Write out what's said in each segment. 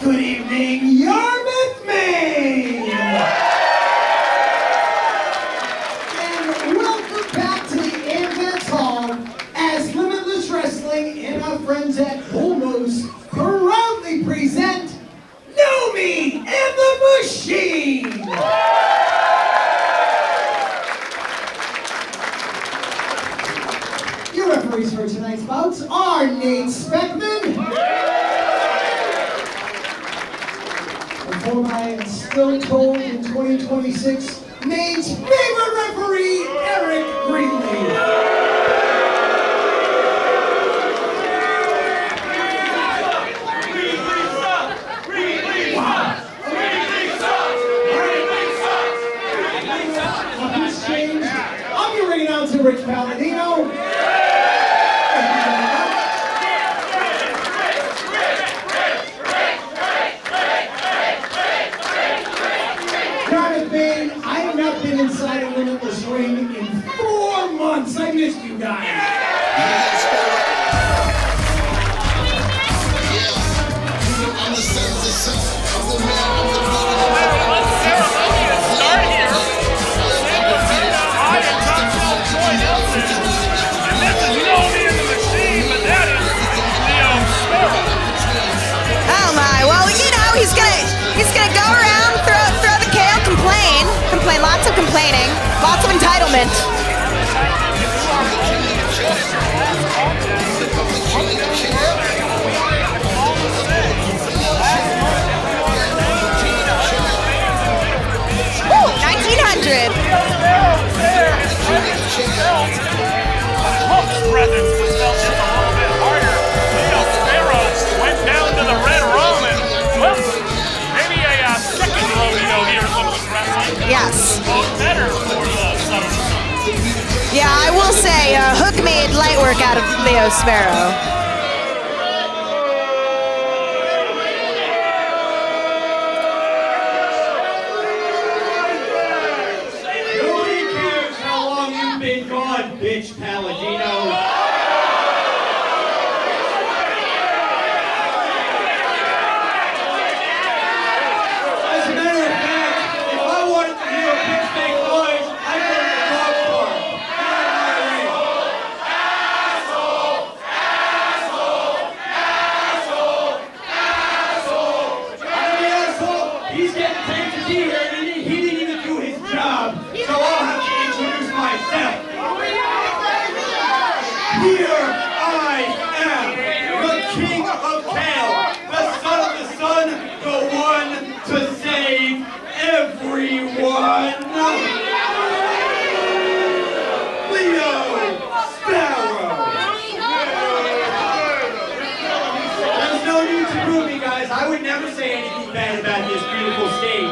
Good evening, Yarmouth, Maine! And welcome back to the Advance Hall as Limitless Wrestling and our friends at Bullnose proudly present Gnomie and the Machine! Your referees for tonight's bouts are Nate Speckman. Whom I am still told in 2026, Maine's favorite referee, Greene. Nothing's changed. I'll be ringing out to Rich Palladino. I have not been inside a Limitless ring in 4 months. I missed you guys. I'm the son of the sun. I'm the man. I'm the brother. Let's ceremony to start here. I am touchdown Troy Hilton. And this is Gnomie in the Machine, but that is Leo Sparrow. Oh my, well, you know, he's gonna go around, throw the kale, complain, lots of complaining, lots of entitlement. Woo, 1900. Hook's presence was felt just a little bit harder. Leo Sparrow went down to the Red Room and, well, maybe a second rodeo here in Limitless Wrestling. Yes. Better for the Son of the Sun. Yeah, I will say, Hook made light work out of Leo Sparrow. Nobody cares how long you've been gone, bitch Palladino. As a matter of fact, if I wanted to hear a bitch make noise, I'd go to the dog park. I'm the asshole. He's getting paid to be here, and he didn't even do his job. So I'll have to introduce myself. Here I am, the king of kale, the son of the sun, the one to save everyone. Leo Sparrow. There's no need to prove me, guys. I would never say anything bad about this beautiful state.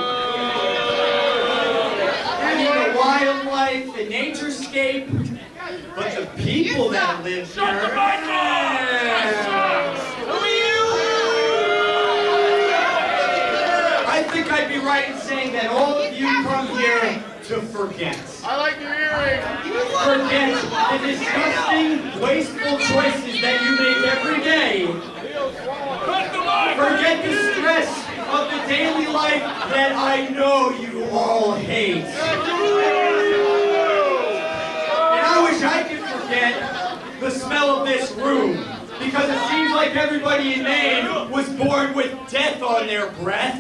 I mean, the wildlife, the naturescape. But the people that live here, I think I'd be right in saying that all of you come here to forget. I like your earring. Forget the disgusting, wasteful choices that you make every day. Forget the stress of the daily life that I know you all hate. I wish I could forget the smell of this room, because it seems like everybody in Maine was born with death on their breath.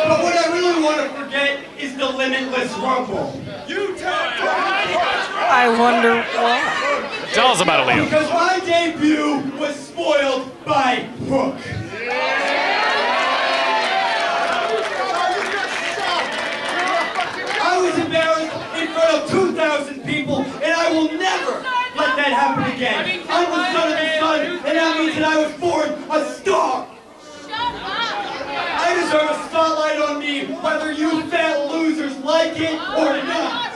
But what I really want to forget is the Limitless Rumble. I wonder why. Tell us about it, Leo. Because my debut was spoiled by Hook. I was embarrassed in front of 2,000 people, and I will never let that happen again. I'm the son of the sun, and that means that I was born a star. I deserve a spotlight on me, whether you fat losers like it or not.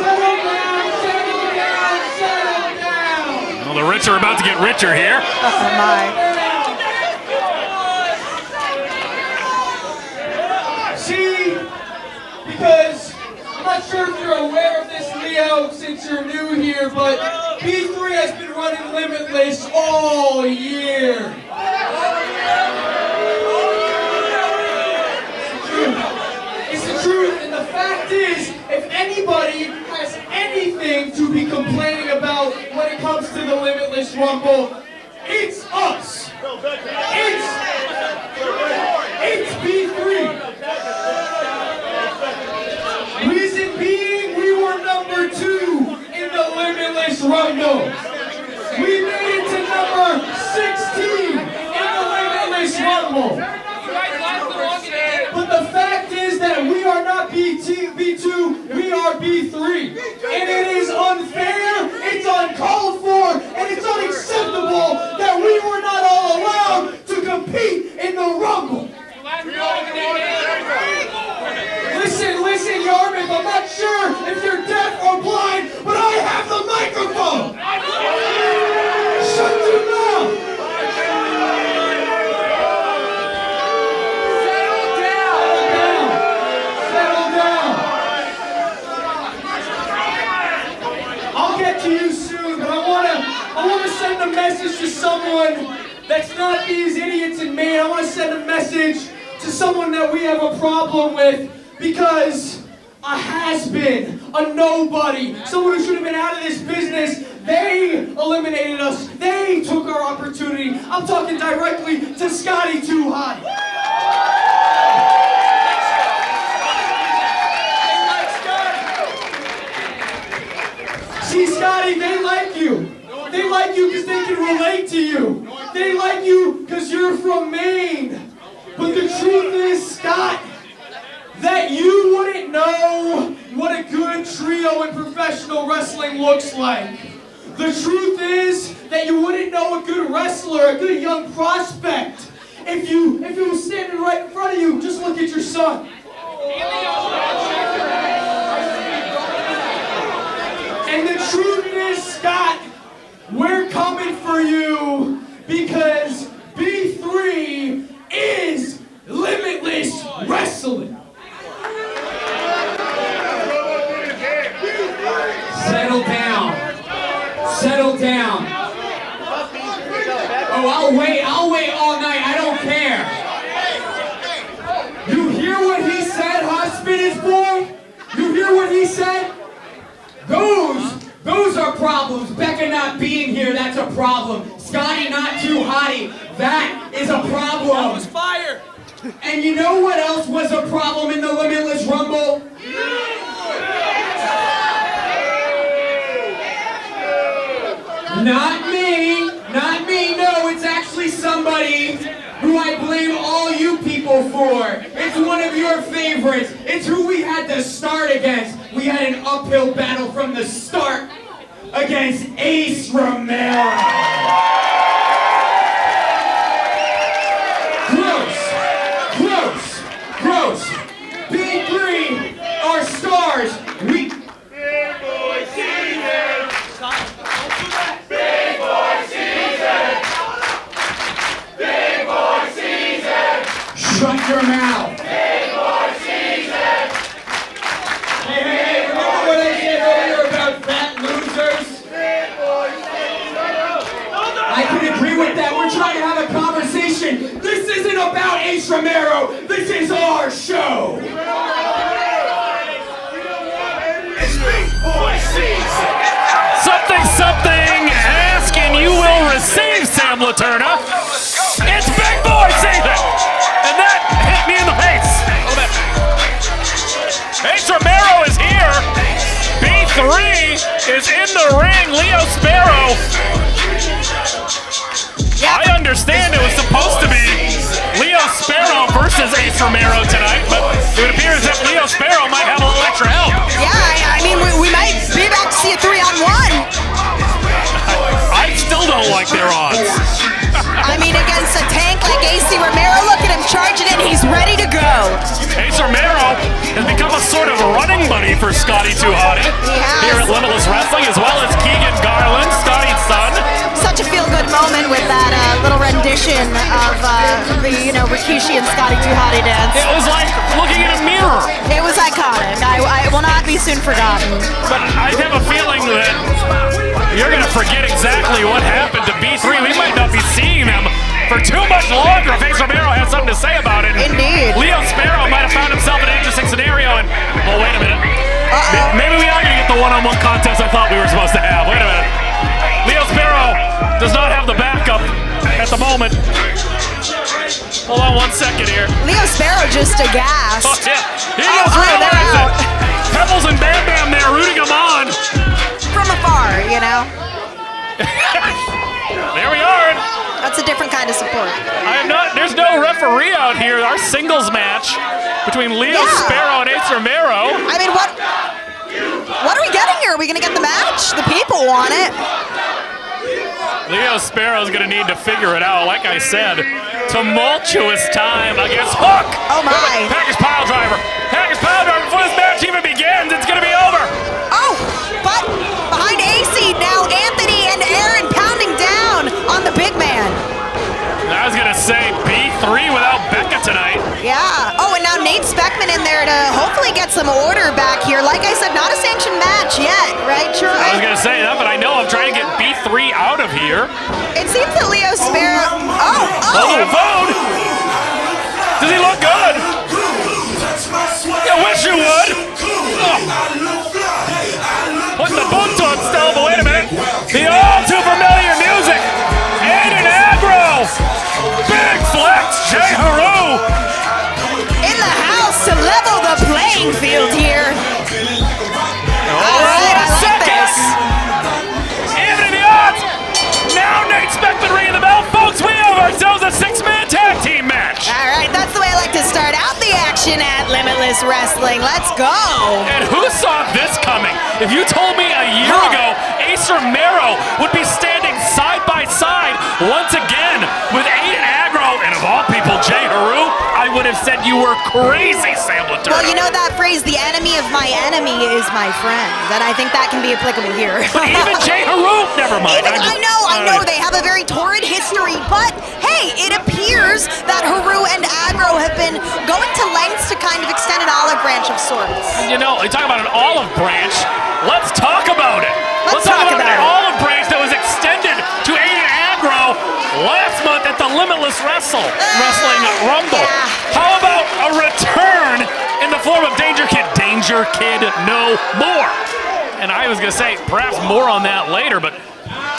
Settle down, settle down, settle down. Well, the rich are about to get richer here. Oh my. See, because I'm not sure if you're aware of this, Leo, since you're new here, but B3 has been running Limitless all year. It's the truth, and the fact is, if anybody has anything to be complaining about when it comes to the Limitless Rumble, it's us. It's B3. Reason being, we were number 2 in the Limitless Rumble. We made it to number 16 in the Limitless Rumble. But the fact is that we are not B2, we are B3. And it is unfair, it's uncalled for, and it's unacceptable that we were not all allowed to compete in the Rumble. Listen, Yarmouth, I'm not sure if you're deaf or blind, but I have the microphone! Shut your mouth! Settle down! I'll get to you soon, but I wanna send a message to someone that's not these idiots in Maine. I wanna send a message to someone that we have a problem with, because a has-been, a nobody, someone who should have been out of this business, they eliminated us. They took our opportunity. I'm talking directly to Scotty Too Hot. See, Scotty, they like you. They like you because they can relate to you. They like you because you're from Maine. But the truth is, Scott, that you wouldn't know what a good trio in professional wrestling looks like. The truth is that you wouldn't know a good wrestler, a good young prospect, if he was standing right in front of you. Just look at your son. And the truth is, Scott, we're coming for you because B3 is Limitless Wrestling. Settle down. Oh, I'll wait all night. I don't care. You hear what he said, huh, Spinach boy? You hear what he said? Those are problems. Becca not being here, that's a problem. Scotty not too hotty, that is a problem. That was fire. And you know what else was a problem in the Limitless Rumble? Not me, no, it's actually somebody who I blame all you people for. It's one of your favorites. It's who we had to start against. We had an uphill battle from the start against Ace Romero. Gross. B3 are stars. Shut your mouth. Big boy season. Hey, remember what I said earlier about fat losers? Big boy season. I can agree with that. We're trying to have a conversation. This isn't about Ace Romero. This is our show. It's big boy season. Something, ask and you will receive, Sam Laterna. It's big boy season! And that hit me in the face. Ace Romero is here. B3 is in the ring. Leo Sparrow. I understand it was supposed to be Leo Sparrow versus Ace Romero tonight, but it would appear as if Leo Sparrow might have a little extra help. Yeah, I mean, we might be about to see a 3-on-1. I still don't like their odds. I mean, against a tank like Ace Romero, look at him charging in, he's ready to go. Ace Romero has become a sort of running buddy for Scotty Too Hotty here at Limitless Wrestling, as well as Keegan Garland, Scotty's son. Such a feel-good moment with that little rendition of the, Rikishi and Scotty Too Hottie dance. It was like looking in a mirror. It was iconic. I will not be soon forgotten. But I have a feeling that you're going to forget exactly what happened to B3. We might not be seeing them for too much longer if Ace Romero has something to say about it. Indeed. Leo Sparrow might have found himself in an interesting scenario. And, well, wait a minute. Maybe we are going to get the one-on-one contest I thought we were supposed to have. Wait a minute. Leo Sparrow does not have the backup at the moment. Hold on 1 second here. Leo Sparrow just aghast. Oh, yeah. He just realized it. Pebbles and Bam Bam there rooting him on. From afar, There we are. That's a different kind of support. There's no referee out here. Our singles match between Leo Sparrow and Ace Romero. I mean, what are we getting here? Are we going to get the match? The people want it. Leo Sparrow's going to need to figure it out. Like I said, tumultuous time against Hook. Oh, my. Package pile driver. Package pile driver before this match even begins. It's going to be over. Oh, but behind AC now, Anthony and Aaron pounding down on the big man. I was going to say B3 without Becca tonight. Yeah. Oh, and now Nate Speckman in there to hopefully get some order back here. Like I said, not a sanctioned match yet, right, Troy? I was going to say that, but I know I'm trying to get B3 out of here. It seems that Leo Sparrow... Oh, phone! Does he look good? I wish you would. Putting the boots on still, but wait a minute. The all too familiar music. Aiden Aggro. Big flex, J-Heru. In the house to level the playing field here. All right, I like this. Even in the odds. Now Nate Speckman ringing the bell. Folks, we have ourselves a 6-man tag team match. All right, that's the way I like to start out the action at Limitless Wrestling. Let's go. And who saw this coming? If you told me a year ago Ace Romero would be standing side by side once again with Aiden Aggro and of all people J-Heru, I would have said you were crazy, Sam Latour. Well, you know that phrase, the enemy of my enemy is my friend, and I think that can be applicable here. But even J-Heru, never mind. I know, they have a very torrid history, but hey, it appears that Heru and Aggro have been going to lengths to kind of extend an olive branch of sorts. You talk about an olive branch, let's talk about it. Let's talk about an it. olive branch that was extended to Aiden Aggro last month at the Limitless Wrestling Rumble. Yeah. How about a return in the form of Danger Kid? Danger Kid no more. And I was going to say, perhaps more on that later, but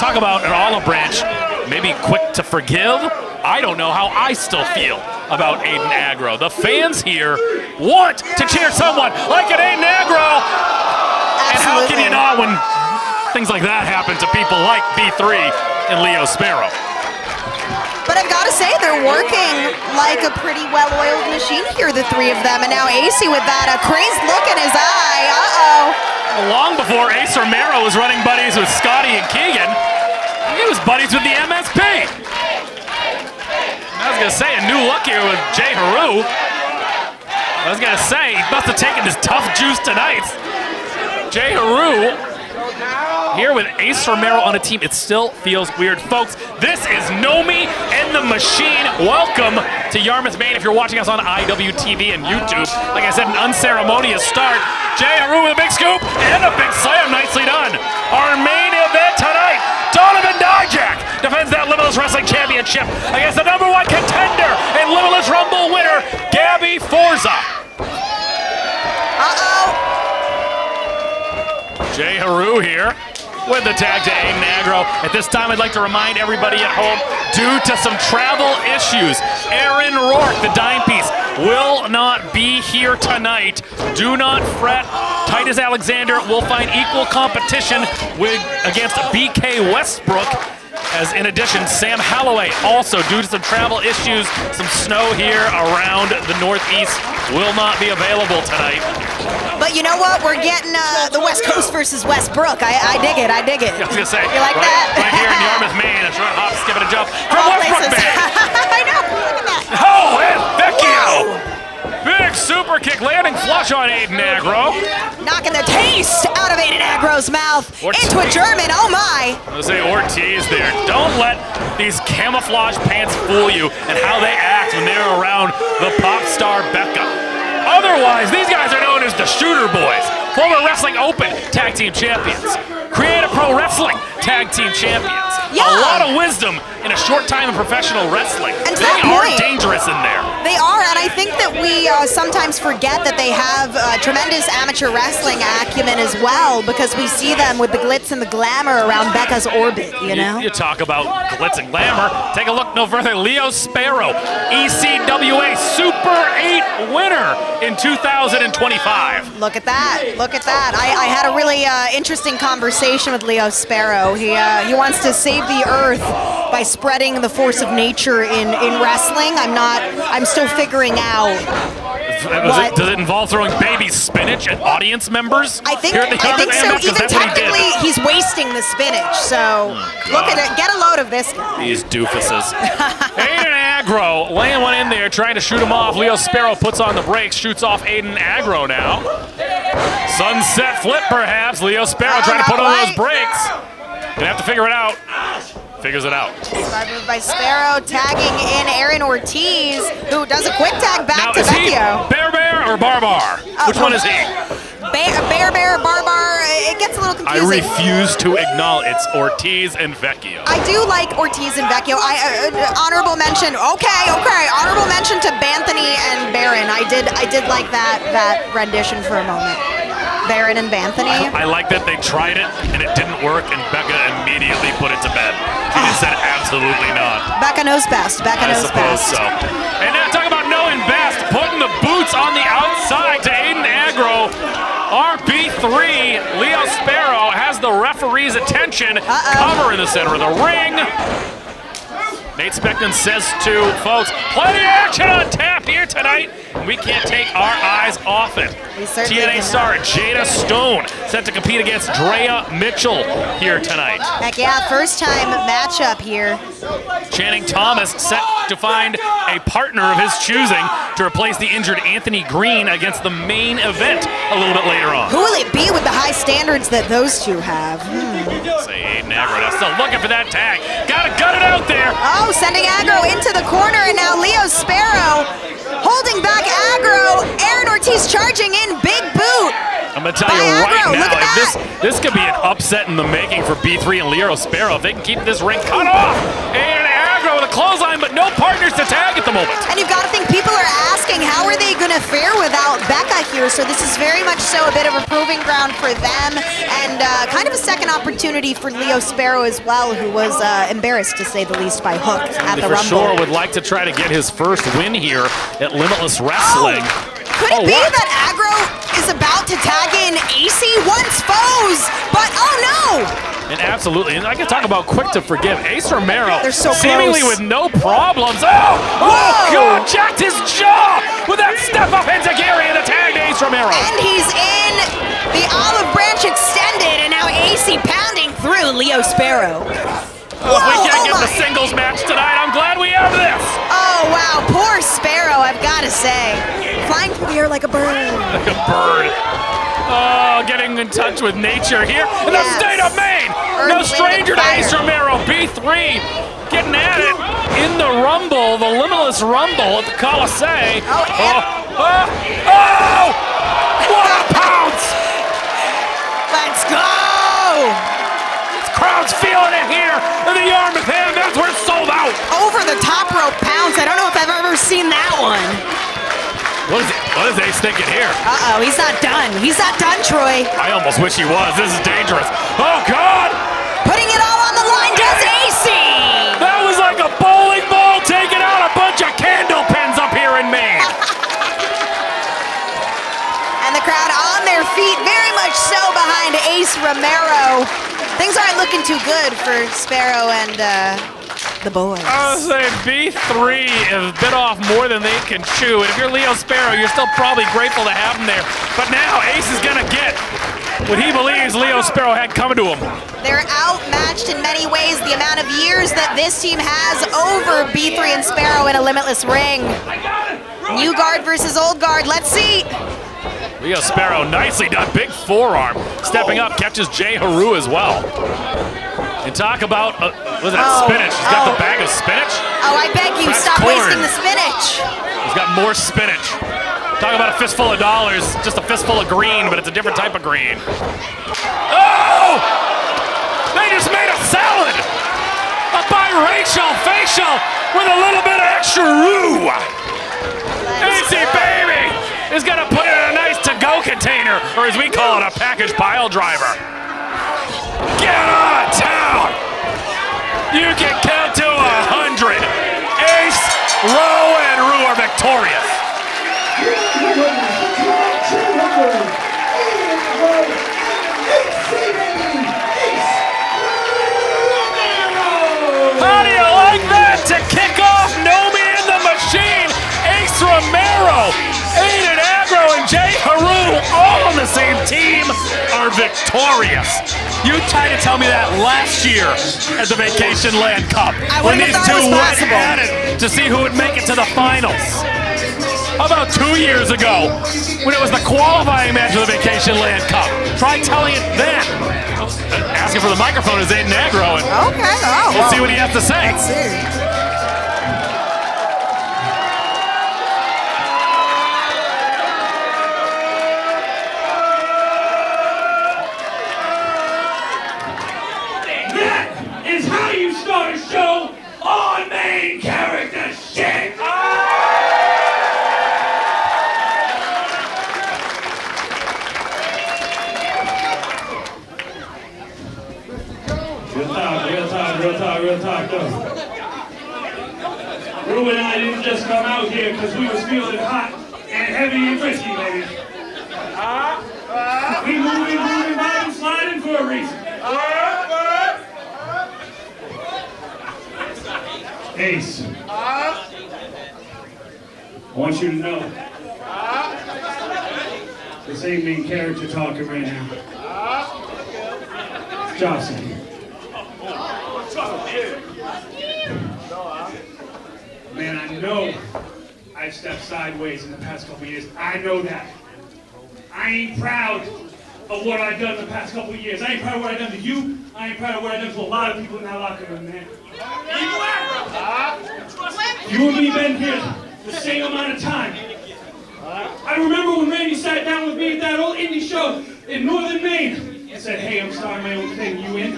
talk about an olive branch, maybe quick to forgive. I don't know how I still feel about Aiden Aggro. The fans here want to cheer someone like an Aiden Aggro. And how can you not when things like that happen to people like B3 and Leo Sparrow? But I've got to say, they're working like a pretty well-oiled machine here, the three of them. And now AC with that, a crazed look in his eye. Long before Ace Romero was running buddies with Scotty and Keegan, he was buddies with the MSP. I was going to say, a new look here with J-Heru. I was going to say, he must have taken his tough juice tonight. J-Heru here with Ace Romero on a team. It still feels weird. Folks, this is Gnomie and the Machine. Welcome to Yarmouth, Maine. If you're watching us on IWTV and YouTube, like I said, an unceremonious start. J-Heru with a big scoop and a big slam. Nicely done. Our main event tonight, Donovan Dijak defends that Limitless Wrestling Championship against the #1 contender and Limitless Rumble winner, Gabby Forza. J-Heru here with the tag to Aiden Aggro. At this time, I'd like to remind everybody at home, due to some travel issues, Aaron Rourke, the dime piece, will not be here tonight. Do not fret. Titus Alexander will find equal competition against BK Westbrook. As in addition, Sam Holloway, also due to some travel issues, some snow here around the Northeast, will not be available tonight. But you know what? We're getting the West Coast versus Westbrook. I dig it. I dig it. I was going to say, you like that? Right here in Yarmouth, Maine, a short hop, skip and a jump from All Westbrook, places. Maine. I know. Look at that. Oh, and Vecchio. Big super kick landing flush on Aiden Aggro. Knocking the taste out of Aiden Aggro's mouth Ortiz. into a German. Oh my. I was going to say Ortiz there. Don't let these camouflage pants fool you and how they act spots when they're around the pop star Becca. Otherwise, these guys are known as the Shooter Boys, former Wrestling Open Tag Team Champions, Creative Pro Wrestling Tag Team Champions. Yeah. A lot of wisdom in a short time in professional wrestling. And to They that are point, dangerous in there. They are, and I think that we sometimes forget that they have tremendous amateur wrestling acumen as well, because we see them with the glitz and the glamour around Becca's orbit, you know? You talk about glitz and glamour. Take a look no further. Leo Sparrow, ECWA Super 8 winner in 2025. Look at that. Look at that. I had a really interesting conversation with Leo Sparrow. He wants to save the earth by spreading the force of nature in wrestling. I'm still figuring out. Does it involve throwing baby spinach at audience members? I think here at the so. Yarmouth Amex? 'Cause Even that's what he did. technically, he's wasting the spinach. So look at it. Get a load of this guy. These doofuses. Aiden Aggro laying one in there, trying to shoot him off. Leo Sparrow puts on the brakes, shoots off Aiden Aggro now. Sunset flip, perhaps. Leo Sparrow trying to put on those brakes. Gonna have to figure it out. Figures it out. Smart move by Sparrow, tagging in Aaron Ortiz, who does a quick tag back Now, to is he Vecchio. Bear or Barbar? Which one is he? Bear, Barbar, it gets a little I confusing. refuse to acknowledge. It's Ortiz and Vecchio. I do like Ortiz and Vecchio. Honorable mention. Okay. Honorable mention to Banthony and Baron. I did like that rendition for a moment. Baron and Banthony. I like that they tried it and it didn't work, and Becca immediately put it to bed. She just said absolutely not. Becca knows best. Becca I knows suppose best. so. And now talk about knowing best, putting the boots on the outside to Aiden Aggro. RB3, Leo Sparrow has the referee's attention. Cover in the center of the ring. Nate Speckton says to folks, plenty of action on tap here tonight. We can't take our eyes off it. TNA star Jada Stone set to compete against Dreya Mitchell here tonight. Heck yeah, first time matchup here. Channing Thomas set to find a partner of his choosing to replace the injured Anthony Greene against the main event a little bit later on. Who will it be with the high standards that those two have? Say Aiden Aggro now, still looking for that tag. Gotta gut it out there. Oh, sending Aggro into the corner, and now Leo Sparrow holding back Aggro. Aaron Ortiz charging in, big boot. I'm gonna tell you right now, this could be an upset in the making for B3 and Leo Sparrow if they can keep this ring cut off. And Aggro with a clothesline, but no partners to tag at the moment. And you've got to think people are asking, how are they going to fare without Becca here? So this is very much so a bit of a proving ground for them, and kind of a second opportunity for Leo Sparrow as well, who was embarrassed, to say the least, by Hook at the For Rumble. sure would like to try to get his first win here at Limitless Wrestling. Could it be that Aggro is about to tag in AC once foes, but oh no! And absolutely, and I can talk about quick to forgive. Ace Romero, They're so seemingly close. with no problems. Oh God, jacked his jaw with that step up enziguri and the tag to Ace Romero. And he's in the olive branch extended, and now AC pounding through Leo Sparrow. If we can't get the singles match tonight, I'm glad we have this. Oh, wow. Poor Sparrow, I've got to say. Flying through the air like a bird. Like a bird. Oh, getting in touch with nature here in the state of Maine. No stranger to Ace Romero. B3 getting at it in the Rumble, the Limitless Rumble at the Coliseum. What a pounce! Let's go! Crowd's feeling it here in the Yarmouth Amex. We're sold out. Over the top rope pounce. I don't know if I've ever seen that one. What is Ace thinking here? Uh-oh, he's not done. He's not done, Troy. I almost wish he was. This is dangerous. Oh, God! Putting it all on the line does AC. That was like a bowling ball taking out a bunch of candle pens up here in Maine. And the crowd on their feet, very much so behind Ace Romero. Things aren't looking too good for Sparrow and the boys. I was saying B3 has bit off more than they can chew. And if you're Leo Sparrow, you're still probably grateful to have him there. But now Ace is going to get what he believes Leo Sparrow had coming to him. They're outmatched in many ways. The amount of years that this team has over B3 and Sparrow in a Limitless ring. New guard versus old guard. Let's see. Leo Sparrow, nicely done. Big forearm. Stepping up, catches J-Heru as well. And And talk about, what is that, spinach? He's got the bag of spinach? Oh, I beg you, That's stop corn. wasting the spinach. He's got more spinach. Talk about a fistful of dollars, just a fistful of green, but it's a different type of green. Oh! They just made a salad! A biracial facial with a little bit of extra roux. Easy, baby! Is gonna put it in a nice to-go container, or as we call it, a package pile driver. Get out of town! You can count to 100. Ace, Row, and Rue are victorious. How do you like that to kick off Gnomie in the Machine? Ace Romero, Aiden Aggro, and J-Heru, all on the same team, are victorious. You tried to tell me that last year at the Vacation Land Cup when these two went at it to see who would make it to the finals. How about 2 years ago when it was the qualifying match of the Vacation Land Cup? Try telling it then. Asking for the microphone is Aiden Aggro, and we'll see what he has to say. Let's see. Is how you start a show on main character shit. Real talk though. Rue and I didn't just come out here because we was feeling hot and heavy and frisky, baby. We moving, riding, sliding for a reason. Ace, I want you to know, this ain't main character talking right now. It's Johnson. Man, I know I've stepped sideways in the past couple years. I know that. I ain't proud of what I've done in the past couple years. I ain't proud of what I've done to you. I ain't proud of what I've done to a lot of people in that locker room, man. You and me been here the same amount of time. I remember when Randy sat down with me at that old indie show in northern Maine and said, hey, I'm starting my own thing, you in?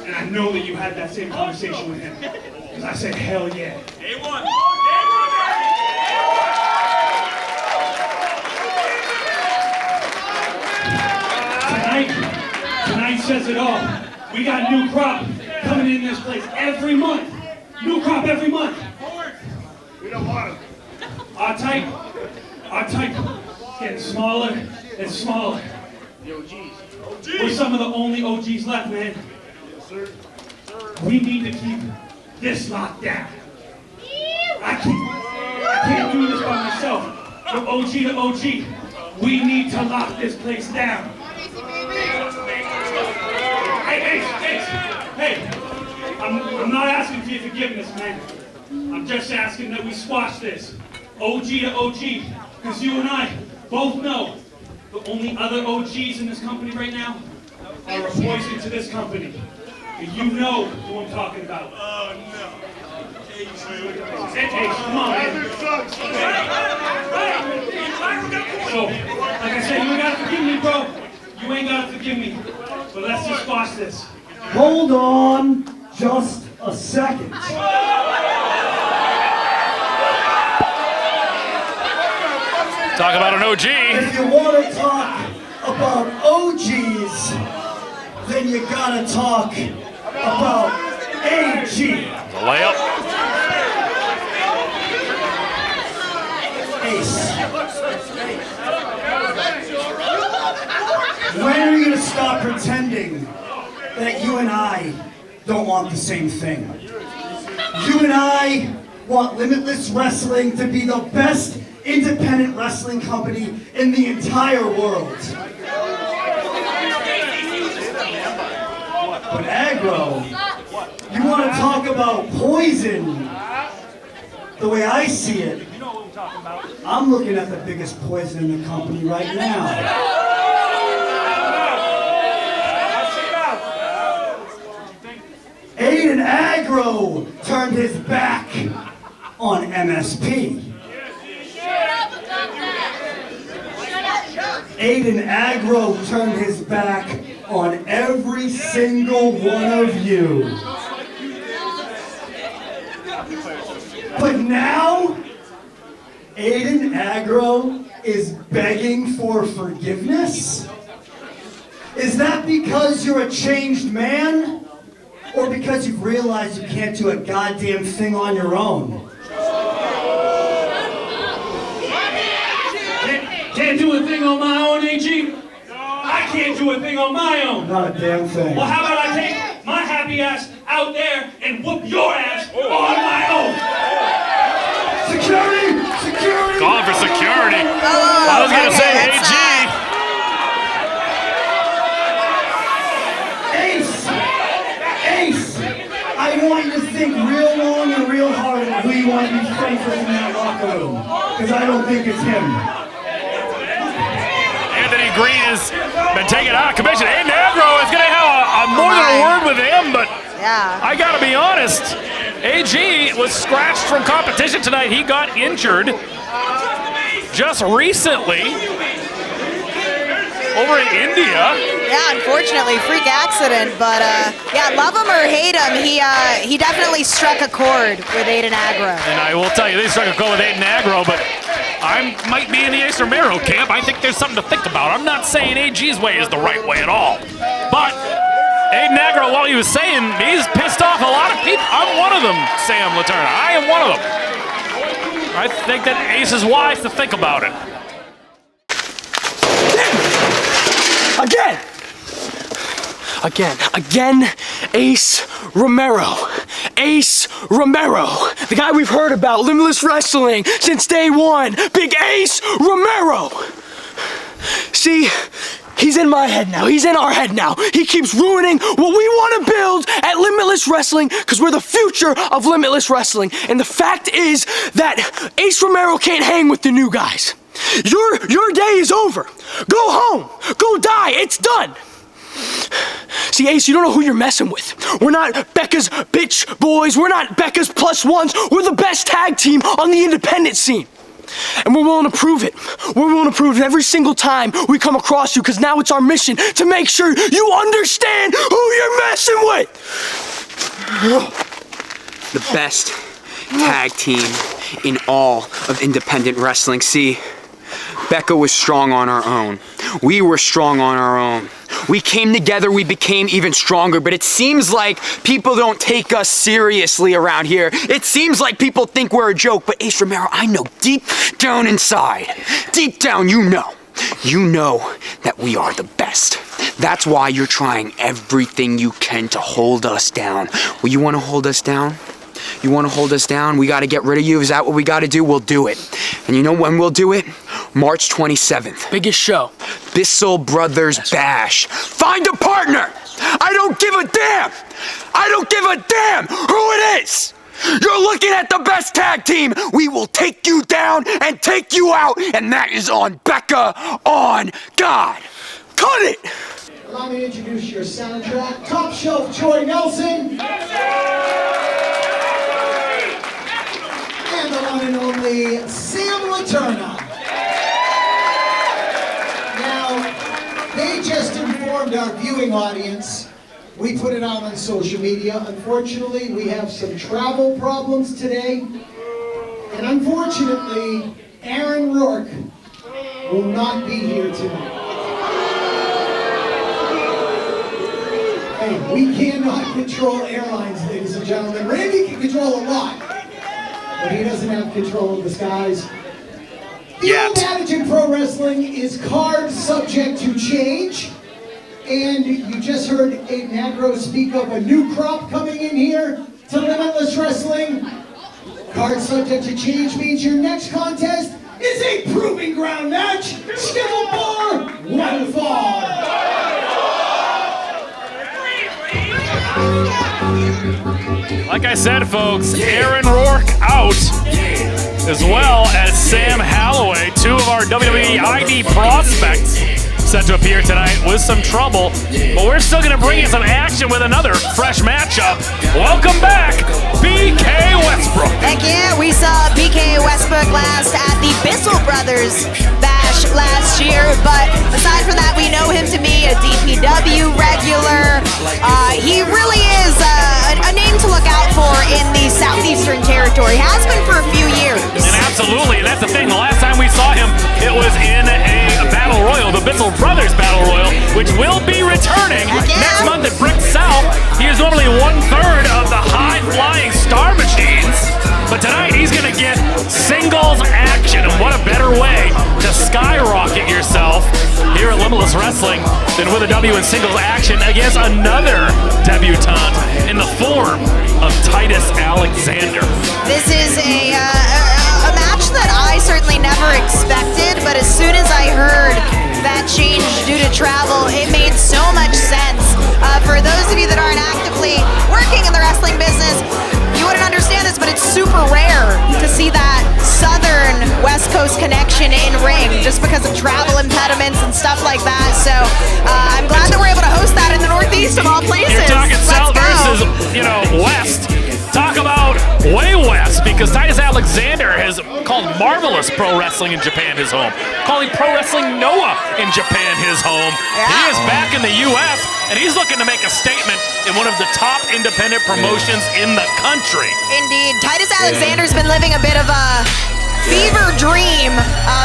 And I know that you had that same conversation with him. Because I said, hell yeah. A1. Tonight says it all. We got new crop coming in this place every month. New crop every month. We don't want them. Our type getting smaller and smaller. The OGs. We're some of the only OGs left, man. Yes, sir. We need to keep this locked down. I can't do this by myself. From OG to OG, we need to lock this place down. Hey, I'm not asking for your forgiveness, man. I'm just asking that we squash this. OG to OG, because you and I both know the only other OGs in this company right now are a poison to this company. And you know who I'm talking about. Oh, no. Hey, come on, man. So, like I said, you ain't gotta forgive me, bro. You ain't gotta forgive me. But let's just squash this. Hold on just a second. Talk about an OG. If you want to talk about OGs, then you gotta talk about AG. Layup. Ace. When are you gonna stop pretending that you and I don't want the same thing? You and I want Limitless Wrestling to be the best independent wrestling company in the entire world. But Aggro, you want to talk about poison? The way I see it, I'm looking at the biggest poison in the company right now. Aggro turned his back on MSP. Aiden Aggro turned his back on every single one of you. But now, Aiden Aggro is begging for forgiveness? Is that because you're a changed man? Or because you've realized you can't do a goddamn thing on your own? Can't do a thing on my own, AG? I can't do a thing on my own. Not a damn thing. Well, how about I take my happy ass out there and whoop your ass on my own? Security! Security! Calling for security. Oh, I was gonna okay, say that's AG. Ace! I want you to think real long and real hard about who you want to be friends with in that locker room. Because I don't think it's him. Greene has been taken out of commission. Aiden Aggro is going to have a more than a word with him, but Yeah. I got to be honest, AG was scratched from competition tonight. He got injured just recently over in India. Yeah, unfortunately, freak accident, but yeah, love him or hate him, he definitely struck a chord with Aiden Aggro. And I will tell you, they struck a chord with Aiden Aggro, but I might be in the Ace Romero camp. I think there's something to think about. I'm not saying AG's way is the right way at all. But Aiden Aggro, what he was saying, he's pissed off a lot of people. I'm one of them, Sam Laterna. I am one of them. I think that Ace is wise to think about it. Again, Ace Romero. Ace Romero. The guy we've heard about, Limitless Wrestling, since day one. Big Ace Romero. See, he's in my head now. He's in our head now. He keeps ruining what we want to build at Limitless Wrestling because we're the future of Limitless Wrestling. And the fact is that Ace Romero can't hang with the new guys. Your day is over. Go home. Go die. It's done. See, Ace, you don't know who you're messing with. We're not Becca's bitch boys. We're not Becca's plus ones. We're the best tag team on the independent scene. And we're willing to prove it. We're willing to prove it every single time we come across you, because now it's our mission to make sure you understand who you're messing with. The best tag team in all of independent wrestling. See, Becca was strong on our own. We were strong on our own. We came together, we became even stronger, but it seems like people don't take us seriously around here. It seems like people think we're a joke, but Ace Romero, I know deep down inside, deep down you know that we are the best. That's why you're trying everything you can to hold us down. Well, you want to hold us down? You want to hold us down? We got to get rid of you. Is that what we got to do? We'll do it. And you know when we'll do it? March 27th. Biggest show. Bissell Brothers Bash. Find a partner. I don't give a damn. I don't give a damn who it is. You're looking at the best tag team. We will take you down and take you out. And that is on Becca, on God. Cut it. Allow me to introduce your soundtrack, Top Shelf Troy Nelson. And the one and only Sam Laterna. Now, they just informed our viewing audience. We put it out on social media. Unfortunately, we have some travel problems today. And unfortunately, Aaron Rourke will not be here tonight. Hey, we cannot control airlines, ladies and gentlemen. Randy can control a lot, but he doesn't have control of the skies. The old adage in pro wrestling is card subject to change. And you just heard Aiden Aggro speak of a new crop coming in here to Limitless Wrestling. Card subject to change means your next contest is a proving ground match scheduled for one fall. Like I said, folks, Aaron Rourke out, as well as Sam Holloway, two of our WWE ID prospects. set to appear tonight with some trouble, but we're still going to bring you some action with another fresh matchup. Welcome back, BK Westbrook. Heck yeah, we saw BK Westbrook last at the Bissell Brothers Bash last year, but aside from that, we know him to be a DPW regular. He really is a name to look out for in the Southeastern Territory. Has been for a few years. And absolutely, that's the thing. The last time we saw him, it was in a Battle Royal, the Bissell Brothers Battle Royal, which will be returning next month at Brick South. He is normally 1/3 of the high-flying Star Machines, but tonight he's going to get singles action, and what a better way to skyrocket yourself here at Limitless Wrestling than with a W in singles action against another debutante in the form of Titus Alexander. This is a match that I certainly never expected, but as soon as I heard that change due to travel, it made so much sense. For those of you that aren't actively working in the wrestling business, you wouldn't understand this, but it's super rare to see that Southern West Coast connection in ring just because of travel impediments and stuff like that. So I'm glad that we're able to host that in the Northeast of all places. You're talking South versus, West. Talk about way west, because Titus Alexander has called Marvelous Pro Wrestling in Japan his home, calling Pro Wrestling Noah in Japan his home. Yeah. He is back in the U.S., and he's looking to make a statement in one of the top independent promotions in the country. Indeed. Titus Alexander's been living a bit of a fever dream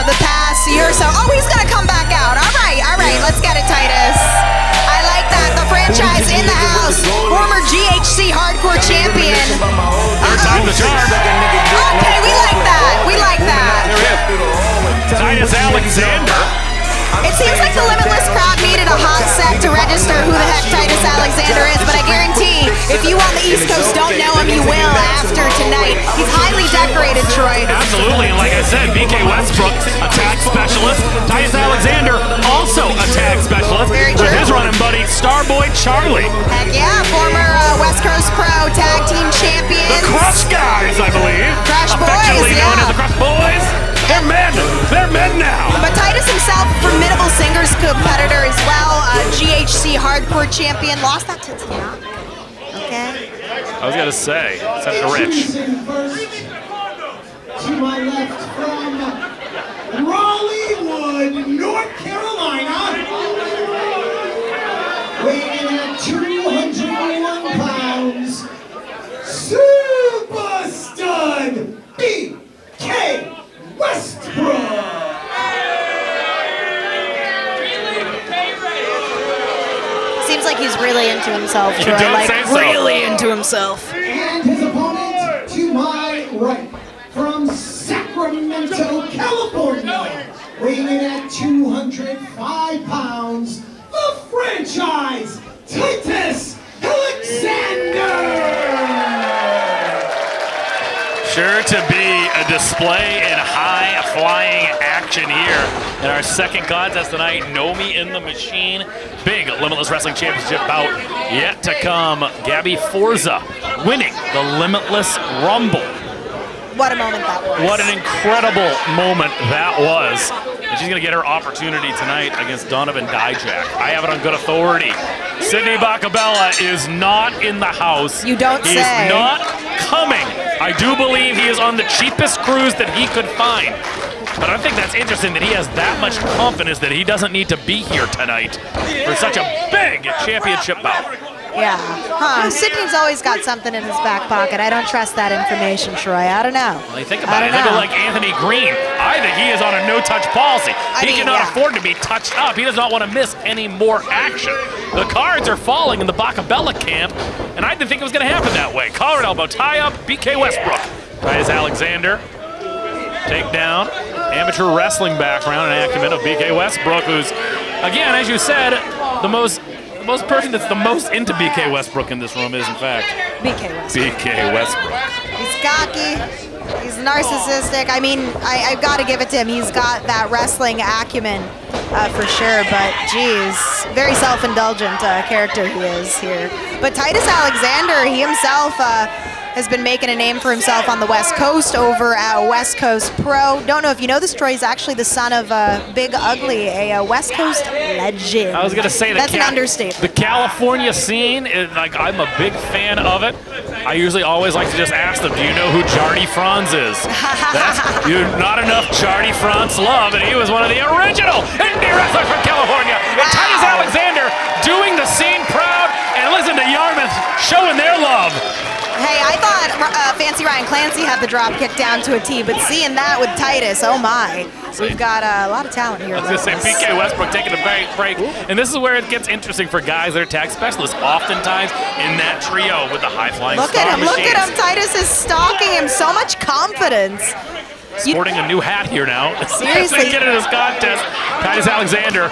the past year or so. Oh, he's going to come back out. All right. Let's get it, Titus. I like that. The franchise in the house. Former GHC Hardcore Champion. Third time the charm. Okay, we like that. There he is. Titus Alexander. It seems like the Limitless crowd needed a hot sec to register who the heck Titus Alexander is, but I guarantee if you on the East Coast don't know him, you will after tonight. He's highly decorated, Troy. Absolutely, and like I said, BK Westbrook, a tag specialist. Titus Alexander, also a tag specialist. Very with true. his running buddy, Starboy Charlie. Heck yeah, former West Coast Pro Tag Team Champions. The Crush Guys, I believe. Crush Affectionately Boyz, known yeah. as the Crush Boyz. They're men. They're men now. But Titus himself, formidable singles competitor as well, GHC Hardcore Champion. Lost that to Dijak. Okay. I was going to say, except for Rich. Introducing first, to my left from Raleigh, North Carolina, weighing in at 201 pounds, Super Stud BK Westbrook. Seems like he's really into himself, You Troy. don't Like, say so. really into himself. And his opponent to my right, from Sacramento, California, weighing in at 205 pounds, the franchise, Titus Alexander! Sure to be a display in high-flying action here in our second contest tonight. Gnomie in the Machine. Big Limitless Wrestling Championship bout yet to come. Gabby Forza winning the Limitless Rumble. What a moment that was. What an incredible moment that was. And she's going to get her opportunity tonight against Donovan Dijak. I have it on good authority. Sidney Bacabella is not in the house. You don't He's say. not coming. I do believe he is on the cheapest cruise that he could find. But I think that's interesting that he has that much confidence that he doesn't need to be here tonight for such a big championship bout. Yeah. Huh. Sidney's always got something in his back pocket. I don't trust that information, Troy. I don't know. Well, you think about it. Think of like Anthony Greene. I think he is on a no-touch policy. He cannot afford to be touched up. He does not want to miss any more action. The cards are falling in the Bacabella camp, and I didn't think it was going to happen that way. Collar and elbow tie-up, BK Westbrook. Titus Alexander, takedown, amateur wrestling background and acumen of BK Westbrook, who's, again, as you said, the most person that's the most into BK Westbrook in this room is, in fact, BK Westbrook. BK Westbrook. He's cocky. He's narcissistic. I mean, I've got to give it to him. He's got that wrestling acumen for sure. But geez, very self-indulgent character he is here. But Titus Alexander, he himself has been making a name for himself on the West Coast over at West Coast Pro. Don't know if you know this, Troy. He's actually the son of Big Ugly, a West Coast legend. I was gonna say that's an understatement. The California scene is like, I'm a big fan of it. I usually always like to just ask them, do you know who Jardy Franz is? Not enough Jardy Franz love, and he was one of the original indie wrestlers from California. And Titus Alexander doing the scene proud, and listen to Yarmouth showing their love. Hey, I thought Fancy Ryan Clancy had the drop kick down to a T, but seeing that with Titus, oh my. We've got a lot of talent here. I was going to say, PK Westbrook taking a break. And this is where it gets interesting for guys that are tag specialists. Oftentimes in that trio with the high-flying Look at him, look at him. Titus is stalking him. So much confidence. Sporting a new hat here now. Seriously. Get into this contest. Titus Alexander.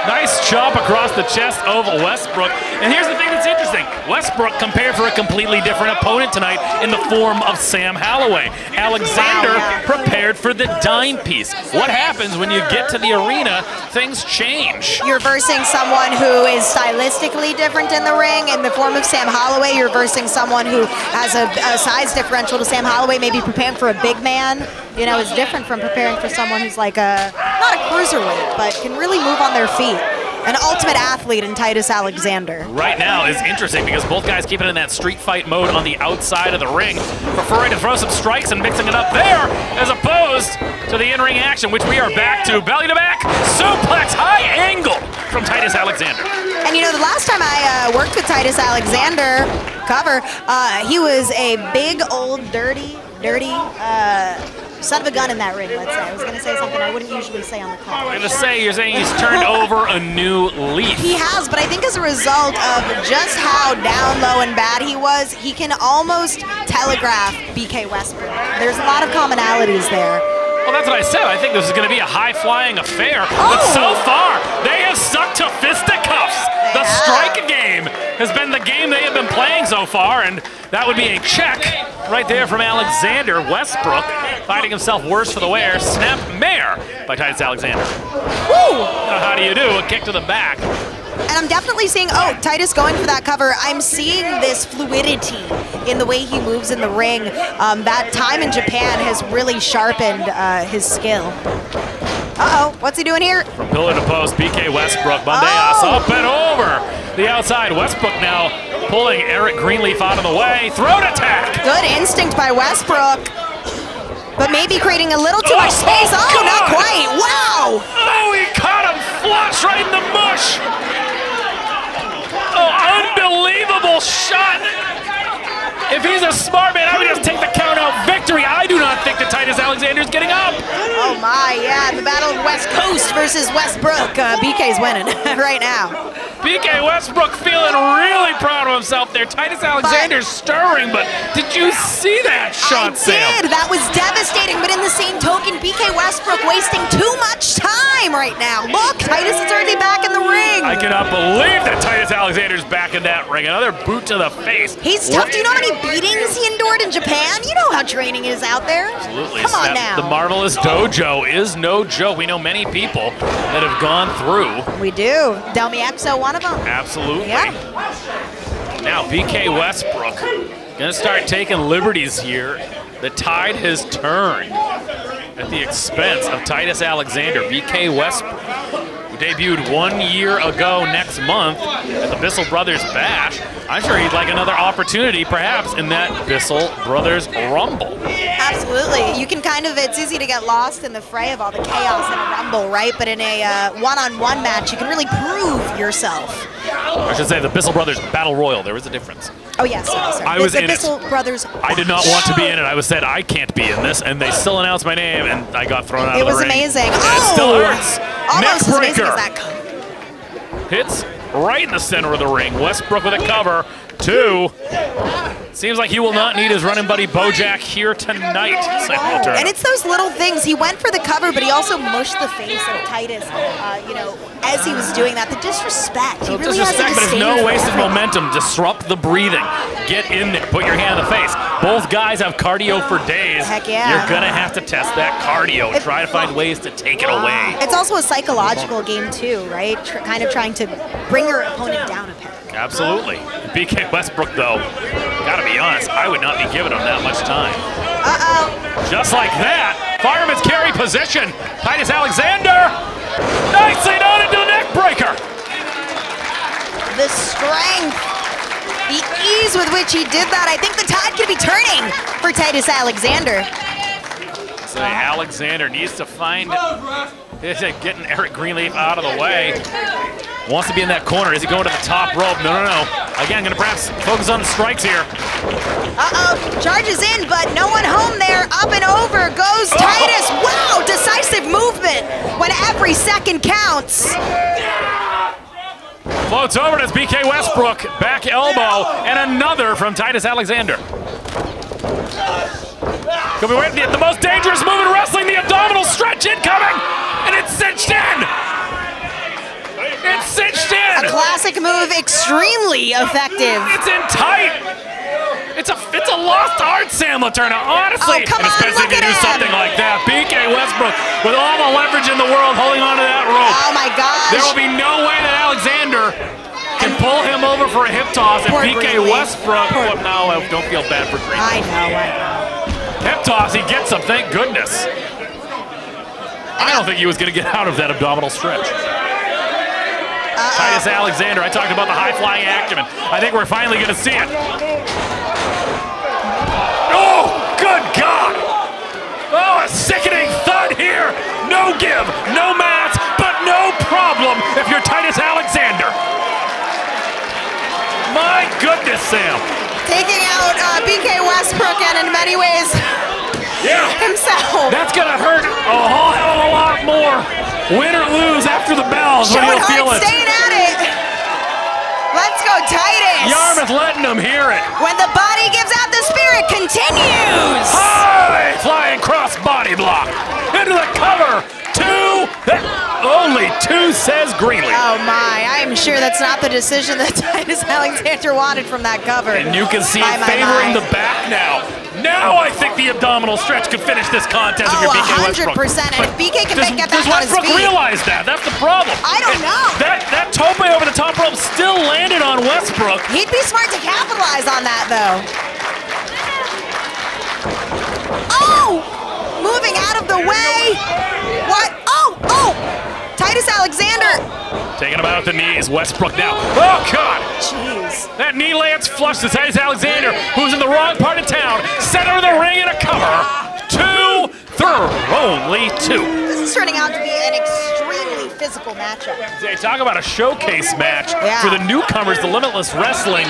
Nice chop across the chest of Westbrook. And here's the thing that's interesting. Westbrook compared for a completely different opponent tonight in the form of Sam Holloway. Alexander prepared for the dime piece. What happens when you get to the arena? Things change. You're versing someone who is stylistically different in the ring. In the form of Sam Holloway, you're versing someone who has a size differential to Sam Holloway, maybe preparing for a big man. You know, is different from preparing for someone who's like not a cruiserweight, but can really move on their feet. An ultimate athlete in Titus Alexander. Right now is interesting because both guys keep it in that street fight mode on the outside of the ring, preferring to throw some strikes and mixing it up there as opposed to the in-ring action, which we are back to. Belly to back, suplex, high angle from Titus Alexander. And you know, the last time I worked with Titus Alexander, cover, he was a big old dirty son of a gun in that ring, let's say. I was going to say something I wouldn't usually say on the call. I'm going to say, you're saying he's turned over a new leaf. He has, but I think as a result of just how down low and bad he was, he can almost telegraph BK Westbrook. There's a lot of commonalities there. Well, that's what I said. I think this is going to be a high-flying affair. But so far, they have stuck to fisticuffs. The strike game has been the game they have been playing so far, and that would be a check right there from Alexander. Westbrook finding himself worse for the wear. Snap mare by Titus Alexander. Woo! How do you do? A kick to the back. And I'm definitely seeing, Titus going for that cover. I'm seeing this fluidity in the way he moves in the ring. That time in Japan has really sharpened his skill. What's he doing here? From pillar to post, BK Westbrook, Bandejas up and over the outside. Westbrook now pulling Eric Greenleaf out of the way. Throat attack. Good instinct by Westbrook. But maybe creating a little too much space. Not quite. Wow. Oh, he caught him flush right in the mush. Oh, unbelievable shot. If he's a smart man, I would just take the count out victory. I do not think that Titus Alexander's getting up. Oh my, yeah, the battle of West Coast versus Westbrook. BK's winning right now. BK Westbrook feeling really proud of himself there. Titus Alexander's stirring, but did you see that shot, Sam? I did. That was devastating, but in the same token, BK Westbrook wasting too much time right now. Look, Titus is already back in the ring. I cannot believe that Titus Alexander's back in that ring. Another boot to the face. He's tough. Do you know how many beatings he endured in Japan? You know how training is out there. Absolutely. Come on now. The Marvelous Dojo is no joke. We know many people that have gone through. We do. Delmi Exo, one of them. Absolutely. Yeah. Now BK Westbrook gonna start taking liberties here. The tide has turned at the expense of Titus Alexander. BK Westbrook, who debuted 1 year ago next month at the Bissell Brothers Bash. I'm sure he'd like another opportunity, perhaps, in that Bissell Brothers Rumble. Absolutely. You can it's easy to get lost in the fray of all the chaos in a Rumble, right? But in a one-on-one match, you can really prove yourself. I should say the Bissell Brothers Battle Royal. There was a difference. Oh, yes. I was in it. Bissell Brothers. I did not want to be in it. I was said I can't be in this, and they still announced my name, and I got thrown out of the ring. It was amazing. It still hurts. Almost as amazing as Neck that. breaker. Hits right in the center of the ring. Westbrook with a cover. 2. Seems like he will not need his running buddy Bojack here tonight. And it's those little things. He went for the cover, but he also mushed the face of Titus, as he was doing that. The disrespect. He really has a but it's no wasted momentum. Disrupt the breathing. Get in there. Put your hand in the face. Both guys have cardio for days. Heck yeah. You're going to have to test that cardio and try to find ways to take it away. It's also a psychological game, too, right? Kind of trying to bring your opponent down a peg. Absolutely. BK Westbrook, though, Gotta be honest, I would not be giving him that much time. Uh-oh. Just like that, fireman's carry position. Titus Alexander, nicely done into the neck breaker. The strength, the ease with which he did that. I think the tide could be turning for Titus Alexander. So Alexander needs to find getting Eric Greenleaf out of the way. Wants to be in that corner. Is he going to the top rope? No. Again, gonna perhaps focus on the strikes here. Uh-oh, charges in, but no one home there. Up and over goes Titus. Wow, decisive movement when every second counts. Floats over to BK Westbrook, back elbow, and another from Titus Alexander. Could be waiting the most dangerous move in wrestling, the abdominal stretch incoming, and it's cinched in. It's cinched in. A classic move, extremely effective. It's in tight. It's a lost art, Sam Laterna, honestly. Oh, come and especially on, if you look do at something him. like that. BK Westbrook with all the leverage in the world holding on to that rope. Oh my gosh. There will be no way that Alexander can pull him over for a hip toss, and Poor BK Greene. Westbrook, no, don't feel bad for Greene. I know. Hip toss, he gets him, thank goodness. I don't think he was going to get out of that abdominal stretch. Titus Alexander, I talked about the high-flying acumen. I think we're finally going to see it. Oh, good God! Oh, a sickening thud here. No give, no mats, but no problem if you're Titus Alexander. My goodness, Sam. Taking out BK Westbrook and in many ways himself. That's going to hurt a whole hell of a lot more. Win or lose after the bells when you'll feel it. Staying at it. Let's go, Titus. Yarmouth letting them hear it. When the body gives out, the spirit continues. High flying cross body block into the cover. Only two, says Greenleader. Oh my, I am sure that's not the decision that Titus Alexander wanted from that cover. And you can see it favoring the back now. Now I think the abdominal stretch could finish this contest if you're BK Westbrook. 100%. And if BK can get back does on his Westbrook feet. realize that? That's the problem. I don't know. That tope over the top rope still landed on Westbrook. He'd be smart to capitalize on that, though. Oh! Moving out of the way. What? Oh! Titus Alexander. Taking him out at the knees. Westbrook now. Oh, God. Jeez. That knee lands flush to Titus Alexander, who's in the wrong part of town. Center of the ring and a cover. Only two. This is turning out to be an extremely physical matchup. They talk about a showcase match Yeah. for the newcomers, the Limitless Wrestling.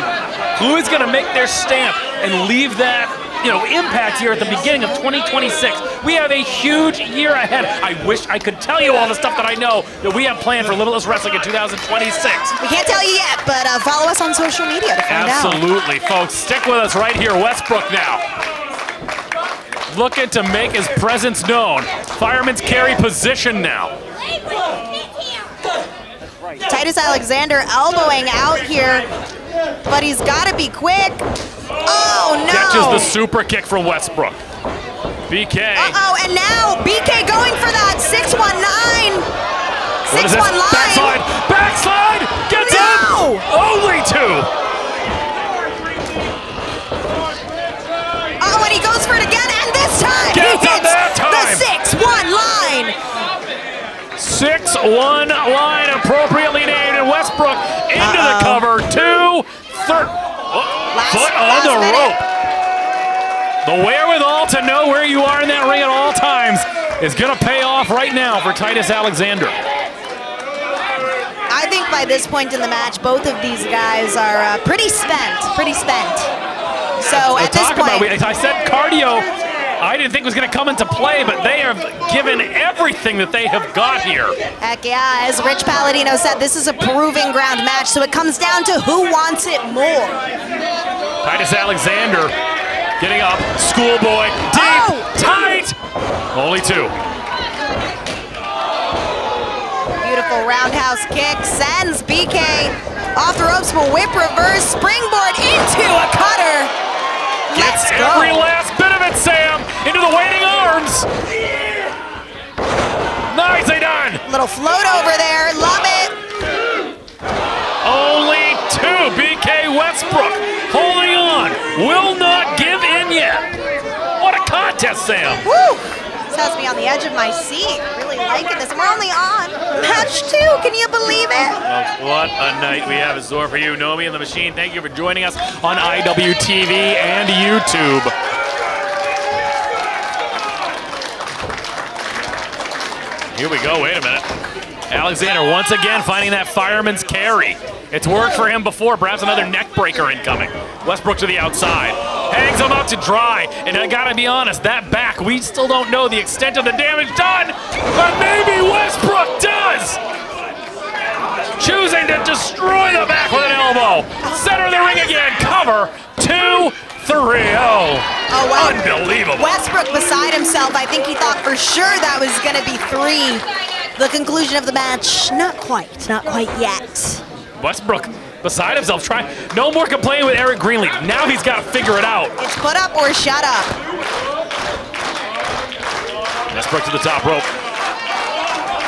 Who is going to make their stamp and leave that, impact here at the beginning of 2026? We have a huge year ahead. I wish I could tell you all the stuff that I know that we have planned for Limitless Wrestling in 2026. We can't tell you yet, but follow us on social media to find out. Absolutely, folks. Stick with us right here. Westbrook now. Looking to make his presence known. Fireman's carry position now. Titus Alexander elbowing out here, but he's got to be quick. Oh, no. Catches the super kick from Westbrook. BK. Uh-oh, and now BK going for that 619. What is this? 619. Backslide! Gets No! in! Only two! Oh, and he goes for it again, and this time Gets he him hits that time. the 6-1 line. 6-1 line appropriately named, and Westbrook into the cover. Foot on the rope. The wherewithal to know where you are in that ring at all times is going to pay off right now for Titus Alexander. I think by this point in the match, both of these guys are pretty spent. So at this point, I said cardio. I didn't think was going to come into play, but they have given everything that they have got here. heck yeah, as Rich Palladino said, this is a proving ground match, so it comes down to who wants it more. Titus Alexander getting up, schoolboy, deep, tight. Only two. Beautiful roundhouse kick sends BK off the ropes, will whip reverse, springboard into a cutter. Let's go. Every last bit of it, Sam, into the waiting arms. Nicely done. Little float over there, love it. Only two. BK Westbrook holding on Sam? Woo! This has me on the edge of my seat. Really liking this. And we're only on match 2. Can you believe it? What a night we have in store for you. Gnomie and the Machine, thank you for joining us on IWTV and YouTube. Here we go, wait a minute. Alexander once again finding that fireman's carry. It's worked for him before, perhaps another neck breaker incoming. Westbrook to the outside. Hangs him up to dry, and I gotta be honest, that back, we still don't know the extent of the damage done, but maybe Westbrook does! Choosing to destroy the back with an elbow. Center of the ring again, cover, 2, 3, oh. Wow. Unbelievable. Westbrook beside himself. I think he thought for sure that was gonna be 3. The conclusion of the match, not quite yet. Westbrook beside himself, trying. No more complaining with Eric Greene. Now he's got to figure it out. It's put up or shut up. Westbrook to the top rope.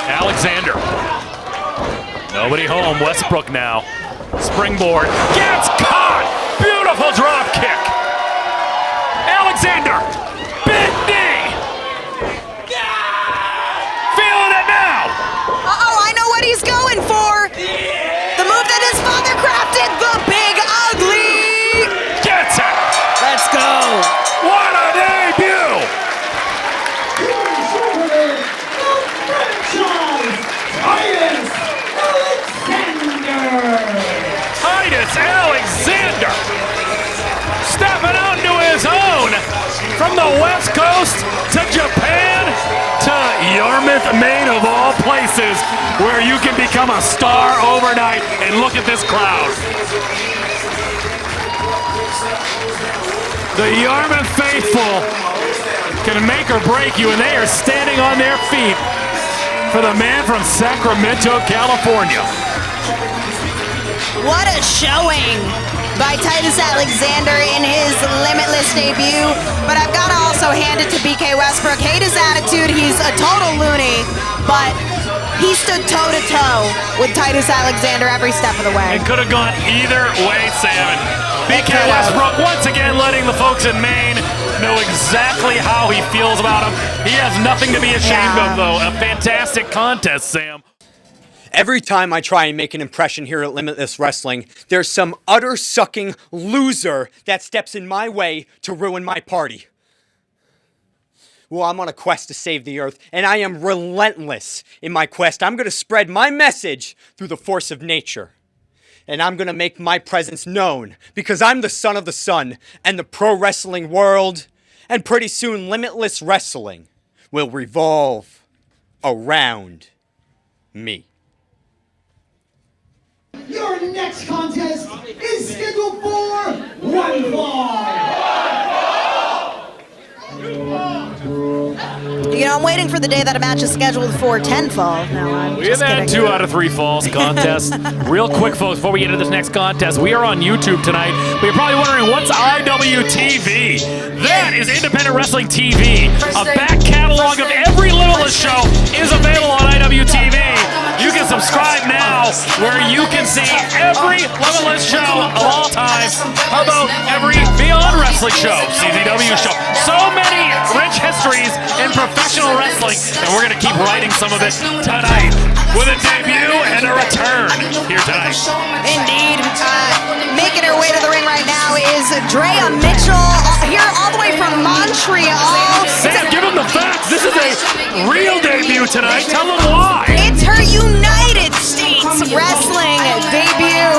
Alexander. Nobody home. Westbrook now. Springboard. Gets caught. Beautiful drop kick. Alexander. Big knee. Feeling it now. Uh-oh, I know what he's going for. The move that his father crafted, the Big Ugly! Gets it! Let's go! What a debut! Titus Alexander! Stepping out into his own from the West Coast to Japan to Yarmouth, Maine of all places, where you can become a star overnight. And look at this crowd. The Yarmouth faithful can make or break you, and they are standing on their feet for the man from Sacramento, California. What a showing by Titus Alexander in his Limitless debut. But I've got to also hand it to BK Westbrook. Hate his attitude, he's a total loony, but he stood toe-to-toe with Titus Alexander every step of the way. It could have gone either way, Sam. And BK Westbrook once again letting the folks in Maine know exactly how he feels about him. He has nothing to be ashamed of, though. A fantastic contest, Sam. Every time I try and make an impression here at Limitless Wrestling, there's some utter sucking loser that steps in my way to ruin my party. Well, I'm on a quest to save the earth, and I am relentless in my quest. I'm going to spread my message through the force of nature. And I'm going to make my presence known, because I'm the son of the sun and the pro wrestling world. And pretty soon, Limitless Wrestling will revolve around me. Your next contest is scheduled for one fall. You know, I'm waiting for the day that a match is scheduled for 10 fall. No, I'm We have just had kidding. 2 out of 3 falls contests. Real quick, folks, before we get into this next contest, we are on YouTube tonight. But you're probably wondering, what's IWTV? That is Independent Wrestling TV. A back catalog of every Limitless show is available on IWTV. You can subscribe now, where you can see every Limitless show of all time. How about every Beyond Wrestling show, CZW show? So many rich histories in professional wrestling, and we're going to keep writing some of it tonight with a debut and a return here tonight. Indeed. Making her way to the ring right now is Dreya Mitchell, here all the way from Montreal. Sam, give him the facts. This is a real debut tonight. Tell them why. It's her United States Wrestling debut.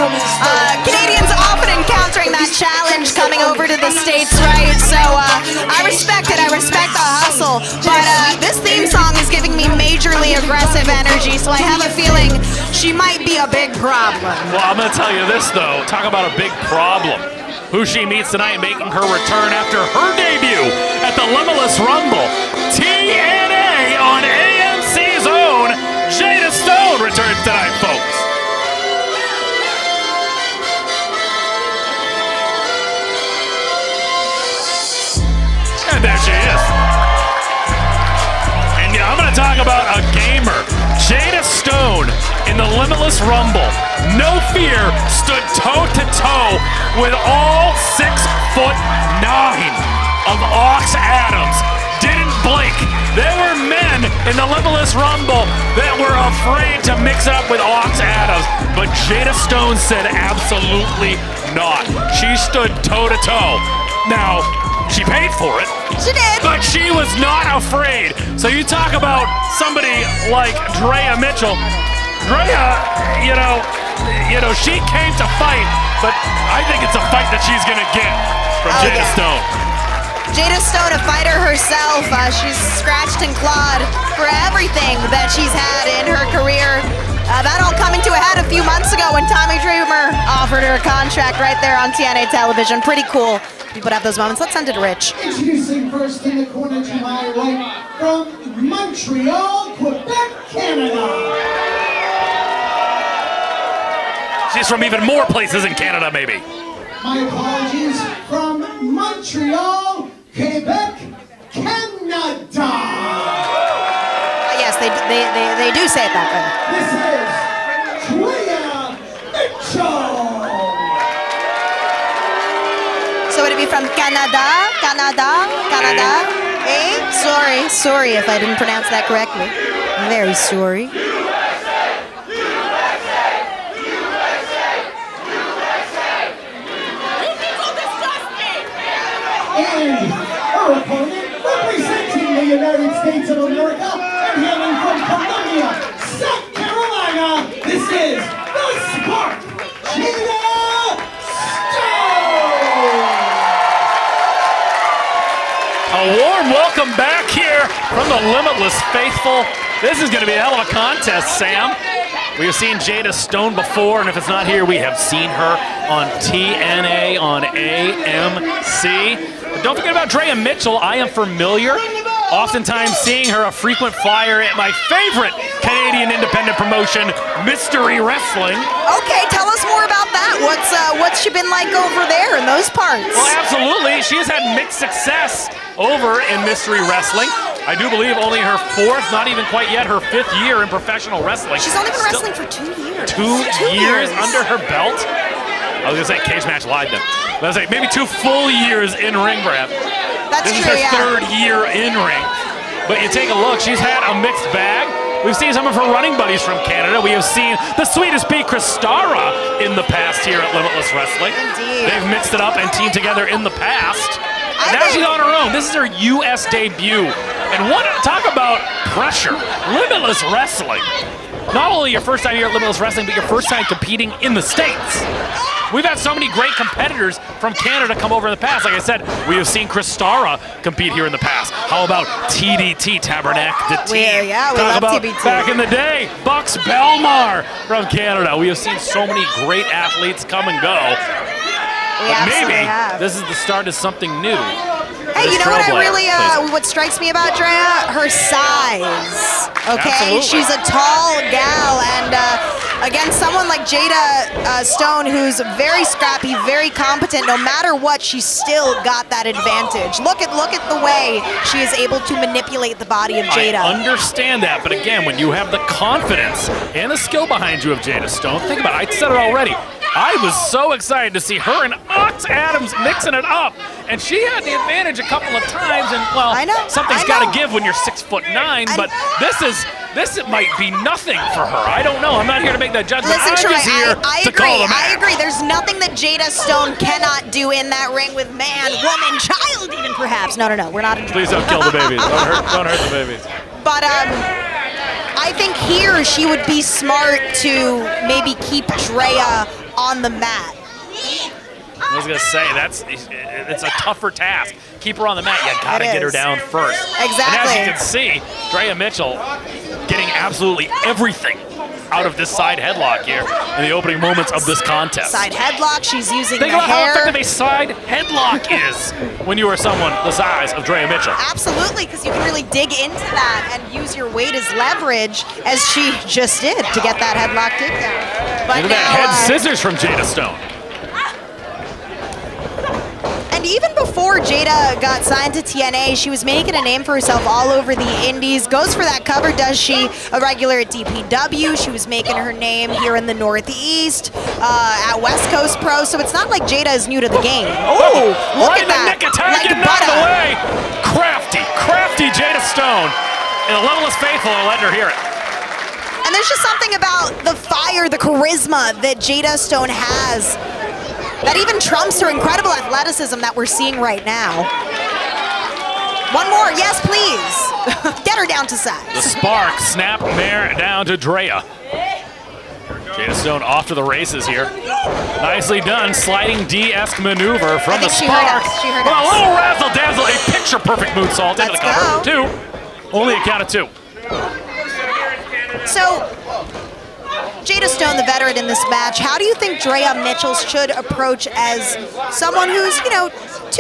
Canadians often encountering that challenge coming over to the States, right? So I respect it. I respect the hustle. But this theme song is giving me majorly aggressive energy, so I have a feeling she might be a big problem. Well, I'm going to tell you this, though. Talk about a big problem. Who she meets tonight, making her return after her debut at the Limitless Rumble. TNA on AMC's own Jada returns tonight, folks. And there she is. And yeah, I'm going to talk about a gamer. Jada Stone in the Limitless Rumble. No fear, stood toe-to-toe with all 6'9" of Ox Adams. Did Blake. There were men in the Limitless Rumble that were afraid to mix it up with Ox Adams, but Jada Stone said absolutely not. She stood toe-to-toe. Now, she paid for it. She did. But she was not afraid. So you talk about somebody like Dreya Mitchell. Dreya, you know, she came to fight, but I think it's a fight that she's gonna get from Jada Stone. Jada Stone, a fighter herself. She's scratched and clawed for everything that she's had in her career. That all coming to a head a few months ago when Tommy Dreamer offered her a contract right there on TNA television. Pretty cool. People have those moments. Let's send it to Rich. Introducing first in the corner to my right, from Montreal, Quebec, Canada. She's from even more places in Canada, maybe. My apologies, from Montreal, Quebec, Canada. Yes, they do say it that way. This is Dreya Mitchell. So would it be from Canada? Eh? Sorry if I didn't pronounce that correctly. Very sorry. And her opponent, representing the United States of America and hailing from Columbia, South Carolina, this is the Spark, Jada Stone. A warm welcome back here from the Limitless faithful. This is going to be a hell of a contest, Sam. We have seen Jada Stone before, and if it's not here, we have seen her on TNA, on AMC. But don't forget about Dreya Mitchell. I am familiar, oftentimes seeing her a frequent flyer at my favorite Canadian independent promotion, Mystery Wrestling. Okay, tell us more about that. What's she been like over there in those parts? Well, absolutely. She has had mixed success over in Mystery Wrestling. I do believe only her fourth, not even quite yet, her fifth year in professional wrestling. She's only been wrestling for 2 years. Two years under her belt? I was going to say cage match live then. I was going to say maybe 2 full years in ring, perhaps. That's this true, is her third year in ring. But you take a look, she's had a mixed bag. We've seen some of her running buddies from Canada. We have seen the sweetest pea, Kristara, in the past here at Limitless Wrestling. Indeed. They've mixed it up and teamed together in the past. Now she's on her own. This is her U.S. debut. And talk about pressure. Limitless Wrestling. Not only your first time here at Limitless Wrestling, but your first time competing in the States. We've had so many great competitors from Canada come over in the past. Like I said, we have seen Kristara compete here in the past. How about TDT, Tabernacle de Team? Yeah, we Talk love about TBT. back in the day, Bucks Belmar from Canada. We have seen so many great athletes come and go. But maybe this is the start of something new. Hey, you know what what strikes me about Drea? Her size, okay? Absolutely. She's a tall gal, and against someone like Jada Stone, who's very scrappy, very competent, no matter what, she's still got that advantage. Look at the way she is able to manipulate the body of Jada. I understand that, but again, when you have the confidence and the skill behind you of Jada Stone, think about it, I said it already. I was so excited to see her and Ox Adams mixing it up, and she had the advantage a couple of times, and well, something's got to give when you're 6'9", but this might be nothing for her. I don't know. I'm not here to make that judgment. Listen, I'm just here to call the match. I agree. There's nothing that Jada Stone cannot do in that ring with man, woman, child, even perhaps. No, we're not. Please don't kill the babies. Don't hurt the babies. But I think here she would be smart to maybe keep Drea on the mat. I was gonna say it's a tougher task. Keep her on the mat. You gotta get her down first. Exactly. And as you can see, Dreya Mitchell getting absolutely everything out of this side headlock here in the opening moments of this contest. Side headlock. She's using Think the about hair. how effective a side headlock is when you are someone the size of Dreya Mitchell. Absolutely, because you can really dig into that and use your weight as leverage, as she just did to get that headlock takedown. But Look at that head scissors from Jada Stone. And even before Jada got signed to TNA, she was making a name for herself all over the indies. Goes for that cover, does she? A regular at DPW. She was making her name here in the Northeast, at West Coast Pro. So it's not like Jada is new to the game. Oh, look right at that. in the neck attack, getting out of the way. Crafty safety, Jada Stone. And the Limitless faithful are letting her hear it. And there's just something about the fire, the charisma that Jada Stone has that even trumps her incredible athleticism that we're seeing right now. One more, yes please. Get her down to size. The spark, snap mare down to Drea. Jada Stone off to the races here. Nicely done, sliding D-esque maneuver from the spark. She heard Well, a us. little razzle dazzle, a picture perfect moonsault into the Let's cover. go. 2, only a count of 2. So, Jada Stone, the veteran in this match, how do you think Drea Mitchell should approach as someone who's, 2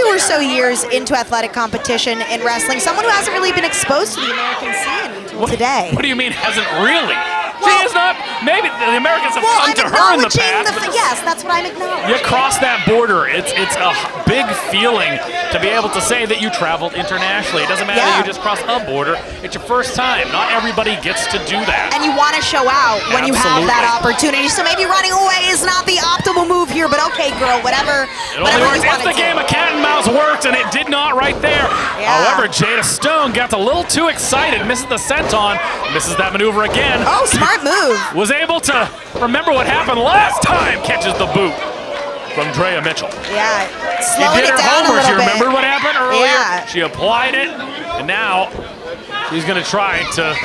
or so years into athletic competition in wrestling, someone who hasn't really been exposed to the American scene until today? What do you mean hasn't really? Well, she is not, maybe the Americans have come I'm to her in the acknowledging past. but yes, that's what I'm acknowledging. You cross that border, it's a big feeling to be able to say that you traveled internationally. It doesn't matter that you just crossed a border, it's your first time. Not everybody gets to do that. And you want to show out when you have that opportunity. So maybe running away is not the optimal move here, but okay, girl, whatever. It only works if the game of cat and mouse worked, and it did not right there. Yeah. However, Jada Stone got a little too excited, misses the senton, misses that maneuver again. Oh, smart move. Was able to remember what happened last time, catches the boot from Drea Mitchell. Yeah, She slowing did it her down a homework. little She bit. remembered what happened earlier. Yeah. She applied it, and now she's going to try to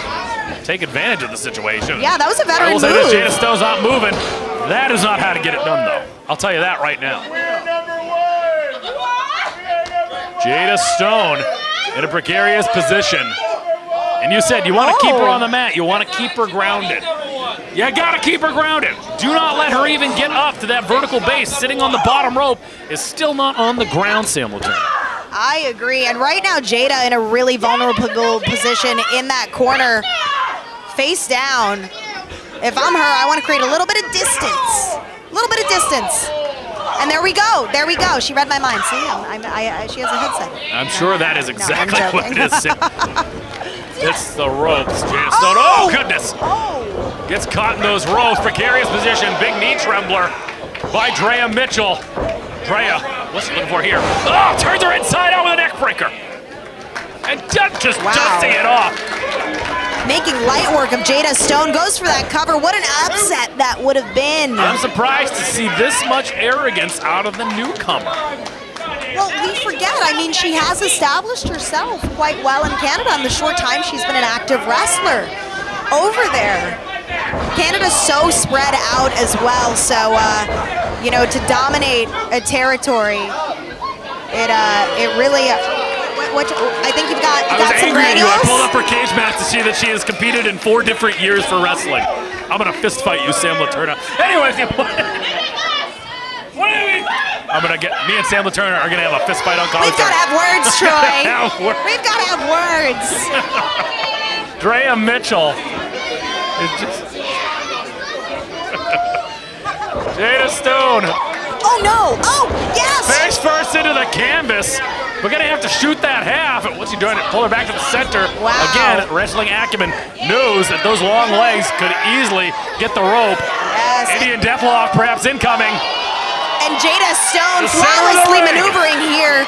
take advantage of the situation. Yeah, that was a I veteran will say move. this, Jada Stone's not moving. That is not how to get it done, though. I'll tell you that right now. Jada Stone in a precarious position. And you said you want to keep her on the mat. You want to keep her grounded. You got to keep her grounded. Do not let her even get up to that vertical base. Sitting on the bottom rope is still not on the ground, Sam Latour. I agree. And right now, Jada in a really vulnerable position in that corner, face down. If I'm her, I want to create a little bit of distance. A little bit of distance. And there we go. There we go. She read my mind. See, she has a headset. I'm sure that is exactly I'm what it joking. is. It's the ropes. Jada Stone. Oh, goodness. Gets caught in those ropes. Precarious position. Big knee trembler by Drea Mitchell. Drea, what's she looking for here? Oh, turns her inside out with a neck breaker. And just dusting it off. Making light work of Jada Stone, goes for that cover. What an upset that would have been. I'm surprised to see this much arrogance out of the newcomer. Well, we forget. I mean, she has established herself quite well in Canada in the short time she's been an active wrestler over there. Canada's so spread out as well, so to dominate a territory, it really. I think you've got I was some angry at you. I granules. pulled up her cage match to see that she has competed in 4 different years for wrestling. I'm gonna fist fight you, Sam Latour. Anyways, I'm gonna get me and Sam Latour are gonna have a fist fight on commentary. We've got to have words, Troy. Have words. We've got to have words. Drea Mitchell is just Jada Stone. Oh no! Oh yes! Face first into the canvas. We're gonna have to shoot that half. And what's he doing? Pull her back to the center. Wow. Again, wrestling acumen knows that those long legs could easily get the rope. Yes. Indian Deathlock perhaps incoming. And Jada Stone The center of the flawlessly ring. maneuvering here,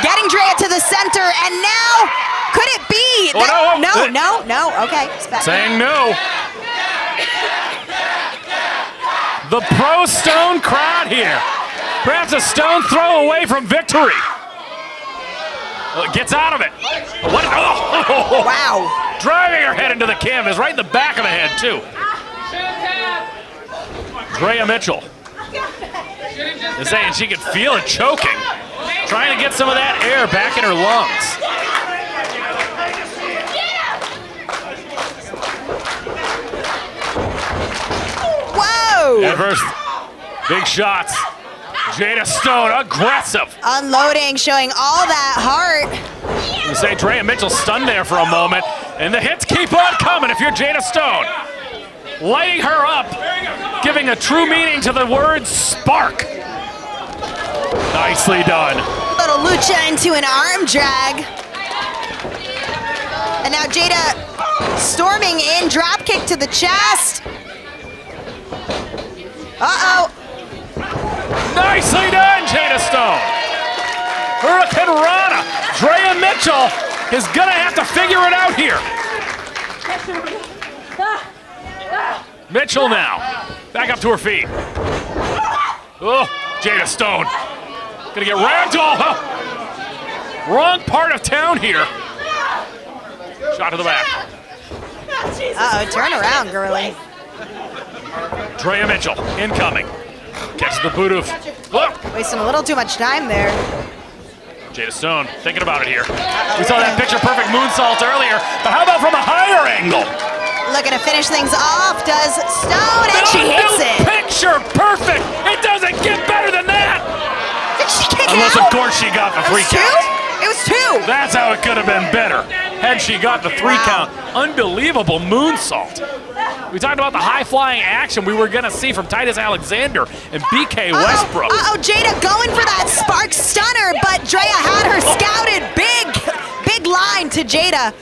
getting Drea to the center, and now could it be? Oh, No. Okay. Saying no. The pro Stone crowd here. Perhaps a stone throw away from victory. Gets out of it. What? Oh! Wow. Driving her head into the canvas, right in the back of the head, too. Drea Mitchell is saying she could feel it choking, trying to get some of that air back in her lungs. Whoa! At first, big shots. Jada Stone, aggressive. Unloading, showing all that heart. You say Drea Mitchell stunned there for a moment, and the hits keep on coming if you're Jada Stone. Lighting her up, giving a true meaning to the word spark. Nicely done. Little lucha into an arm drag. And now Jada storming in, drop kick to the chest. Uh-oh. Nicely done, Jada Stone. Hurricane Rana. Drea Mitchell is gonna have to figure it out here. Mitchell now, back up to her feet. Oh, Jada Stone, gonna get ragdoll. Oh. Wrong part of town here. Shot to the back. Uh-oh, turn around, girlie. Dreya Mitchell, incoming. Catches the boot of, look. Wasting a little too much time there. Jada Stone, thinking about it here. We saw that picture-perfect moonsault earlier, but how about from a higher angle? Looking to finish things off, does Stone, and she hits it. Picture perfect. It doesn't get better than that. Did she kick Unless, out? of course, she got the 3 It was count. two? It was 2. That's how it could have been better. Had she got the 3 count. Unbelievable moonsault. We talked about the high-flying action we were going to see from Titus Alexander and BK Westbrook. Uh-oh, Jada going for that spark stunner, but Drea had her scouted. Big line to Jada.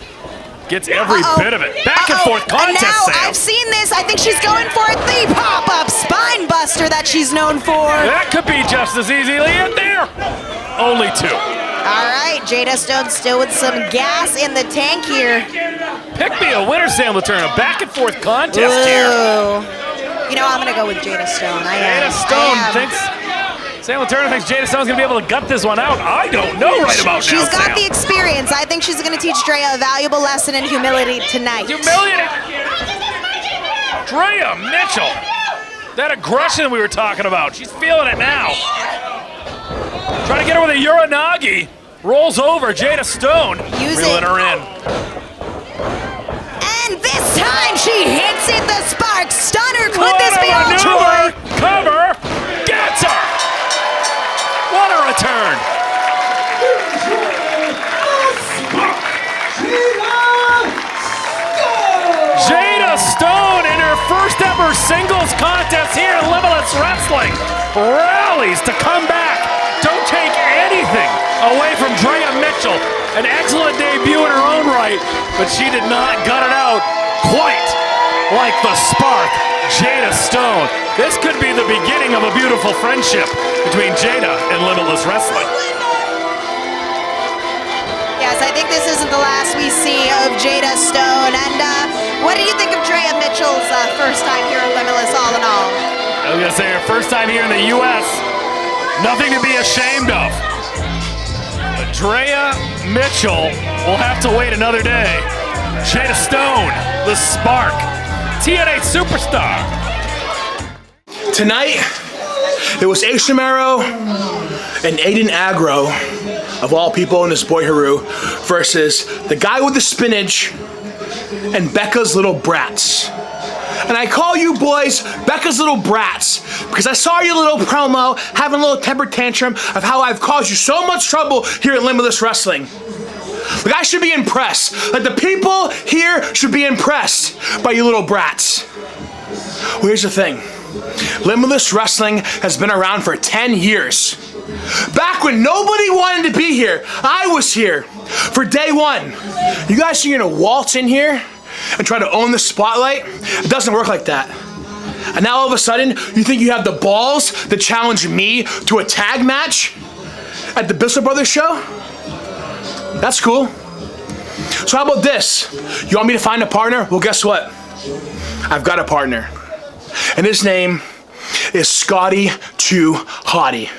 Gets every bit of it. Back and forth And contest, now, Sam. I've seen this. I think she's going for the pop-up spine buster that she's known for. That could be just as easily in there. Only 2. All right, Jada Stone still with some gas in the tank here. Pick me a winner, Sam Latourna. Back and forth contest here. You know, I'm going to go with Jada Stone. Jada Stone thinks, Sam Latourna thinks Jada Stone's going to be able to gut this one out. I don't know right about now, She's got Sam. the experience. I think she's going to teach Drea a valuable lesson in humility tonight. Humiliated. Dreya Mitchell. That aggression we were talking about. She's feeling it now. Trying to get her with a Uranagi. Rolls over Jada Stone. Reeling her in. And this time she hits it, the spark stunner. Could What this a be all maneuver. Troy? Cover. Gets her. What a return. Jada Stone in her first ever singles contest here in Limitless Wrestling rallies to come back. Don't take anything away from Dreya Mitchell. An excellent debut in her own right, but she did not gut it out quite like the spark, Jada Stone. This could be the beginning of a beautiful friendship between Jada and Limitless Wrestling. Yes, I think this isn't the last we see of Jada Stone. And what do you think of Drea Mitchell's first time here in Limitless, all in all? I was gonna say her first time here in the U.S. Nothing to be ashamed of. But Drea Mitchell will have to wait another day. Jada Stone, the spark, TNA superstar. Tonight, it was Romero and Aiden Aggro, of all people in this J-Heru, versus the guy with the spinach and Becca's little brats. And I call you boys Becca's little brats because I saw your little promo having a little temper tantrum of how I've caused you so much trouble here at Limitless Wrestling. Like, I should be impressed. Like, the people here should be impressed by you little brats. Well, here's the thing. Limitless Wrestling has been around for 10 years. Back when nobody wanted to be here, I was here for day one. You guys are gonna waltz in here and try to own the spotlight? It doesn't work like that. And now all of a sudden, you think you have the balls to challenge me to a tag match at the Bissell Brothers show? That's cool. So how about this? You want me to find a partner? Well, guess what? I've got a partner. And his name is Scotty Too Hottie.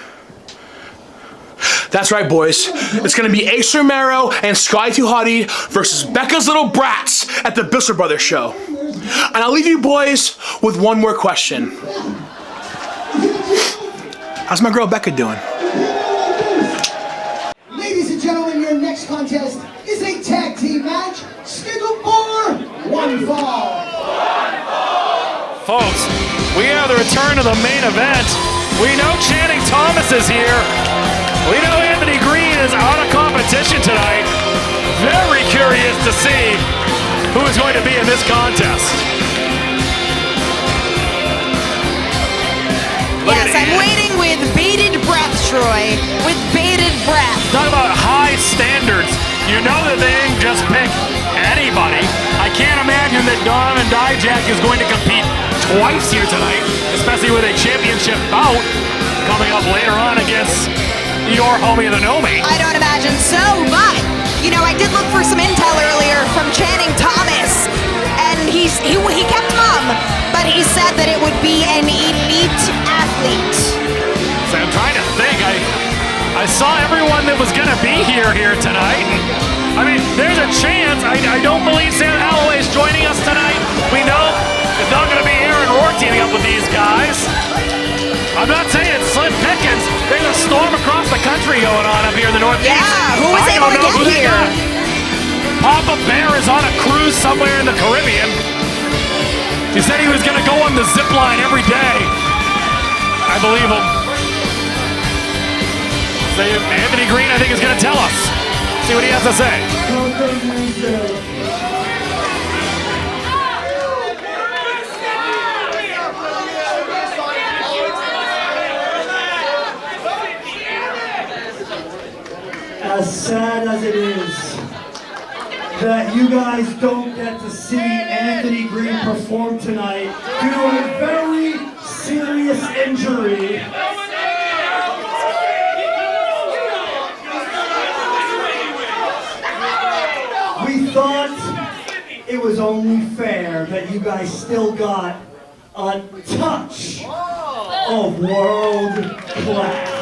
That's right, boys. It's gonna be Ace Romero and Scotty Too Hottie versus Becca's little brats at the Bissell Brothers show. And I'll leave you boys with one more question. How's my girl Becca doing? Ladies and gentlemen, your next contest is a tag team match scheduled for one fall. Folks, we have the return of the main event. We know Channing Thomas is here. We know Anthony Greene is out of competition tonight. Very curious to see who is going to be in this contest. Yes, I'm waiting with bated breath, Troy. With bated breath. Talk about high standards. You know that they didn't just pick anybody. I can't imagine that Donovan Dijak is going to compete twice here tonight, especially with a championship bout coming up later on against your homie, the Gnomie. I don't imagine so, but You know, I did look for some intel earlier from Channing Thomas, and he kept mum, but he said that it would be an elite athlete. So I'm trying to think. I saw everyone that was gonna be here tonight. I mean, there's a chance. I don't believe Sam Holloway's joining us tonight. We know it's not gonna be Aaron Rourke teaming up with these guys. I'm not saying it's slim pickings. There's a storm across the country going on up here in the Northeast. Yeah, who was I able don't to know get who they here? got. Papa Bear is on a cruise somewhere in the Caribbean. He said he was gonna go on the zip line every day. I believe him. So Anthony Greene, I think, is gonna tell us. See what he has to say. As sad as it is that you guys don't get to see Anthony Greene perform tonight due to a very serious injury, we thought it was only fair that you guys still got a touch of world class.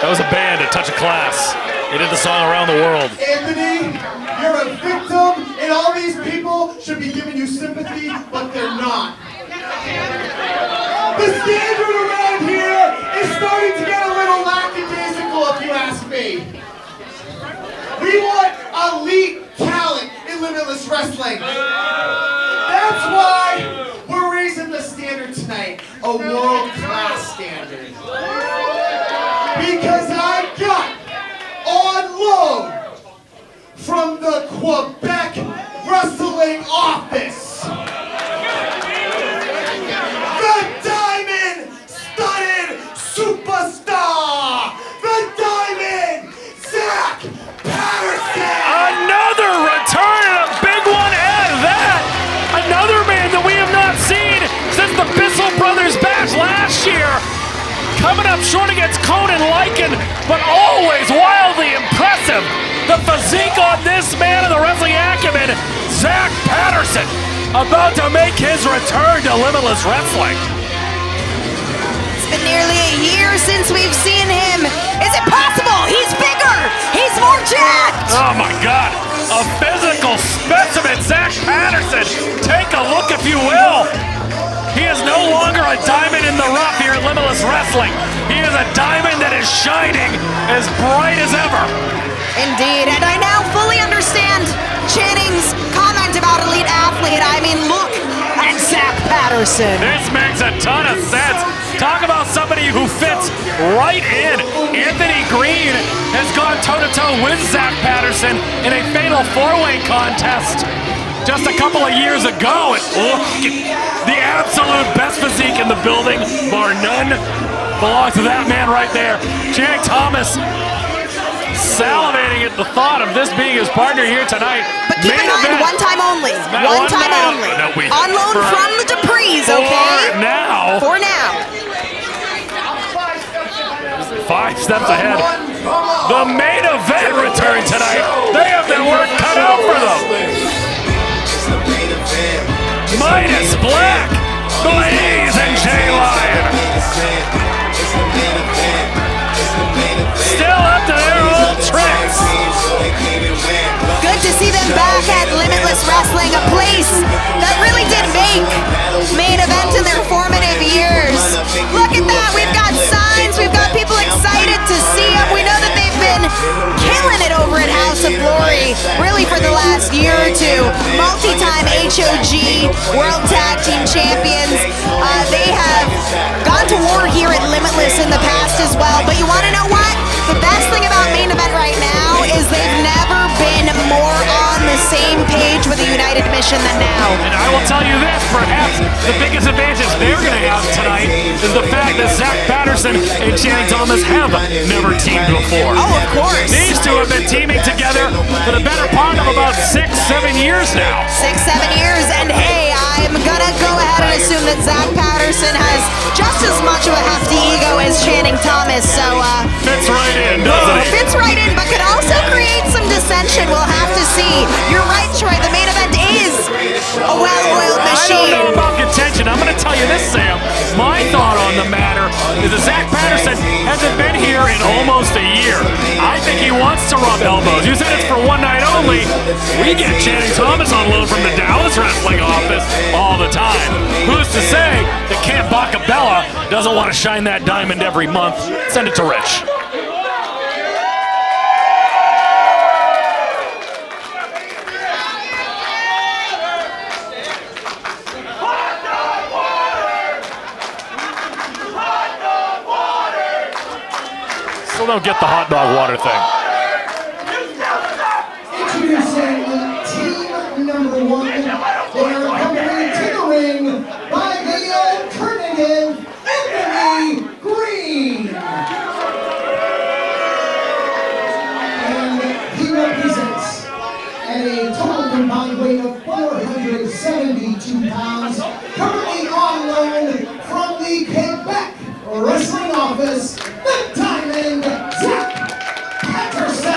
That was a band, A Touch of Class. They did the song around the world. Anthony, you're a victim, and all these people should be giving you sympathy, but they're not. The standard around here is starting to get a little lackadaisical, if you ask me. We want elite talent in Limitless Wrestling. That's why we're raising the standard tonight, a world-class standard. Because I got on loan from the Quebec Wrestling Office the diamond-studded superstar, the Diamond Zach Patterson. Another return, and a big one at that. Another man that we have not seen since the Bissell Brothers match last year. Coming up short against Conan Lycan, but always wildly impressive. The physique on this man and the wrestling acumen, Zach Patterson, about to make his return to Limitless Wrestling. It's been nearly a year since we've seen him. Is it possible? He's bigger. He's more jacked. Oh my God, a physical specimen, Zach Patterson. Take a look if you will. He is no longer a diamond in the rough here at Limitless Wrestling. He is a diamond that is shining as bright as ever. Indeed, and I now fully understand Channing's comment about elite athlete. I mean, look at Zach Patterson. This makes a ton of sense. Talk about somebody who fits right in. Anthony Greene has gone toe-to-toe with Zach Patterson in a fatal four-way contest just a couple of years ago. And look, the absolute best physique in the building, bar none, belongs to that man right there. Channing Thomas salivating at the thought of this being his partner here tonight. But keep in mind, one time only. One time only. No, on loan from the Duprees, okay? For now. 5 steps ahead. The main event return tonight. They have their work cut out for them. Midas, Black, Blaze, and J-Lion. Still up to their old tricks. Good to see them back at Limitless Wrestling, a place that really did make main event in their formative years. Look at that, we've got signs, we've got people excited to see them. We know that they've been killing it over at House of Glory, really for the last year or two. Multi-time HOG World Tag Team Champions. They have gone to war here at Limitless in the past as well, but you want to know what? The best thing about main event right now is they've never been more on the same page with the United night admission than now. And I will tell you this, perhaps the biggest advantage they're going to have tonight is the fact that Zach Patterson and Channing Thomas have never teamed before. Oh, of course. These two have been teaming together for the better part of about 6-7 years now. 6-7 years, and hey, I'm gonna go ahead and assume that Zach Patterson has just as much of a hefty ego as Channing Thomas, so Fits right in, doesn't it? fits right in, but could also create some dissension. We'll have to see. You're right, Troy. The main event is a well-oiled I machine. don't know about contention. I'm going to tell you this, Sam. My thought on the matter is that Zach Patterson hasn't been here in almost a year. I think he wants to rub elbows. You said it's for one night only. We get Channing Thomas on loan from the Dallas wrestling office all the time. Who's to say that Camp Bacabella doesn't want to shine that diamond every month? Send it to Rich. Still don't get the hot dog water thing. Introducing team number 1. They are coming into the ring by the alternative enemy, Greene. And he represents at a total combined weight of 472 pounds, currently on loan from the Quebec Wrestling Office, the Diamond, Zach Patterson.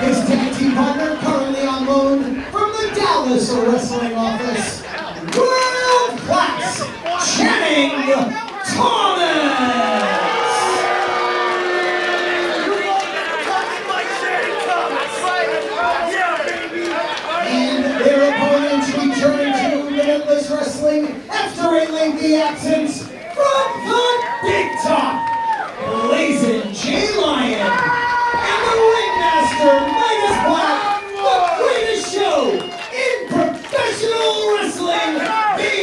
His tag team partner, currently on loan from the Dallas Wrestling Office, world class Channing Thomas. And their opponents return to Limitless Wrestling after a lengthy absence from the Big Top, Blazing J-Lyon, and the ringmaster Midas Black, the greatest show in professional wrestling, the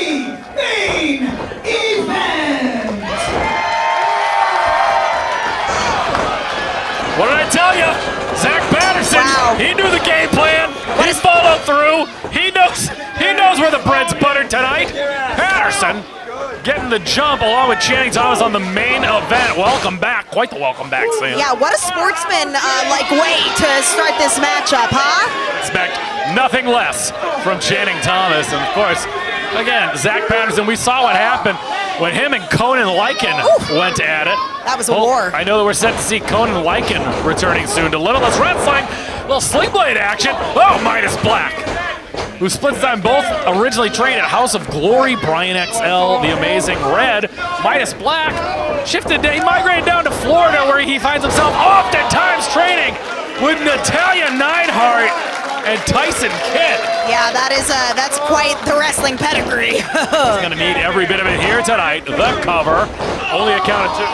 main event. What did I tell you? Zach Patterson, Wow. he knew the game plan. He followed through. He knows where the bread's buttered tonight. Patterson getting the jump along with Channing Thomas on the main event. Welcome back. Quite the welcome back, Sam. Yeah, what a sportsman-like way to start this matchup, huh? Expect nothing less from Channing Thomas. And, of course, again, Zach Patterson, we saw what happened when him and Conan Lycan went at it. That was a war. I know that we're set to see Conan Lycan returning soon to Limitless Wrestling. Little sling blade action. Oh, Midas Black, who splits time both originally trained at House of Glory, Brian XL, the Amazing Red. Midas Black shifted, he migrated down to Florida where he finds himself oftentimes training with Natalia Neidhart and Tyson Kidd. Yeah, that's quite the wrestling pedigree. He's gonna need every bit of it here tonight. The cover, only accounted to.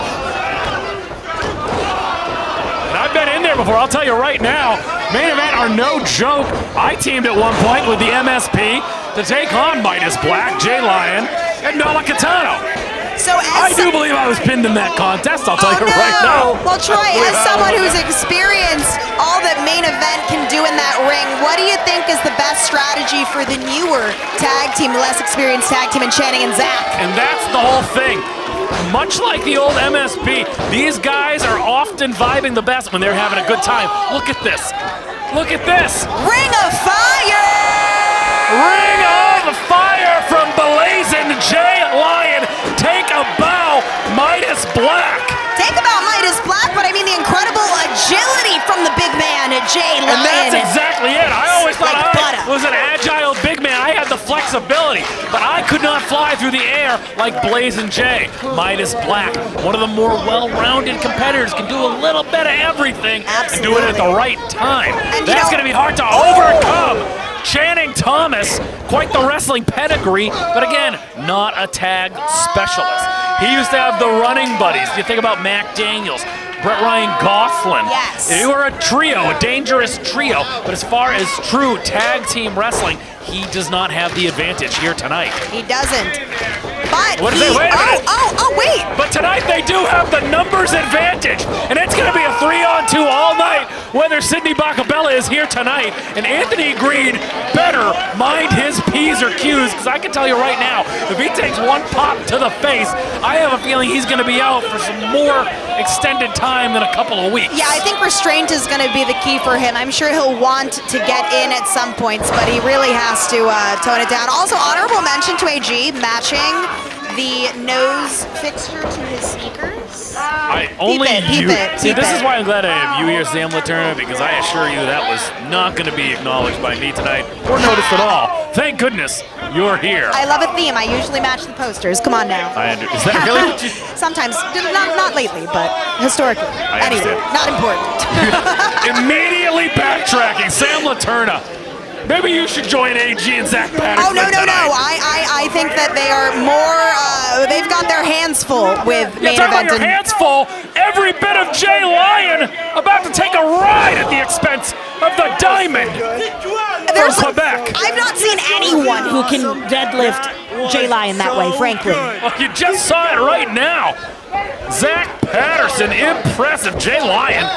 And I've been in there before, I'll tell you right now, main event are no joke. I teamed at one point with the MSP to take on Midas Black, Jay Lyon, and Nola Catano. So I do believe I was pinned in that contest, I'll tell you right now. Well, Troy, as someone who's experienced all that main event can do in that ring, what do you think is the best strategy for the newer tag team, the less experienced tag team in Channing and Zach? And that's the whole thing. Much like the old MSP, these guys are often vibing the best when they're having a good time. Look at this. Look at this. Ring of Fire! Ring of Fire from Blazing Jay Lyon. Take a bow, Midas Black. Take about Midas Black, but I mean the incredible agility from the big man, Jay Lyon. And that's exactly it. I always thought Like butter. I was an agile big man. I had the flexibility, but I could not fly through the air like Blazing Jay. Midas Black, one of the more well-rounded competitors, can do a little bit of everything and do it at the right time. And That's going to be hard to overcome. Channing Thomas, quite the wrestling pedigree, but again, not a tag specialist. He used to have the running buddies. You think about Mac Daniels, Brett Ryan Gofflin. Yes. They were a trio, a dangerous trio, but as far as true tag team wrestling, he does not have the advantage here tonight. He doesn't. But What is it? Wait a minute. Oh, wait. But tonight they do have the numbers advantage, and it's going to be a 3-on-2 all night, whether Sidney Bacabella is here tonight. And Anthony Greene better mind his P's or Q's, because I can tell you right now, if he takes one pop to the face, I have a feeling he's going to be out for some more extended time than a couple of weeks. Yeah, I think restraint is going to be the key for him. I'm sure he'll want to get in at some points, but he really has to tone it down. Also, honorable mention to AG, matching the nose fixture to his sneakers. Peep it. See, this is why I'm glad I have you here, Sam Laterna, because I assure you that was not going to be acknowledged by me tonight or noticed at all. Thank goodness you're here. I love a theme. I usually match the posters. Come on now. Is that really? Sometimes. Not lately, but historically. Anyway, not important. Immediately backtracking, Sam Laterna. Maybe you should join AG and Zach Patterson. Oh, no. I think that they are more, they've got their hands full with main talk about event. your hands full. Every bit of Jay Lyon about to take a ride at the expense of the diamond from Quebec. I've not seen anyone who can deadlift Jay Lyon that way, frankly. Well, you just saw it right now. Zach Patterson, impressive. Jay Lyon,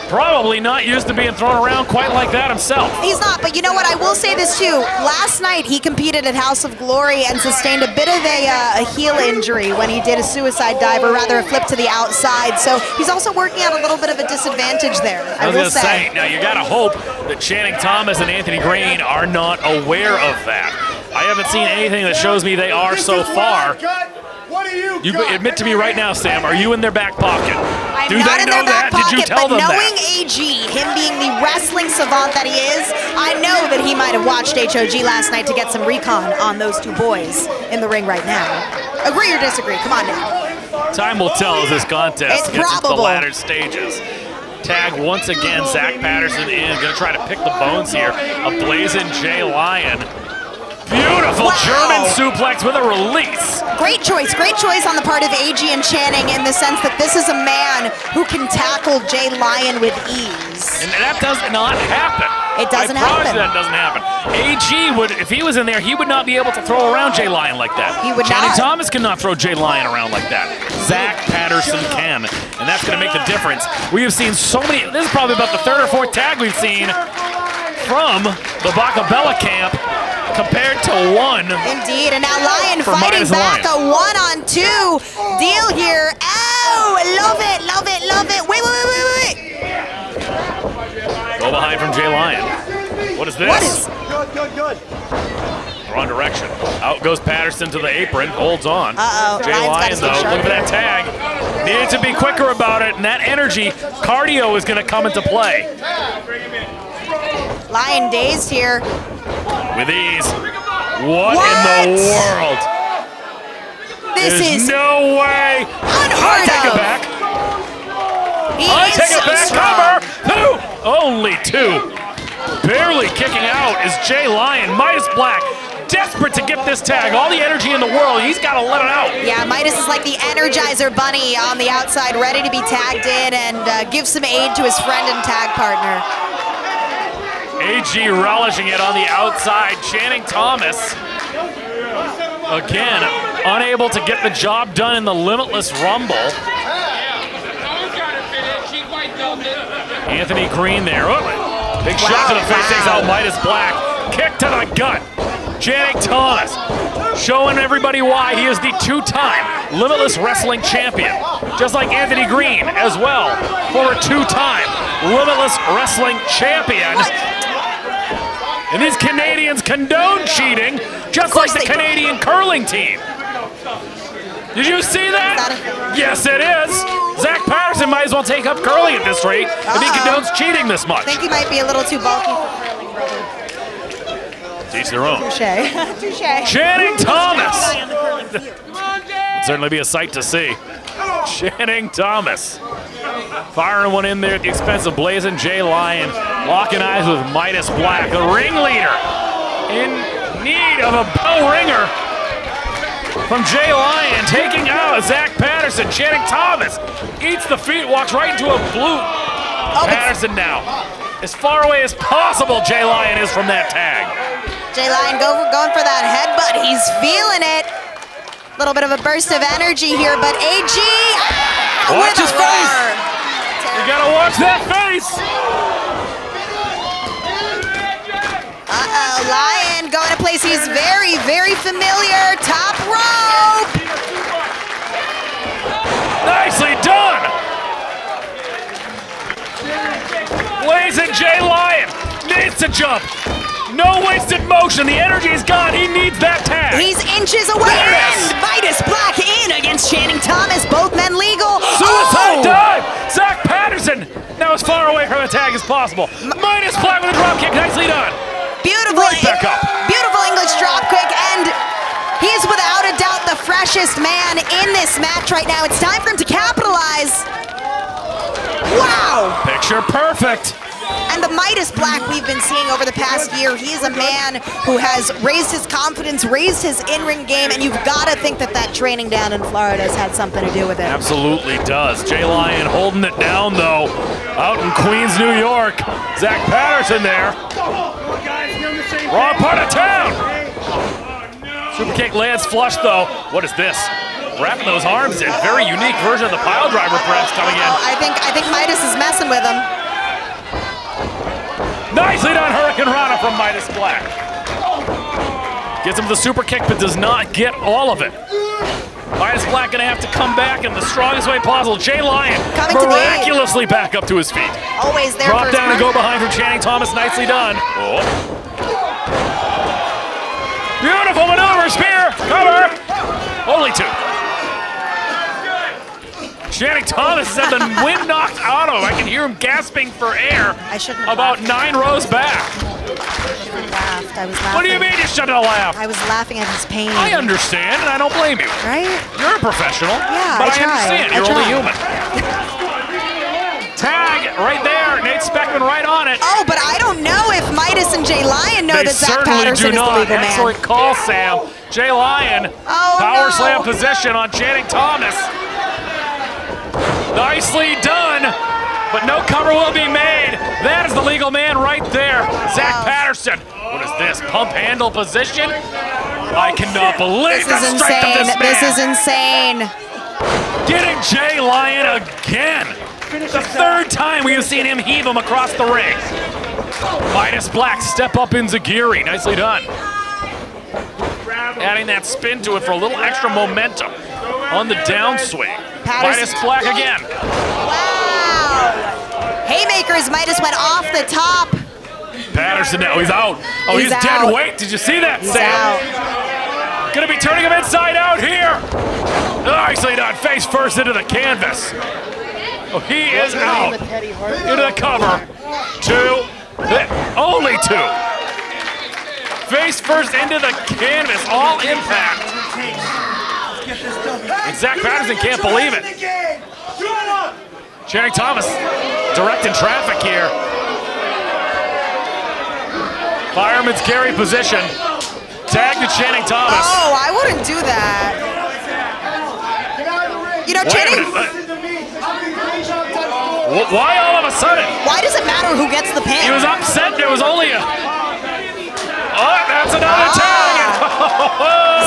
probably not used to being thrown around quite like that himself. He's not, but you know what? I will say this too. Last night he competed at House of Glory and sustained a bit of a heel injury when he did a suicide dive, or rather a flip to the outside. So he's also working at a little bit of a disadvantage there, I will say. Now you gotta hope that Channing Thomas and Anthony Greene are not aware of that. I haven't seen anything that shows me they are so far. You admit to me right now, Sam, are you in their back pocket? I'm Do not they in know their back that? Did you pocket, tell but them knowing that? AG, him being the wrestling savant that he is, I know that he might have watched HOG last night to get some recon on those two boys in the ring right now. Agree or disagree? Come on now. Time will tell as this contest It's gets into the probable. latter stages. Tag once again, Zach Patterson in, gonna try to pick the bones here. A blazing Jay Lyon. Beautiful German suplex with a release. Great choice on the part of AG and Channing in the sense that this is a man who can tackle Jay Lyon with ease. And that does not happen. It doesn't I promise happen. you that doesn't happen. AG would, if he was in there, he would not be able to throw around Jay Lyon like that. He would Channing not. Thomas cannot throw Jay Lyon around like that. Zach Patterson can, and that's going to make the difference. We have seen so many, this is probably about the third or fourth tag we've seen from the Bacabella camp compared to one. Indeed, and now Lyon For fighting Midas back, Lyon. a 1-on-2 deal here. Oh, love it. Wait. Go behind from Jay Lyon. What is this? What is? Good. Wrong direction. Out goes Patterson to the apron, holds on. Uh-oh, Jay Lyon's gotta Lyon, stay though, sharp look at that tag. Needed to be quicker about it, and that energy, cardio is going to come into play. Lyon dazed here. With ease. What in the world? This There's is no way. unheard I take of. it back. He I is take it so back. strong. Cover. 2. Only 2. Barely kicking out is Jay Lyon. Midas Black, desperate to get this tag. All the energy in the world. He's got to let it out. Yeah, Midas is like the Energizer Bunny on the outside, ready to be tagged in and give some aid to his friend and tag partner. AG relishing it on the outside. Channing Thomas, again, unable to get the job done in the Limitless Rumble. Anthony Greene there. Oh, big shot to the face, takes out Midas Black. Kick to the gut. Channing Thomas showing everybody why he is the 2-time Limitless Wrestling Champion. Just like Anthony Greene as well, former 2-time Limitless Wrestling Champion. And these Canadians condone cheating, just like the Canadian curling team. Did you see that? Yes, it is. Zach Patterson might as well take up curling at this rate if he condones cheating this much. I think he might be a little too bulky for curling, brother. Teach their own. Touche. Channing Thomas. It'd certainly be a sight to see. Channing Thomas. Firing one in there at the expense of Blazing Jay Lyon. Locking eyes with Midas Black. The ringleader in need of a bell ringer from Jay Lyon. Taking out Zach Patterson. Channing Thomas eats the feet, walks right into a blue. Patterson now. As far away as possible, Jay Lyon is from that tag. Jay Lyon going for that headbutt. He's feeling it. Little bit of a burst of energy here, but AG Watch with his a face. roar. You gotta watch that face. Lyon going to place he's very, very familiar. Top rope. Nicely done. Blazing J. Lyon needs to jump. No wasted motion. The energy is gone. He needs that tag. He's inches away. Yes. And Midas Black in against Channing Thomas. Both men legal. Suicide dive. Zach Patterson now as far away from the tag as possible. Midas Black with a drop kick. Nicely done. Beautiful, Right back up. beautiful English dropkick, and he's without a doubt the freshest man in this match right now. It's time for him to capitalize. Wow! Picture perfect. And the Midas Black we've been seeing over the past year, he is a man who has raised his confidence, raised his in-ring game, and you've got to think that that training down in Florida has had something to do with it. Absolutely does. Jay Lyon holding it down, though, out in Queens, New York. Zach Patterson there. Wrong part of town. Super kick lands flush, though. What is this? Wrapping those arms in. Very unique version of the pile driver, perhaps, coming in. I think Midas is messing with him. Nicely done, Hurricane Rana from Midas Black. Gets him the super kick, but does not get all of it. Midas Black gonna have to come back in the strongest way possible. Jay Lyon Coming to the aid. miraculously back up to his feet. Always there Drop for down and his go behind from Channing Thomas. Nicely done. Oh. Beautiful maneuver, spear, cover. Only two. Channing Thomas has had the wind knocked out of him. I can hear him gasping for air. I shouldn't have about laughed. 9 rows back. I was laughing. What do you mean you shouldn't have laughed? I was laughing at his pain. I understand, and I don't blame you. Right? You're a professional, Yeah, but I I try. understand. I You're only try. human. Tag right there. Nate Speckman right on it. Oh, but I don't know if Midas and Jay Lyon know They that Zach certainly Patterson do is the not. legal man. Excellent call, Sam. Jay Lyon, Oh, power no. slam position on Channing Thomas. Nicely done, but no cover will be made. That is the legal man right there. Zach Wow. Patterson. What is this? Pump handle position? I cannot believe This is the strength of insane. this man. This is insane. Getting Jay Lyon again. The third time we have seen him heave him across the ring. Midas Black step up in Zagiri. Nicely done. Adding that spin to it for a little extra momentum on the downswing. Patterson. Midas Black again. Wow. Haymakers. Midas went off the top. Patterson now, he's out. Oh, He's he's dead out. weight. Did you see that, He's Sam? out. Gonna be turning him inside out here. Nicely done. Face first into the canvas. Oh, he is out. Into the cover. Two. Only two. Face first into the canvas. All impact. And Zach Patterson can't believe it. Channing Thomas directing traffic here. Fireman's carry position. Tag to Channing Thomas. Oh, I wouldn't do that. You know, Wait a Channing, minute. Why all of a sudden? why does it matter who gets the pin? He was upset. There was only a. Oh, that's another tag.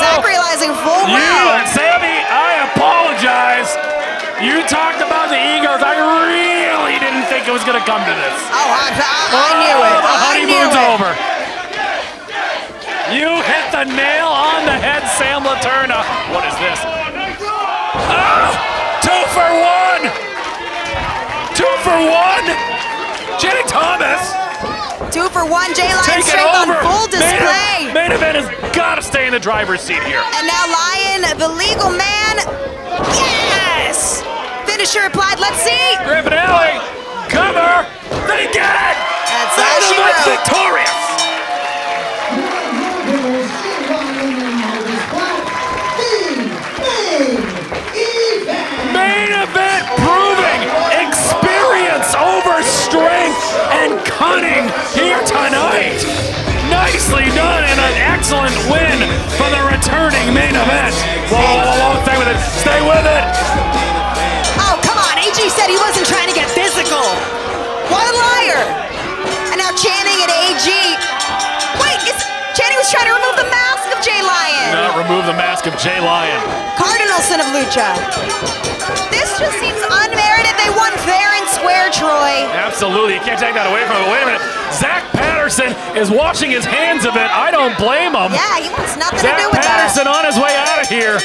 Zach realizing full You, well. Sammy, I apologize. You talked about the egos. I really didn't think it was going to come to this. Oh, I knew it. The I knew honeymoon's it. over. You hit the nail on the head, Sam Laterna. What is this? Oh, 2 for 1. 2 for 1. Channing Thomas. 2 for 1. Jay Lyon Take it strength on over. full display. Main event has got to stay in the driver's seat here. And now Lyon, the legal man. Yes! Finisher applied. Let's see. Griffin Alley, cover. They get it. That's all she Dynamite's wrote. victorious. Main event proving experience over strength and cunning here tonight. Nicely done and an excellent win for the returning main event. Whoa, stay with it. Stay with it. Oh, come on. AG said he wasn't trying to get physical. What a liar. And now Channing and AG. Wait, Channing was trying to remove the mask of Jay Lyon. Not remove remove the mask of Jay Lyon. Cardinalson of Lucha. This just seems unmerited. They won fair and square, Troy. Absolutely, you can't take that away from him. But wait a minute, Zach Patterson is washing his hands of it. I don't blame him. Yeah, he wants nothing Zach to do with Patterson that. on his way out of here.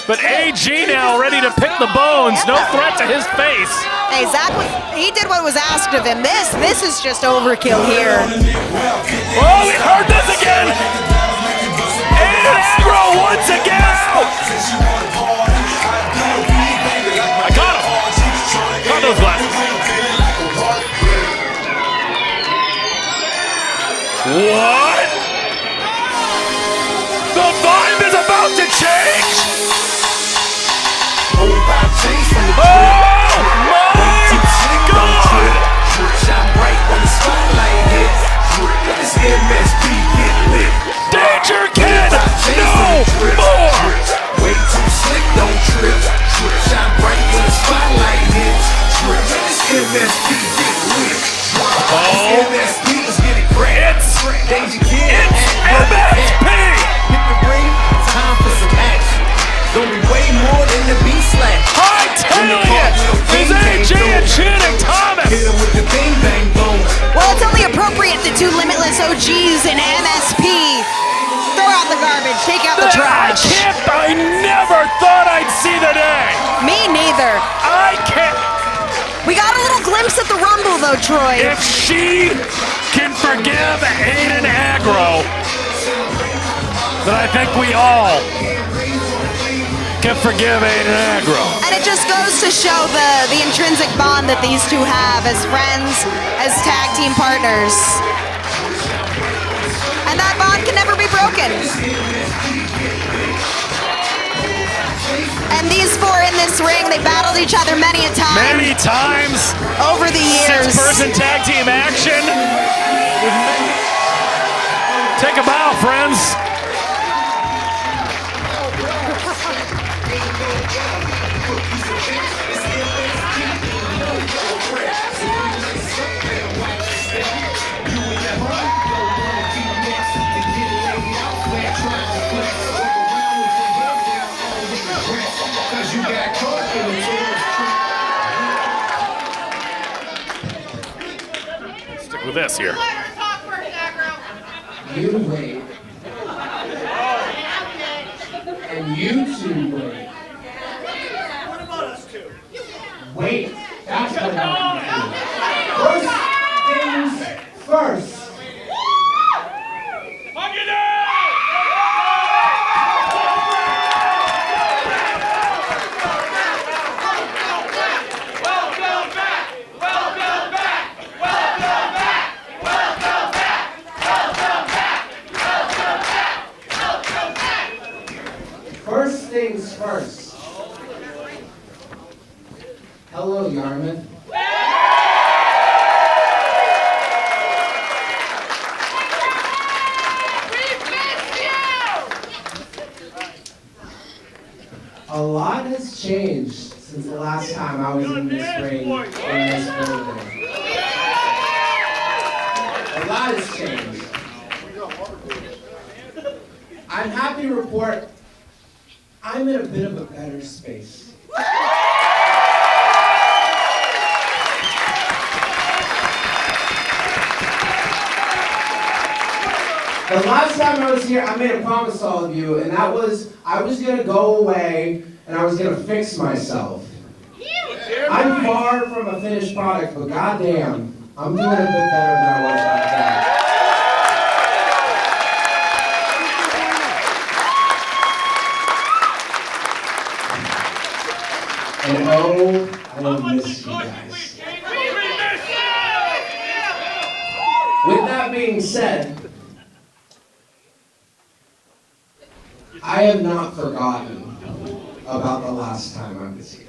But AG now ready to pick the bones. No threat to his face. Hey, Zach, he did what was asked of him. This is just overkill here. Oh, we heard this again. Aiden Aggro once again. I got him. Got those glasses. What? The vibe is about to change. Oh my God! Danger Kid, no more! Way too slick, don't trip. Shine bright when the spotlight hits. This MSP get lit. MSP, let's get it cracked. Danger Kid, It's MSP! hit the ring, time for some action. Gonna be way more than the beat slap. I tell you, is AJ and Channing Thomas. Hit him with the bing bang boom. Well, it's only appropriate the two Limitless OGs and MSP. Throw out the garbage, take out the trash. I never thought I'd see the day. Me neither. I can't. We got a little glimpse at the Rumble, though, Troy. If she can forgive Aiden Aggro, then I think we all can forgive Aiden Aggro. And it just goes to show the intrinsic bond that these two have as friends, as tag team partners. And that bond can never be broken. And these four in this ring, they battled each other many a time. Many times. Over the years. 6-person tag team action. Take a bow, friends. Stick with this here. You wait. And you two wait. What about us two? Wait. That's what I'm doing. First things first. First things first. Hello, Yarmouth. A lot has changed since the last time I was in this ring, in this building. A lot has changed. I'm happy to report I'm in a bit of a better space. The last time I was here, I made a promise to all of you, and that was I was going to go away and I was going to fix myself. I'm far from a finished product, but goddamn, I'm doing a bit better than I was back then. And oh, I miss you guys. With that being said, I have not forgotten about the last time I was here.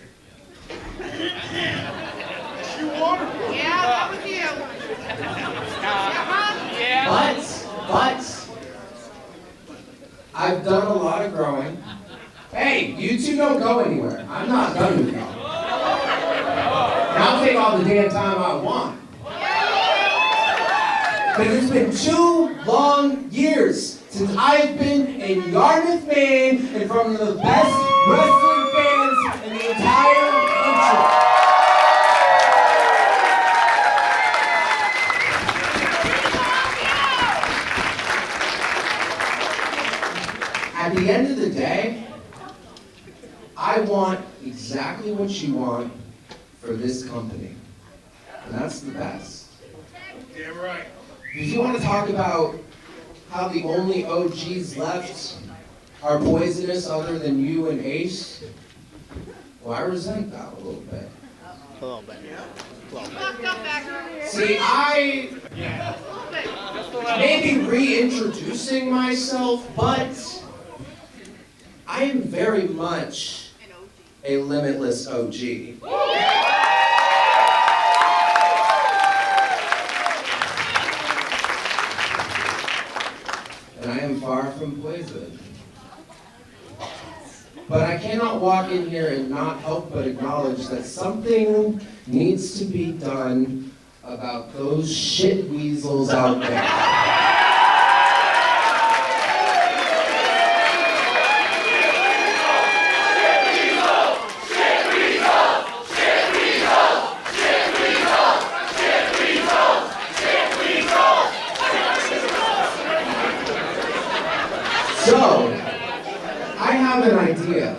But I've done a lot of growing. Hey, you two don't go anywhere. I'm not done with y'all. And I'll take all the damn time I want. Because it's been 2 long years since I've been in Yarmouth, Maine, and from the best wrestling fans in the entire country. At the end of the day, I want exactly what you want for this company. And that's the best. Damn right. If you want to talk about how the only OGs left are poisonous other than you and Ace, well, I resent that a little bit. A little bit. See, I may be reintroducing myself, but I am very much a Limitless OG. And I am far from poison. But I cannot walk in here and not help but acknowledge that something needs to be done about those shit weasels out there. So, I have an idea.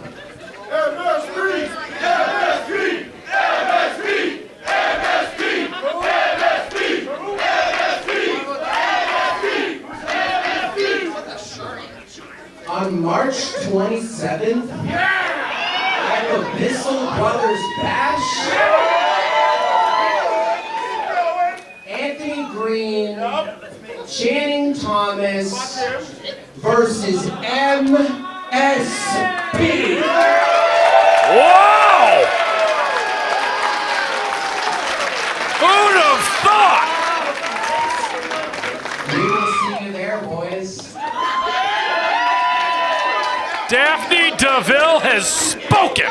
MSP! MSP! MSP! MSP! MSP! MSP! On March 27th, at the Bissell Brothers Bash, Anthony Greene, Channing Thomas versus MSP. Wow! Who'd have thought? We will see you there, boys. Daphne DeVille has spoken.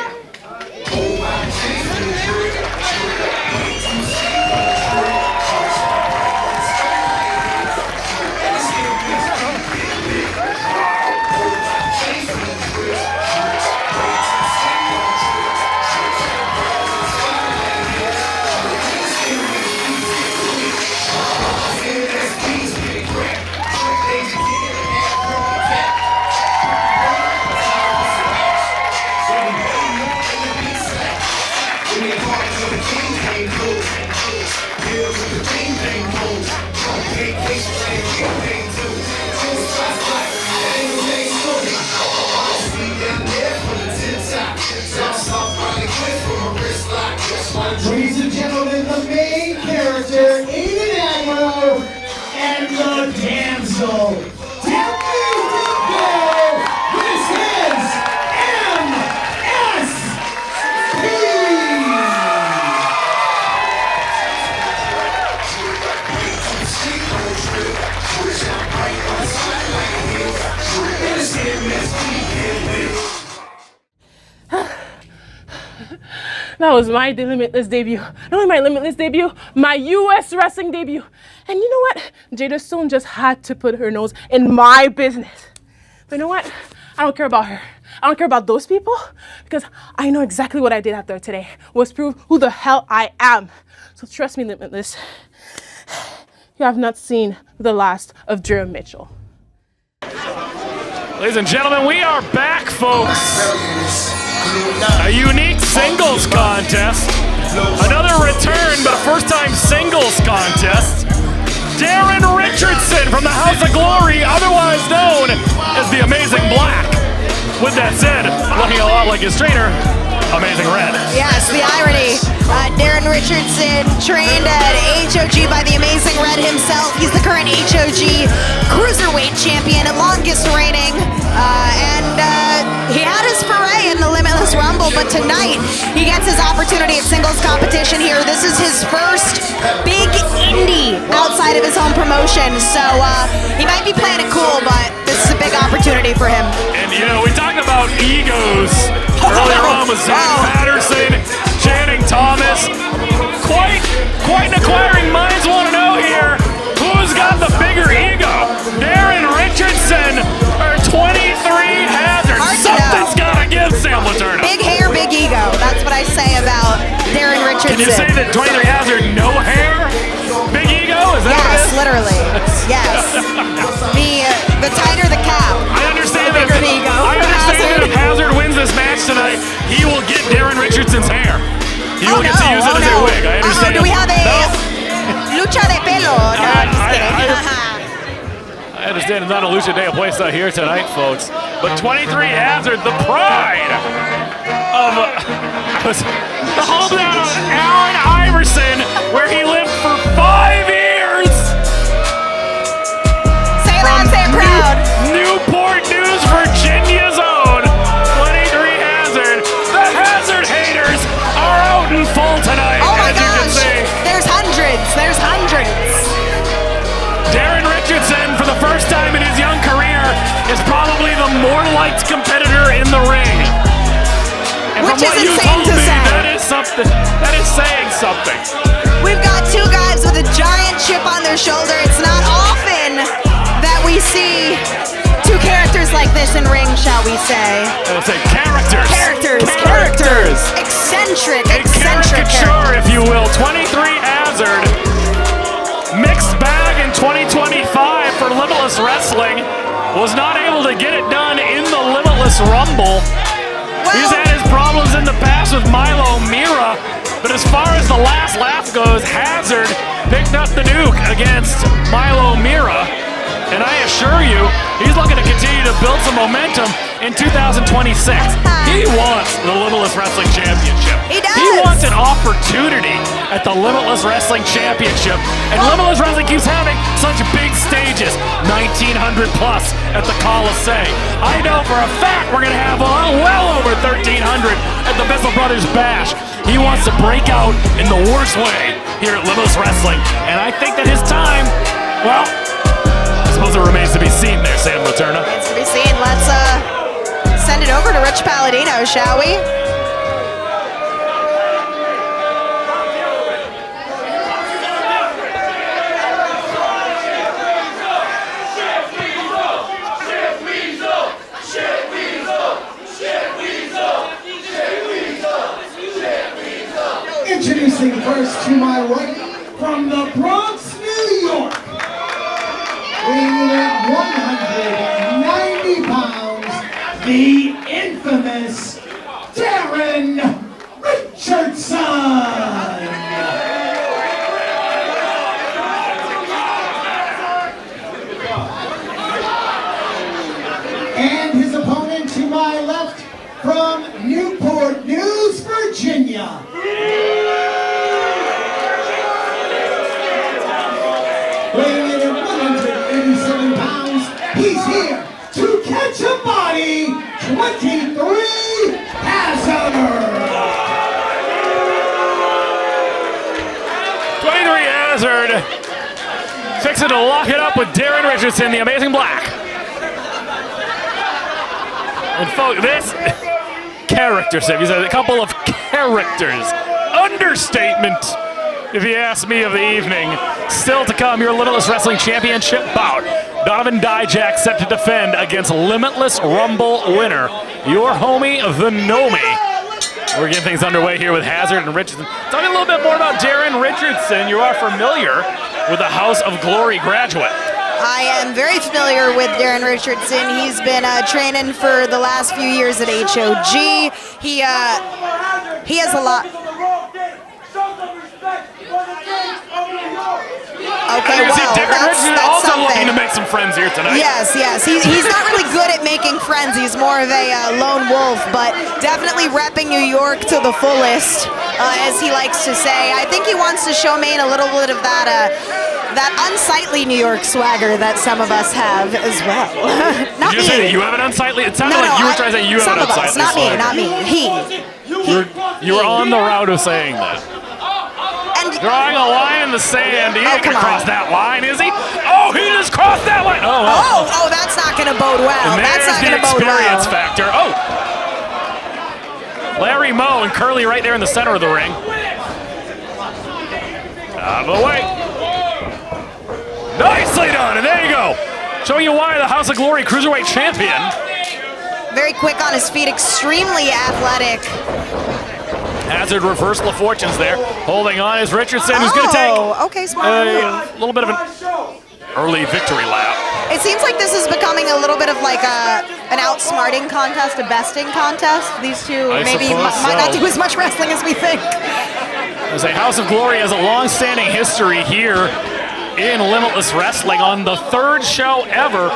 Ladies and gentlemen, the main character, Aiden Aggro, and the damsel, Daphne DeVille, this is That was my Limitless debut. Not only my Limitless debut, my US wrestling debut. And you know what? Jada Stone just had to put her nose in my business. But you know what? I don't care about her. I don't care about those people because I know exactly what I did out there today was prove who the hell I am. So trust me, Limitless. You have not seen the last of Dreya Mitchell. Ladies and gentlemen, we are back, folks. A unique singles contest. Another return, but a first-time singles contest. Darren Richardson from the House of Glory, otherwise known as the Amazing Black. With that said, looking a lot like his trainer, Amazing Red. Yes, the irony. Darren Richardson trained at HOG by the Amazing Red himself. He's the current HOG Cruiserweight champion and longest reigning. He had his foray in the Limitless Rumble, but tonight he gets his opportunity at singles competition here. This is his first big indie outside of his home promotion. So he might be playing it cool, but this is a big opportunity for him. And you know, we talked about egos earlier on with Zach Patterson, Channing Thomas. Quite an acquiring minds want to know here, who's got the bigger ego? Darren Richardson you say that 23 Hazard, no hair? Big ego? Is that what it Yes, is? literally. Yes. The tighter the cap. I understand that. bigger the ego I for understand that Hazard. if Hazard wins this match tonight, he will get Darren Richardson's hair. He will get to use it as a wig. I understand. Do we have a No. lucha de pelo? No, I'm just kidding. I understand it's not a Lucha Day place out here tonight, folks. But 23 Hazard, the pride of the hometown of Allen Iverson, where he lived for 5 years. Say it loud, say it proud. Newport News, Virginia's own 23 Hazard. The Hazard haters are out in full tonight, Oh my as you can gosh. see. There's hundreds. There's hundreds. Darren Richardson, for the first time in his young career, is probably the more liked competitor in the ring. And Which from what is you insane told to me, say. that is something. That is saying something. We've got two guys with a giant chip on their shoulder. It's not often that we see two characters like this in ring, shall we say. I'll say characters. Characters. Eccentric A caricature, characters. if you will. 23 Hazard. Mixed bag in 2025 for Limitless Wrestling. Was not able to get it done in the Limitless Rumble. He's had his problems in the past with Milo Mira, but as far as the last laugh goes, Hazard picked up the nuke against Milo Mira, and I assure you, he's looking to continue to build some momentum in 2026. He wants the Limitless Wrestling Championship. He does. He wants an opportunity at the Limitless Wrestling Championship, and Limitless Wrestling keeps having such big stages, 1,900 plus at the Coliseum. I know for a fact we're going to have well over 1,300 at the Bissell Brothers Bash. He wants to break out in the worst way here at Limitless Wrestling, and I think that his time, well, I suppose it remains to be seen there, Sam Laterna. Remains to be seen. Let's send it over to Rich Palladino, shall we? Introducing first to my right, from the Bronx, New York, weighing in at 190 pounds, the infamous Darren Richardson. And his opponent to my left, from Newport News, Virginia, weighing in at 187 pounds, he's here to catch a body, 23 Hazard. 23 Hazard fixing to lock it up with Darren Richardson, the Amazing Black. And folks, this character, he's a couple of characters. Understatement, if you ask me, of the evening. Still to come, your Limitless Wrestling Championship bout. Donovan Dijak set to defend against Limitless Rumble winner, your homie, the Gnomie. We're getting things underway here with Hazard and Richardson. Talking a little bit more about Darren Richardson. You are familiar with the House of Glory graduate. I am very familiar with Darren Richardson. He's been training for the last few years at HOG. He has a lot. Okay, I see well, Darren Richardson that's also something. looking to make some friends here tonight. Yes. He's not really good at making friends. He's more of a lone wolf, but definitely repping New York to the fullest, as he likes to say. I think he wants to show Maine a little bit of that unsightly New York swagger that some of us have as well. Not Did you me. say that you have an unsightly? It sounded like you were trying to say you have some an of us, unsightly not me, swagger. not me. You were on the route of saying that. And Drawing a line in the sand. He ain't come gonna cross on. that line, is he? Oh, he just crossed that line. Oh, well. oh, that's not going to bode well. And That's there's not the going to bode experience well. factor. Oh! Larry Moe and Curly right there in the center of the ring. Out of the way. Nicely done, and there you go. Showing you why the House of Glory Cruiserweight Champion. Very quick on his feet, extremely athletic. Hazard reversal of fortunes there. Holding on is Richardson, who's going to take okay, smart move. a little bit of an early victory lap. It seems like this is becoming a little bit of like an outsmarting contest, a besting contest. These two maybe might not do as much wrestling as we think. As a House of Glory has a long-standing history here in Limitless Wrestling. On the third show ever,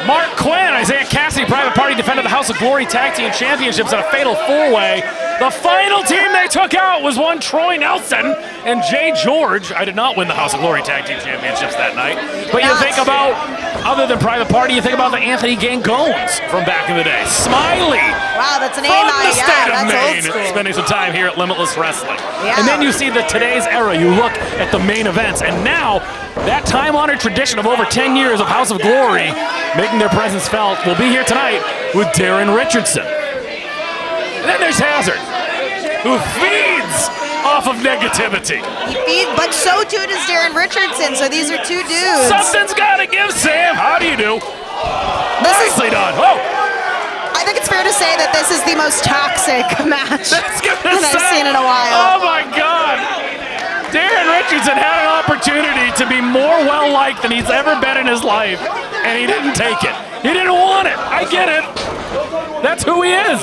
Mark Quinn, Isaiah Cassidy, Private Party defended the House of Glory Tag Team Championships in a fatal four-way. The final team they took out was one Troy Nelson and Jay George. I did not win the House of Glory Tag Team Championships that night. But you think about, other than Private Party, you think about the Anthony Gangones from back in the day. Smiley. Wow, that's a name from the state of that's Maine, old school. spending some time here at Limitless Wrestling. Yeah. And then you see the today's era. You look at the main events, and now that time-honored tradition of over 10 years of House of Glory making their presence felt will be here tonight with Darren Richardson. And then there's Hazard, who feeds off of negativity. He feeds, but so too does Darren Richardson. So these are two dudes. Something's got to give, Sam. How do you do? Nicely done. Oh. I think it's fair to say that this is the most toxic match that I've seen in a Oh while. my God. Darren Richardson had an opportunity to be more well-liked than he's ever been in his life, and he didn't take it. He didn't want it. I get it. That's who he is.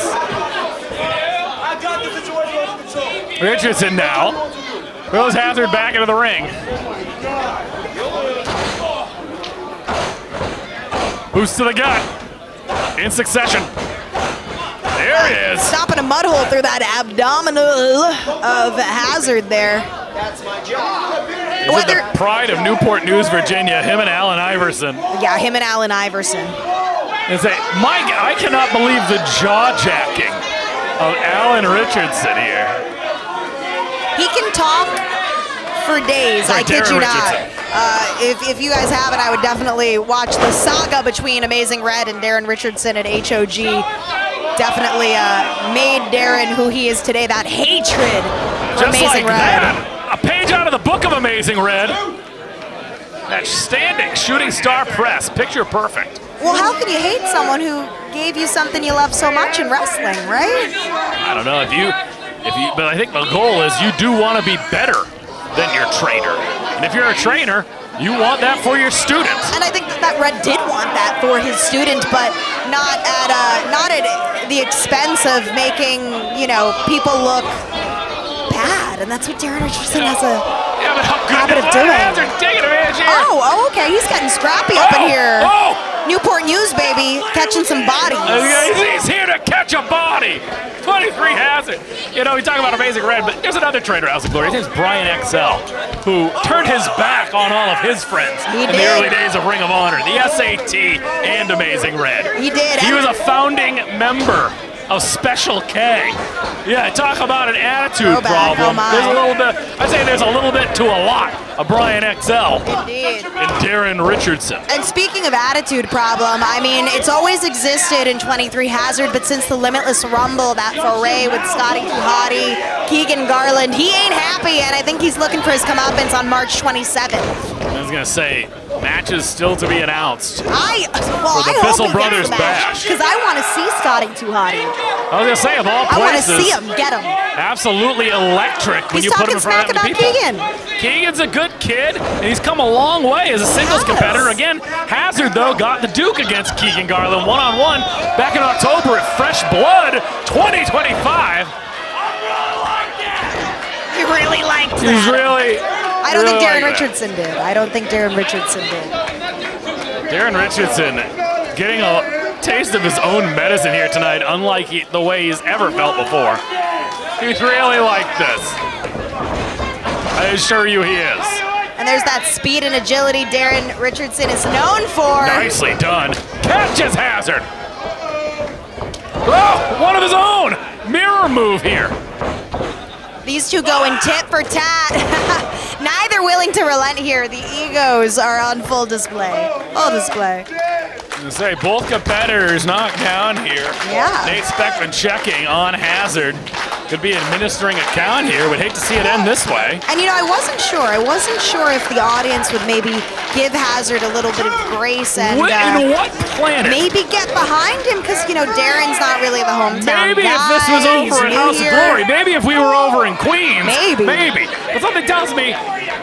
Richardson now throws Hazard back into the ring. Boost to the gut. In succession. There he is. Stopping a mud hole through that abdominal of Hazard there. That's my job. This is the pride of Newport News, Virginia, him and Allen Iverson. Yeah, him and Allen Iverson. And say, Mike, I cannot believe the jaw-jacking of Allen Richardson here. He can talk for days, Sorry, I kid Darren you not. Richardson. If you guys haven't, I would definitely watch the saga between Amazing Red and Darren Richardson at HOG. Definitely made Darren who he is today, that hatred for Just Amazing like Red. that, a page out of the book of Amazing Red. That standing shooting star press, picture perfect. Well, how can you hate someone who gave you something you love so much in wrestling, right? I don't know if you, but I think the goal is you do want to be better than your trainer. And if you're a trainer, you want that for your students. And I think that Red did want that for his student, but not at the expense of making, you know, people look bad. And that's what Darren Richardson has a habit of doing. Taking advantage here. Oh, okay. He's getting scrappy up in here. Newport News, baby, catching some bodies. He's here to catch a body. 23 Hazard. You know, we talk about Amazing Red, but there's another trainer, House of Glory. His name's Brian XL, who turned his back on all of his friends in the early days of Ring of Honor, the SAT, and Amazing Red. He did. He was a founding member of Special K. Yeah, talk about an attitude problem. There's a little bit, I'd say there's a little bit to a lot of Brian XL. Indeed. And Darren Richardson. And speaking of attitude problem, I mean, it's always existed in 23 Hazard, but since the Limitless Rumble, that foray with Scotty Tuhati, Keegan Garland, he ain't happy, and I think he's looking for his comeuppance on March 27th. I was gonna say, matches still to be announced. For the Bissell Brothers Bash. Because I want to see Scotty Tuhati. I was gonna say, of all places, I want to see him, get him. Absolutely electric when you put him in front of that many people. Keegan. Keegan's a good kid, and he's come a long way as a singles competitor. Again, Hazard, though, got the Duke against Keegan Garland one-on-one back in October at Fresh Blood 2025. He really liked that. He's really... I don't think Darren like Richardson did. I don't think Darren Richardson did. Darren Richardson getting a taste of his own medicine here tonight, unlike the way he's ever felt before. He's really like this. I assure you he is. And there's that speed and agility Darren Richardson is known for. Nicely done. Catches Hazard. Oh, one of his own. Mirror move here. These two going tit for tat. Neither willing to relent here. The egos are on full display. Full display. I say both competitors knocked down here. Yeah. Nate Speckman checking on Hazard. could be administering a count here. Would hate to see it end this way. And I wasn't sure. I wasn't sure if the audience would maybe give Hazard a little bit of grace and In what planet? maybe get behind him because Darren's not really the hometown Maybe guy. if this was over in House of Glory. Maybe if we were over in Queens. Maybe. But something tells me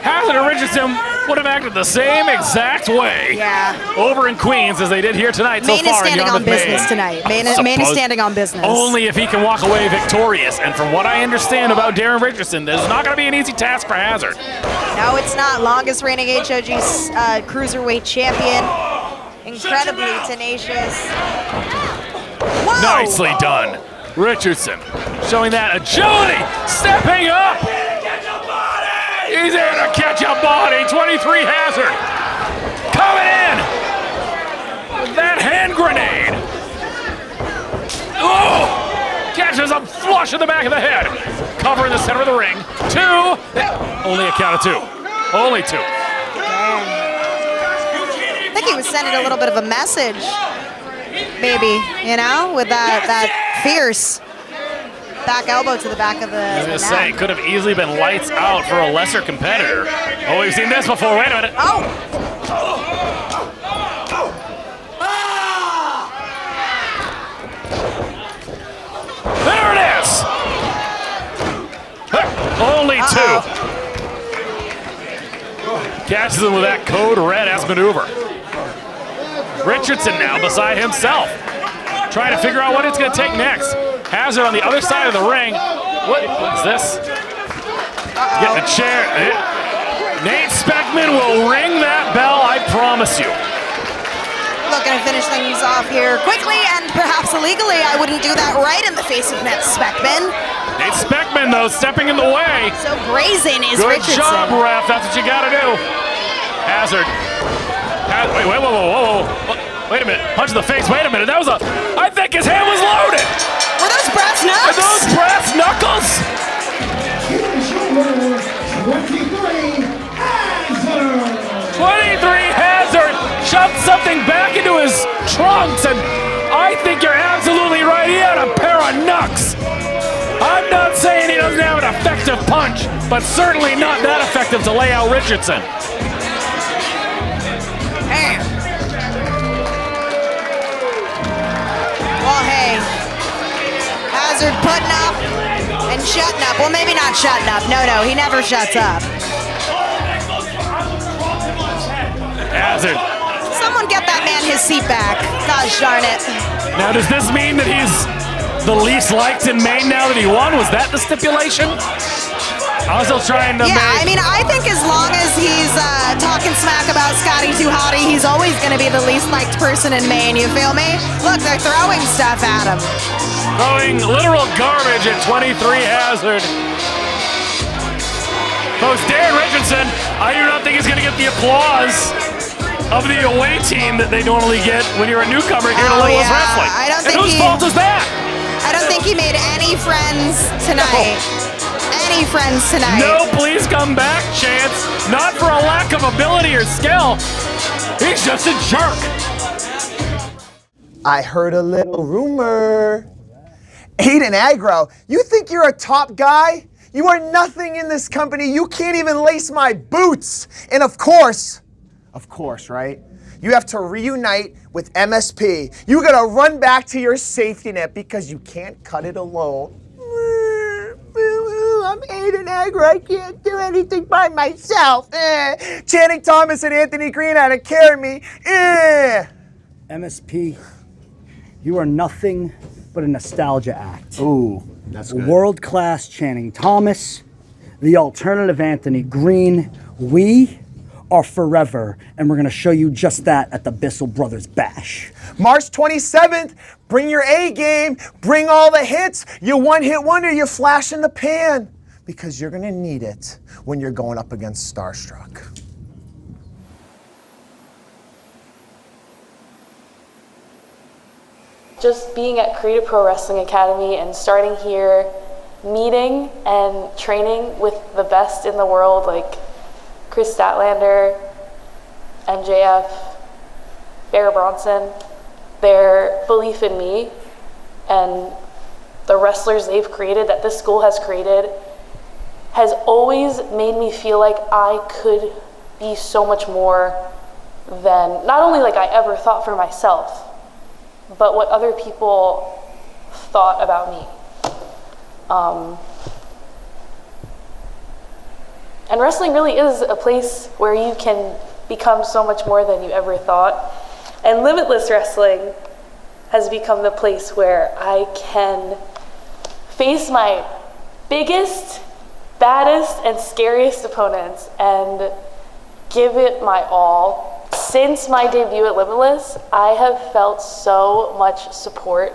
Hazard and Richardson would have acted the same exact way. Yeah. Over in Queens as they did here tonight Maine so far is standing in on Yarmouth, business Maine. tonight. Maine is standing on business. Only if he can walk away victorious. And from what I understand about Darren Richardson, this is not going to be an easy task for Hazard. No, it's not. Longest reigning HOG cruiserweight champion. Incredibly tenacious. Whoa! Nicely done. Richardson showing that agility, stepping up. He's there to catch a body. 23 Hazard coming in with that hand grenade. Oh! Catches him flush in the back of the head. Cover in the center of the ring. 2. Only a count of 2. Only 2. I think he was sending a little bit of a message, maybe, with that fierce back elbow to the back of the I was going to neck. say, could have easily been lights out for a lesser competitor. Oh, we've seen this before. Wait a minute. Oh! There it is. Only 2. Catches him with that code red S maneuver. Richardson now beside himself, trying to figure out what it's going to take next. Hazard on the other side of the ring. What's this? Getting a chair. Nate Speckman will ring that bell, I promise you. Looking to finish things off here quickly and perhaps illegally. I wouldn't do that right in the face of Nate Speckman. Nate Speckman, though, stepping in the way. So brazen is Good Richardson. job, ref. That's what you got to do. Hazard. Wait, whoa. Wait a minute. Punch in the face. Wait a minute. That was I think his hand was loaded. Were those brass knuckles? Are those brass knuckles? Here's your winner, 23 Hazard. 23 Hazard shoved something back into his trunks, and I think you're absolutely right. He had a pair of knucks. I'm not saying he doesn't have an effective punch, but certainly not that effective to lay out Richardson. Damn. Well, hey, Hazard putting up and shutting up. Well, maybe not shutting up. No, he never shuts up. Hazard. Someone get that man his seat back. Gosh darn it. Now, does this mean that he's the least liked in Maine now that he won? Was that the stipulation? I was still trying to I think as long as he's talking smack about Scotty Too Hotty, he's always going to be the least liked person in Maine, you feel me? Look, they're throwing stuff at him. Throwing literal garbage at 23 Hazard. Folks, Darren Richardson, I do not think he's going to get the applause of the away team that they normally get when you're a newcomer here to Limitless Wrestling. I don't think whose fault is that? I don't think he made any friends tonight. Any friends tonight. No, please come back chance. Not for a lack of ability or skill. He's just a jerk. I heard a little rumor. Aiden Aggro, you think you're a top guy? You are nothing in this company. You can't even lace my boots. And of course, right? You have to reunite with MSP. You gotta run back to your safety net because you can't cut it alone. I'm Aiden Aggro. I can't do anything by myself. Channing Thomas and Anthony Greene had to carry me. MSP, you are nothing but a nostalgia act. Ooh, that's good. World-class Channing Thomas, the alternative Anthony Greene. We are forever, and we're gonna show you just that at the Bissell Brothers Bash. March 27th, bring your A game, bring all the hits. You one-hit wonder, you flash in the pan. Because you're gonna need it when you're going up against Starstruck. Just being at Creative Pro Wrestling Academy and starting here, meeting and training with the best in the world, like Chris Statlander, MJF, Bear Bronson, their belief in me and the wrestlers they've created, that this school has created, has always made me feel like I could be so much more than not only like I ever thought for myself, but what other people thought about me. And wrestling really is a place where you can become so much more than you ever thought. And Limitless Wrestling has become the place where I can face my biggest, baddest, and scariest opponents and give it my all. Since my debut at Limitless, I have felt so much support,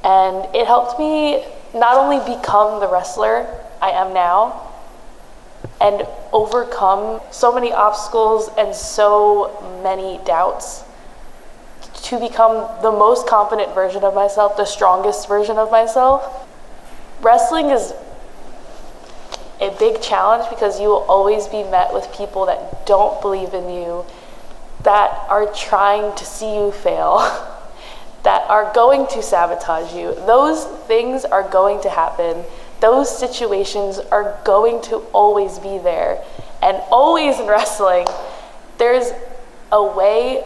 and it helped me not only become the wrestler I am now and overcome so many obstacles and so many doubts to become the most confident version of myself, the strongest version of myself. Wrestling is a big challenge because you will always be met with people that don't believe in you, that are trying to see you fail, that are going to sabotage you. Those things are going to happen. Those situations are going to always be there. And always in wrestling, there's a way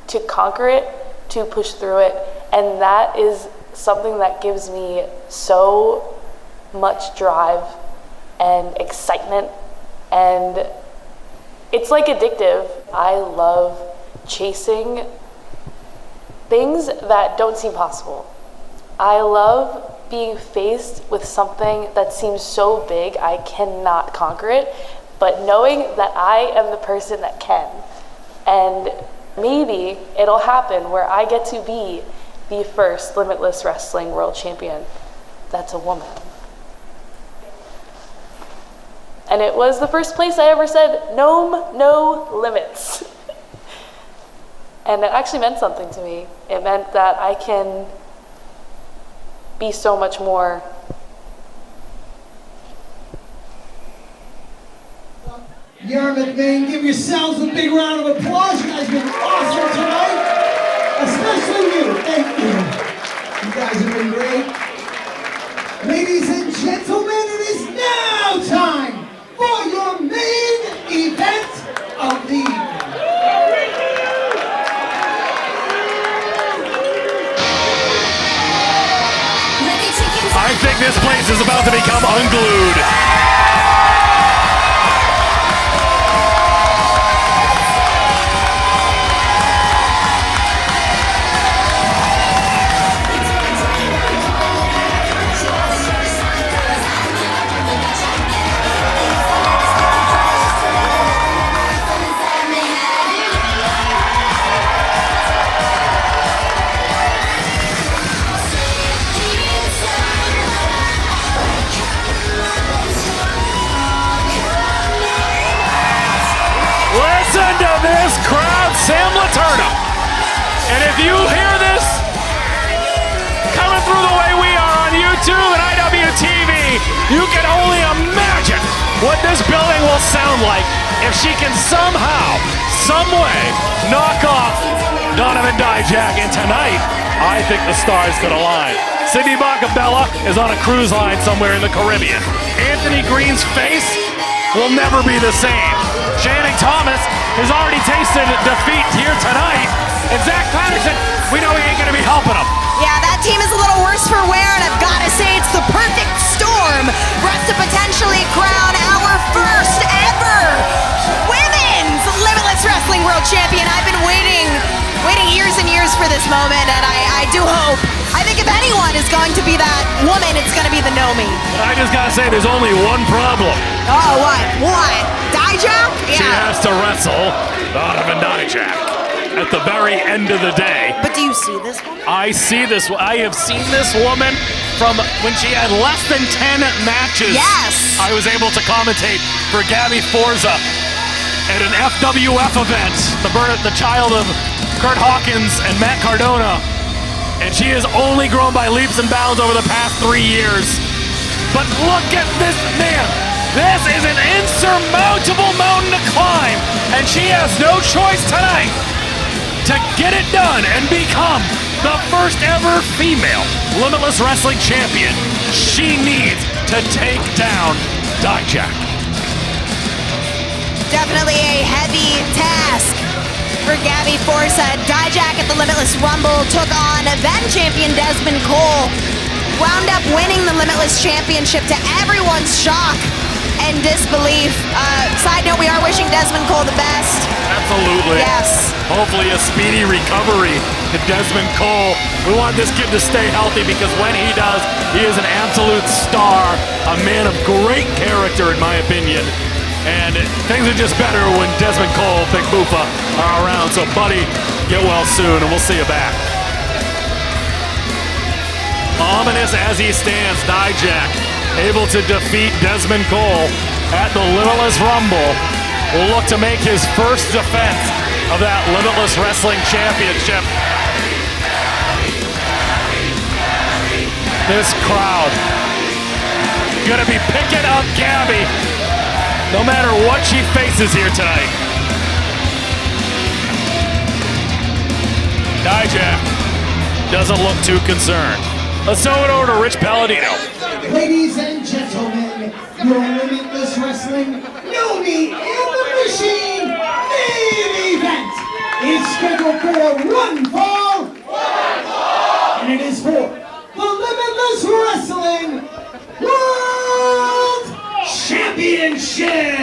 to conquer it, to push through it, and that is something that gives me so much drive and excitement, and it's like addictive. I love chasing things that don't seem possible. I love being faced with something that seems so big I cannot conquer it, but knowing that I am the person that can. And maybe it'll happen where I get to be the first Limitless Wrestling World Champion that's a woman. And it was the first place I ever said, Gnome, no limits. And it actually meant something to me. It meant that I can be so much more. Yarmouth, Maine, give yourselves a big round of applause. You guys have been awesome tonight. Especially you. Thank you. You guys have been great. Ladies and gentlemen, it is now time for your main event of the evening. I think this place is about to become unglued. This crowd, Sam Laterna. And if you hear this coming through the way we are on YouTube and IWTV, you can only imagine what this building will sound like if she can somehow, some way, knock off Donovan Dijak. And tonight, I think the stars could align. Sydney Bacabella is on a cruise line somewhere in the Caribbean. Anthony Greene's face will never be the same. Channing Thomas has already tasted defeat here tonight. And Zach Patterson, we know he ain't gonna be helping him. Yeah, that team is a little worse for wear, and I've got to say it's the perfect storm for us to potentially crown our first ever Women's Limitless Wrestling World Champion. I've been waiting years and years for this moment, and I do hope. I think if anyone is going to be that woman, it's going to be the Gnomie. I just gotta say, there's only one problem. Oh, what? Dijak? Yeah. She has to wrestle Donovan Dijak at the very end of the day. But do you see this woman? I have seen this woman from when she had less than 10 matches. Yes. I was able to commentate for Gabby Forza at an FWF event, the child of Kurt Hawkins and Matt Cardona. And she has only grown by leaps and bounds over the past 3 years. But look at this man. This is an insurmountable mountain to climb. And she has no choice tonight to get it done and become the first ever female Limitless Wrestling Champion. She needs to take down Dijak. Definitely a heavy task for Gabby Forza. Dijak at the Limitless Rumble took on then champion Desmond Cole. Wound up winning the Limitless Championship to everyone's shock and disbelief. Side note, we are wishing Desmond Cole the best. Absolutely. Yes. Hopefully a speedy recovery to Desmond Cole. We want this kid to stay healthy because when he does, he is an absolute star, a man of great character in my opinion. And things are just better when Desmond Cole, Big Boofa, are around. So buddy, get well soon and we'll see you back. Ominous as he stands, Dijak able to defeat Desmond Cole at the Limitless Rumble. Will look to make his first defense of that Limitless Wrestling Championship. This crowd gonna be picking up Gabby no matter what she faces here tonight. Dijak doesn't look too concerned. Let's throw it over to Rich Palladino. Ladies and gentlemen, your Limitless Wrestling Gnomie in the Machine main event is scheduled for one fall, and it is for the Limitless Wrestling World Championship.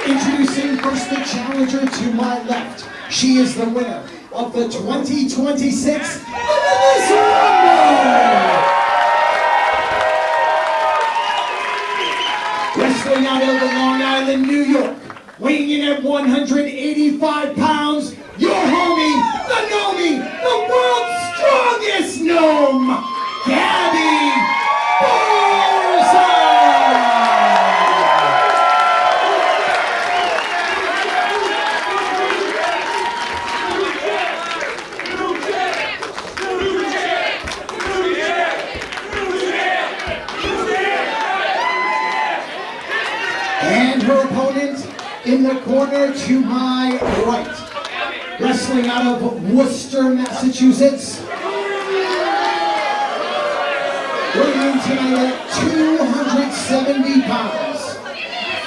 Introducing first the challenger to my left. She is the winner of the 2026 Limitless Rumble. Wrestling out of Long Island, New York, weighing in at 185 pounds, your homie, the Gnomie, the world's strongest gnome, Gabby Forza. And her opponent in the corner to my right, wrestling out of Worcester, Massachusetts, weighing in tonight at 270 pounds.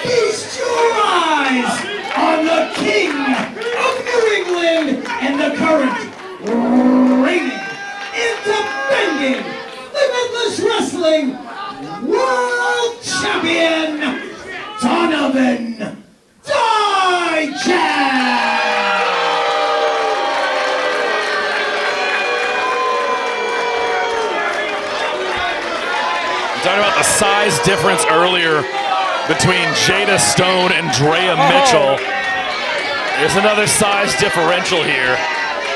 Feast your eyes on the king of New England and the current reigning and defending Limitless Wrestling World Champion, Donovan Dijak! Talking about the size difference earlier between Jada Stone and Dreya Mitchell. There's another size differential here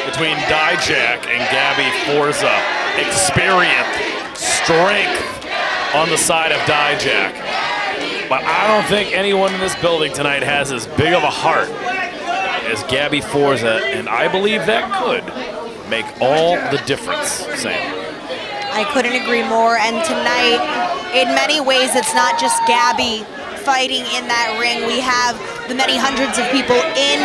between Dijak and Gabby Forza. Experience, strength on the side of Dijak. But I don't think anyone in this building tonight has as big of a heart as Gabby Forza, and I believe that could make all the difference, Sam. I couldn't agree more, and tonight, in many ways, it's not just Gabby fighting in that ring. We have the many hundreds of people in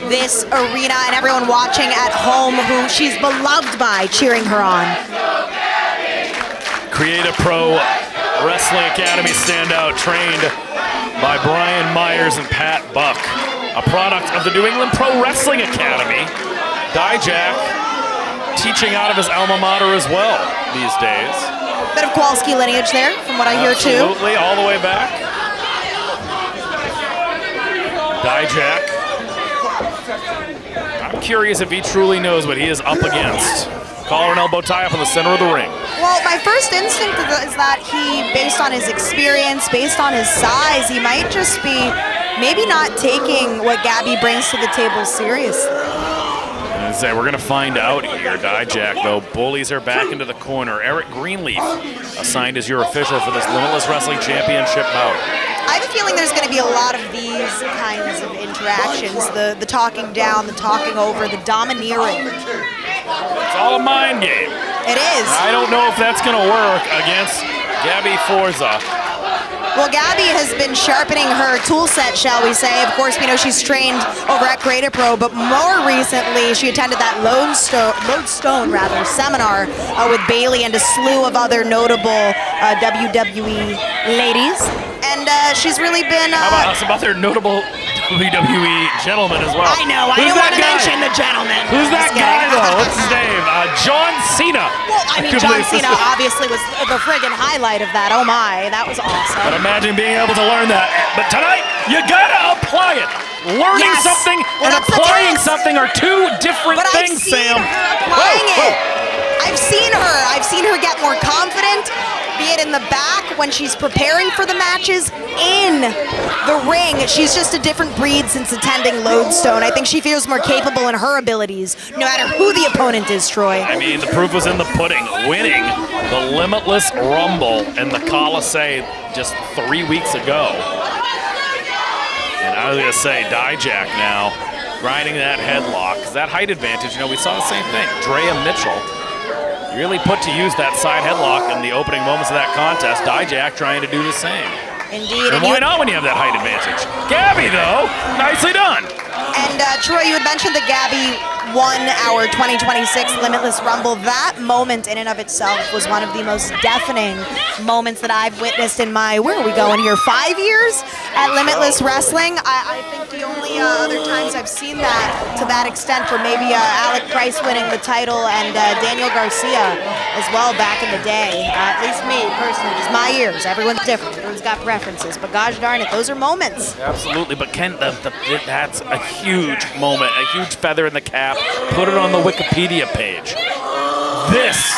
this arena and everyone watching at home who she's beloved by, cheering her on. Create a Pro Wrestling Academy standout trained by Brian Myers and Pat Buck. A product of the New England Pro Wrestling Academy. Dijak teaching out of his alma mater as well these days. Bit of Kowalski lineage there, from what I hear too. Absolutely, all the way back. Dijak. I'm curious if he truly knows what he is up against. Collar and elbow tie up in the center of the ring. Well, my first instinct is that he, based on his experience, based on his size, he might just be maybe not taking what Gabby brings to the table seriously. We're going to find out here. Dijak, though, bullies her back into the corner. Eric Greenleaf assigned as your official for this Limitless Wrestling Championship bout. I have a feeling there's going to be a lot of these kinds of interactions. The talking down, the talking over, the domineering. It's all a mind game. It is. I don't know if that's going to work against Gabby Forza. Well, Gabby has been sharpening her tool set, shall we say. Of course, we know she's trained over at Creative Pro, but more recently, she attended that Lodestone seminar with Bailey and a slew of other notable WWE ladies. And she's really been... How about some other notable WWE gentlemen as well? I know, I didn't want to mention the gentleman. Who's that guy, though? What's his name? John Cena. Well, I mean, John Cena obviously was the friggin' highlight of that. Oh my, that was awesome. But imagine being able to learn that. But tonight, you gotta apply it. Learning something and applying something are two different things, Sam. Applying it. I've seen her get more confident, be it in the back when she's preparing for the matches, in the ring. She's just a different breed since attending Lodestone. I think she feels more capable in her abilities, no matter who the opponent is, Troy. I mean, the proof was in the pudding. Winning the Limitless Rumble in the Coliseum just 3 weeks ago. And I was gonna say, Dijak now grinding that headlock. 'Cause that height advantage, we saw the same thing. Dreya Mitchell really put to use that side headlock in the opening moments of that contest. Dijak trying to do the same. Indeed. And why not when you have that height advantage? Gabby, though, nicely done. And Troy, you had mentioned that Gabby won our 2026 Limitless Rumble. That moment in and of itself was one of the most deafening moments that I've witnessed in my, where are we going here, 5 years at Limitless Wrestling. I think the only other times I've seen that to that extent were maybe Alec Price winning the title and Daniel Garcia as well back in the day. At least me, personally, just my ears. Everyone's different. Everyone's got preferences. But gosh darn it, those are moments. Absolutely. But Ken, that's a huge moment, a huge feather in the cap. Put it on the Wikipedia page. This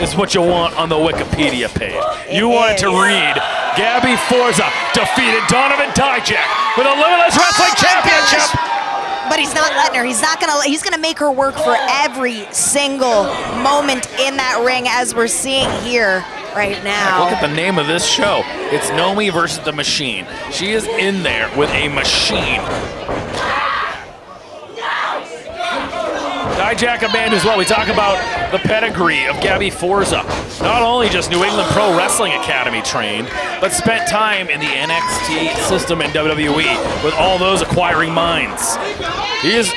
is what you want on the Wikipedia page. You want it to read, Gabby Forza defeated Donovan Dijak for the Limitless Wrestling Championship. But he's not letting her. He's gonna make her work for every single moment in that ring, as we're seeing here right now. Look at the name of this show. It's Gnomie versus the Machine. She is in there with a machine. Dijak a man as well. We talk about the pedigree of Gabby Forza. Not only just New England Pro Wrestling Academy trained, but spent time in the NXT system in WWE with all those acquiring minds. He is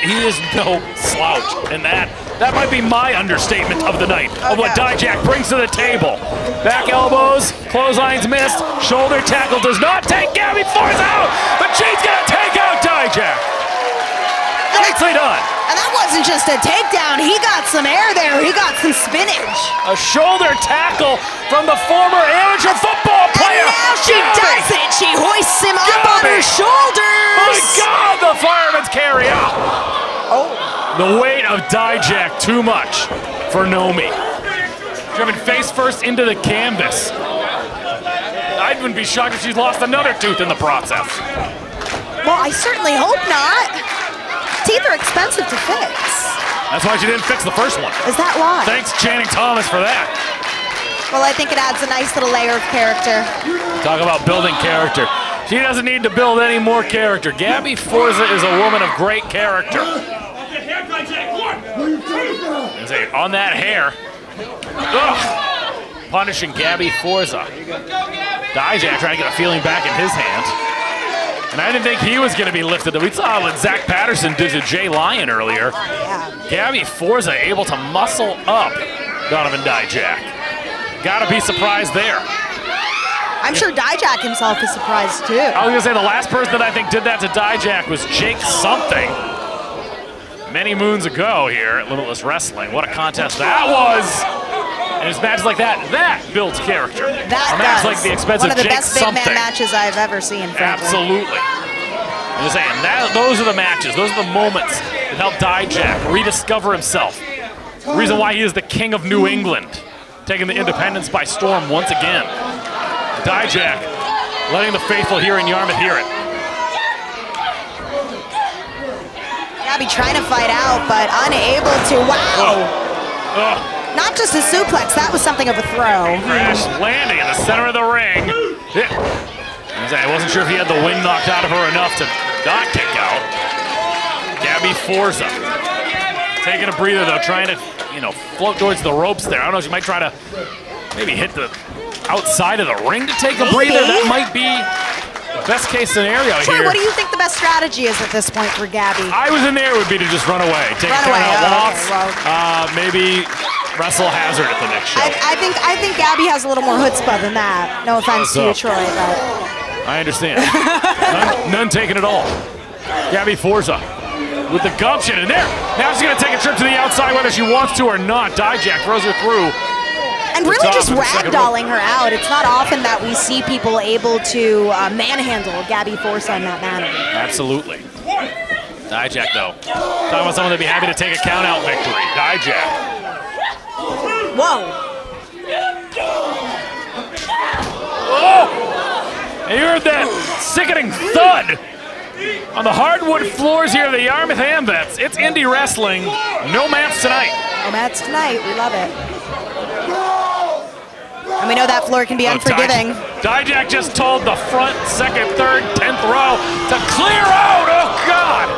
no slouch, and that might be my understatement of the night, of what Dijak brings to the table. Back elbows, clotheslines missed, shoulder tackle does not take Gabby Forza out, but she's gonna take out Dijak. Nicely done. And that wasn't just a takedown. He got some air there. He got some spinach. A shoulder tackle from the former amateur football player. And now she does it. She hoists him up on her shoulders. My God, the fireman's carry out. Oh. The weight of Dijak, too much for Gnomie. Driven face first into the canvas. I wouldn't be shocked if she's lost another tooth in the process. Well, I certainly hope not. Teeth are expensive to fix. That's why she didn't fix the first one. Is that why? Thanks, Channing Thomas, for that. Well, I think it adds a nice little layer of character. Talk about building character. She doesn't need to build any more character. Gabby Forza is a woman of great character. On that hair. Ugh. Punishing Gabby Forza. Dijak trying to get a feeling back in his hand. And I didn't think he was going to be lifted. We saw what Zach Patterson did to Jay Lyon earlier. Yeah. Gabby Forza able to muscle up Donovan Dijak. Gotta be surprised there. I'm sure Dijak himself is surprised too. I was going to say the last person that I think did that to Dijak was Jake something. Many moons ago here at Limitless Wrestling. What a contest that was. And it's matches like that builds character. That does. Like the expensive one of the Jake best big something. man matches I've ever seen, frankly. Absolutely. I'm just saying, those are the matches. Those are the moments that help Dijak rediscover himself. The reason why he is the king of New England, taking the independence by storm once again. Dijak letting the faithful here in Yarmouth hear it. Gabby trying to fight out, but unable to. Wow. Not just a suplex, that was something of a throw. Crash landing in the center of the ring. I wasn't sure if he had the wind knocked out of her enough to not kick out. Gabby Forza taking a breather though, trying to float towards the ropes there. I don't know, she might try to maybe hit the outside of the ring to take a breather. That might be the best case scenario Troy, here. what do you think the best strategy is at this point for Gabby? I was in there, it would be to just run away. Take a count out loss. Maybe wrestle hazard at the next show. I think Gabby has a little more chutzpah than that. No offense to you, Troy, but I understand. none taken at all. Gabby Forza with the gumption in there. Now she's going to take a trip to the outside whether she wants to or not. Dijak throws her through. And really just ragdolling her out. It's not often that we see people able to manhandle Gabby Forza in that manner. Absolutely. Dijak, though. Talking about someone that'd be happy to take a count-out victory. Dijak. Whoa. Oh! And you heard that sickening thud on the hardwood floors here of the Yarmouth Ambets. It's indie wrestling. No mats tonight. No mats tonight. We love it. And we know that floor can be unforgiving. Dijak just told the front, second, third, 10th row to clear out. Oh, God.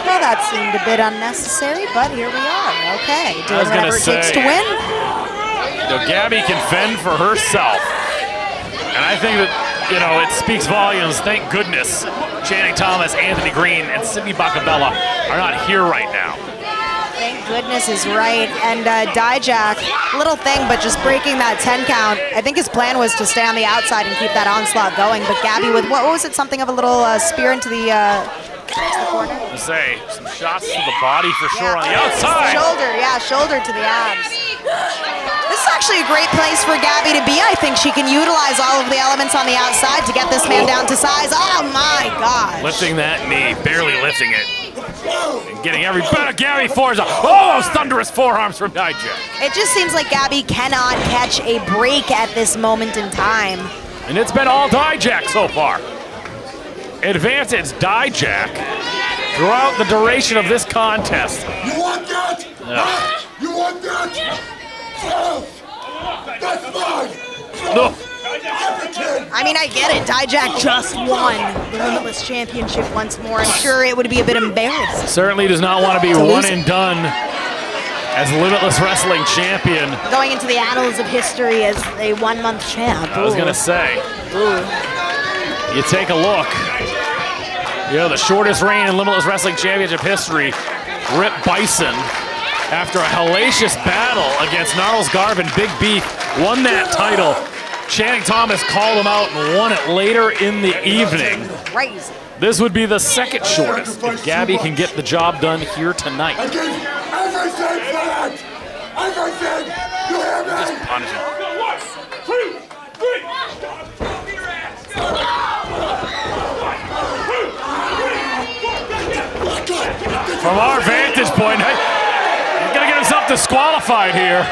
Well, that seemed a bit unnecessary, but here we are. Okay, doing whatever it takes to win. Gabby can fend for herself. And I think that, it speaks volumes. Thank goodness Channing Thomas, Anthony Greene, and Sydney Bacabella are not here right now. Thank goodness is right. And Dijak, little thing, but just breaking that 10 count. I think his plan was to stay on the outside and keep that onslaught going. But Gabby with, what was it, something of a little spear into the corner? To say, some shots to the body for sure on the outside. Shoulder to the abs. This is actually a great place for Gabby to be. I think she can utilize all of the elements on the outside to get this man down to size. Oh my gosh. Lifting that knee, barely lifting it. And getting every bit of Gabby Forza. Oh, those thunderous forearms from Dijak. It just seems like Gabby cannot catch a break at this moment in time. And it's been all Dijak so far. Advantage Dijak throughout the duration of this contest. You want that? You want that? That's mine! No. I mean, I get it. Dijak just won the Limitless Championship once more. I'm sure it would be a bit embarrassing. Certainly does not want to be one and done as Limitless Wrestling Champion. Going into the annals of history as a one-month champ. I was going to say, you take a look. The shortest reign in Limitless Wrestling Championship history, Rip Bison, after a hellacious battle against Gnarls Garvin, Big Beef, won that title. Channing Thomas called him out and won it later in the evening. Crazy. This would be the second shortest if Gabby can get the job done here tonight. I gave everything for that! Everything! You hear me? Just punish him. 1, 2, 3. From our vantage point, he's gonna get himself disqualified here.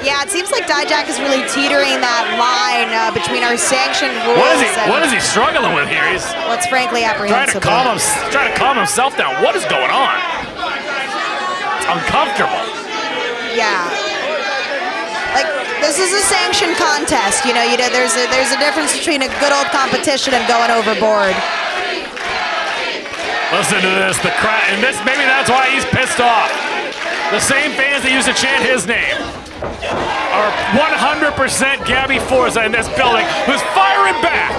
Yeah, it seems like Dijak is really teetering that line between our sanctioned rules. What is he struggling with here? He's what's frankly apprehensible. Trying to calm himself down. What is going on? It's uncomfortable. Yeah. Like, this is a sanctioned contest. There's a difference between a good old competition and going overboard. Listen to this, the crowd, and maybe that's why he's pissed off. The same fans that used to chant his name are 100% Gabby Forza in this building, who's firing back.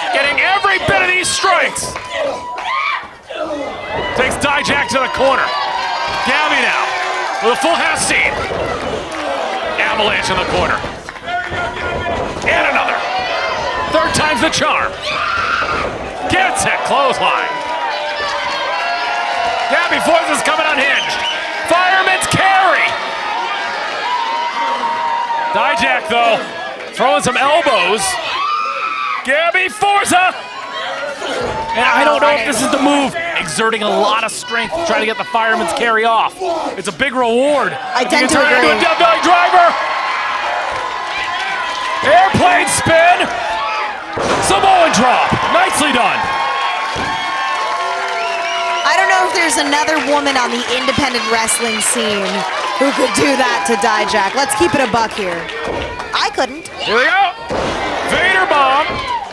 Getting every bit of these strikes. Takes Dijak to the corner. Gabby now with a full house seat. Avalanche in the corner. And another. Third time's the charm. Gets it, clothesline. Gabby Forza's coming unhinged. Fireman's carry. Dijak, though, throwing some elbows. Gabby Forza. And I don't know if this is the move. Exerting a lot of strength to try to get the fireman's carry off. It's a big reward. I tend to agree. A Death Driver. Airplane spin. Samoan drop. Nicely done. I don't know if there's another woman on the independent wrestling scene who could do that to Dijak. Let's keep it a buck here. I couldn't. Here we go. Vader bomb.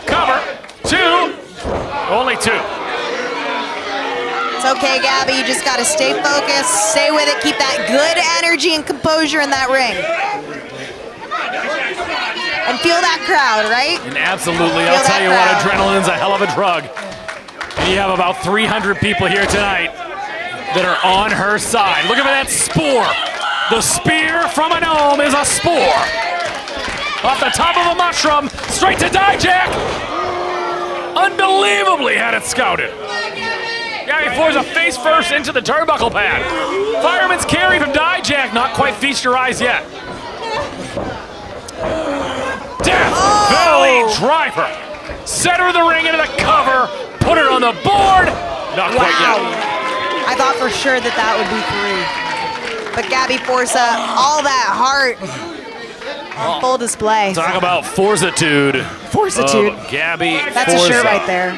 Cover. 2. Only 2. It's okay, Gabby. You just gotta stay focused, stay with it, keep that good energy and composure in that ring. And feel that crowd, right? And absolutely, Feel I'll tell that you what, crowd. adrenaline's a hell of a drug. And you have about 300 people here tonight that are on her side. Look at that spore. The spear from a gnome is a spore. Off the top of a mushroom, straight to Dijak. Unbelievably had it scouted. Gabby Forza face first into the turnbuckle pad. Fireman's carry from Dijak, not quite feast your eyes yet. Death Valley driver. Center of the ring into the cover. Put it on the board. Not quite yet. I thought for sure that that would be 3. But Gabby Forza, all that heart on full display. Talk about Forzitude. Forzitude. Gabby That's Forza. a shirt right there.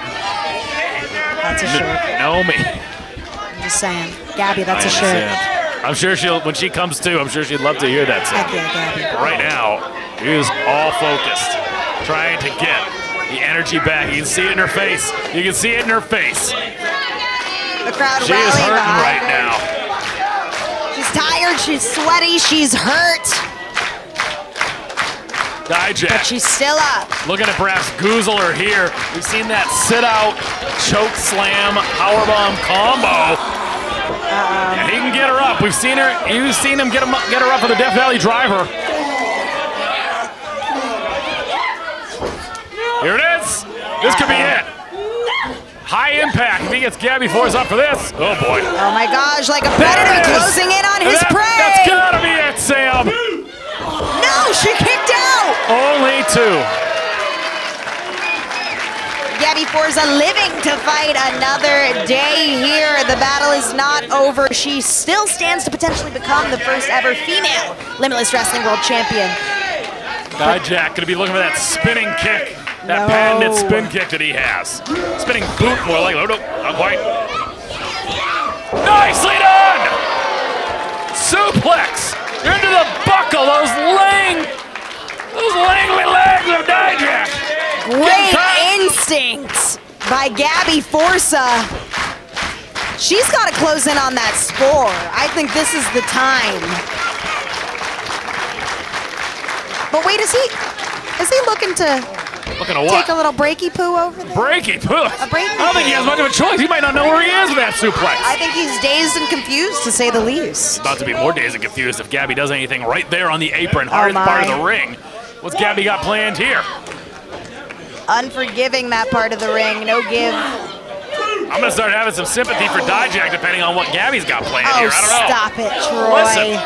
That's a shirt. Gnomie. I'm just saying. Gabby, that's I a shirt. understand. I'm sure she'll, when she comes to, I'm sure she'd love to hear that. Heck yeah, Gabby. But right now, she is all focused, trying to get the energy back. You can see it in her face. You can see it in her face. The crowd She is rallying hurting behind right her. now. She's tired, she's sweaty, she's hurt, Dijak. but she's still up. Looking to perhaps goozle her here. We've seen that sit out, choke slam, powerbomb combo. And he can get her up. We've seen her. You've seen him get her up with a Death Valley driver. Here it is. This could be it. High impact. If he gets Gabby Forza up for this. Oh boy. Oh my gosh, like a predator closing in on his prey. That's gotta be it, Sam. No, she kicked out. Only 2. Gabby Forza living to fight another day here. The battle is not over. She still stands to potentially become the first ever female Limitless Wrestling World Champion. Dijak gonna be looking for that spinning kick. That patented spin kick that he has. Spinning boot, more like, oh no, not quite. Nicely done! Suplex into the buckle, those langly legs of Dijak. Great instincts by Gabby Forza. She's got to close in on that spore. I think this is the time. But wait, is he looking to take a little breaky poo over there? Breaky poo? A breaky I don't think he has much of a choice. He might not know where he is with that suplex. I think he's dazed and confused, to say the least. About to be more dazed and confused if Gabby does anything right there on the apron, hardest part of the ring. What's Gabby got planned here? Unforgiving, that part of the ring. No give. I'm going to start having some sympathy for Dijak depending on what Gabby's got planned here. I don't know. Stop it, Troy. Listen.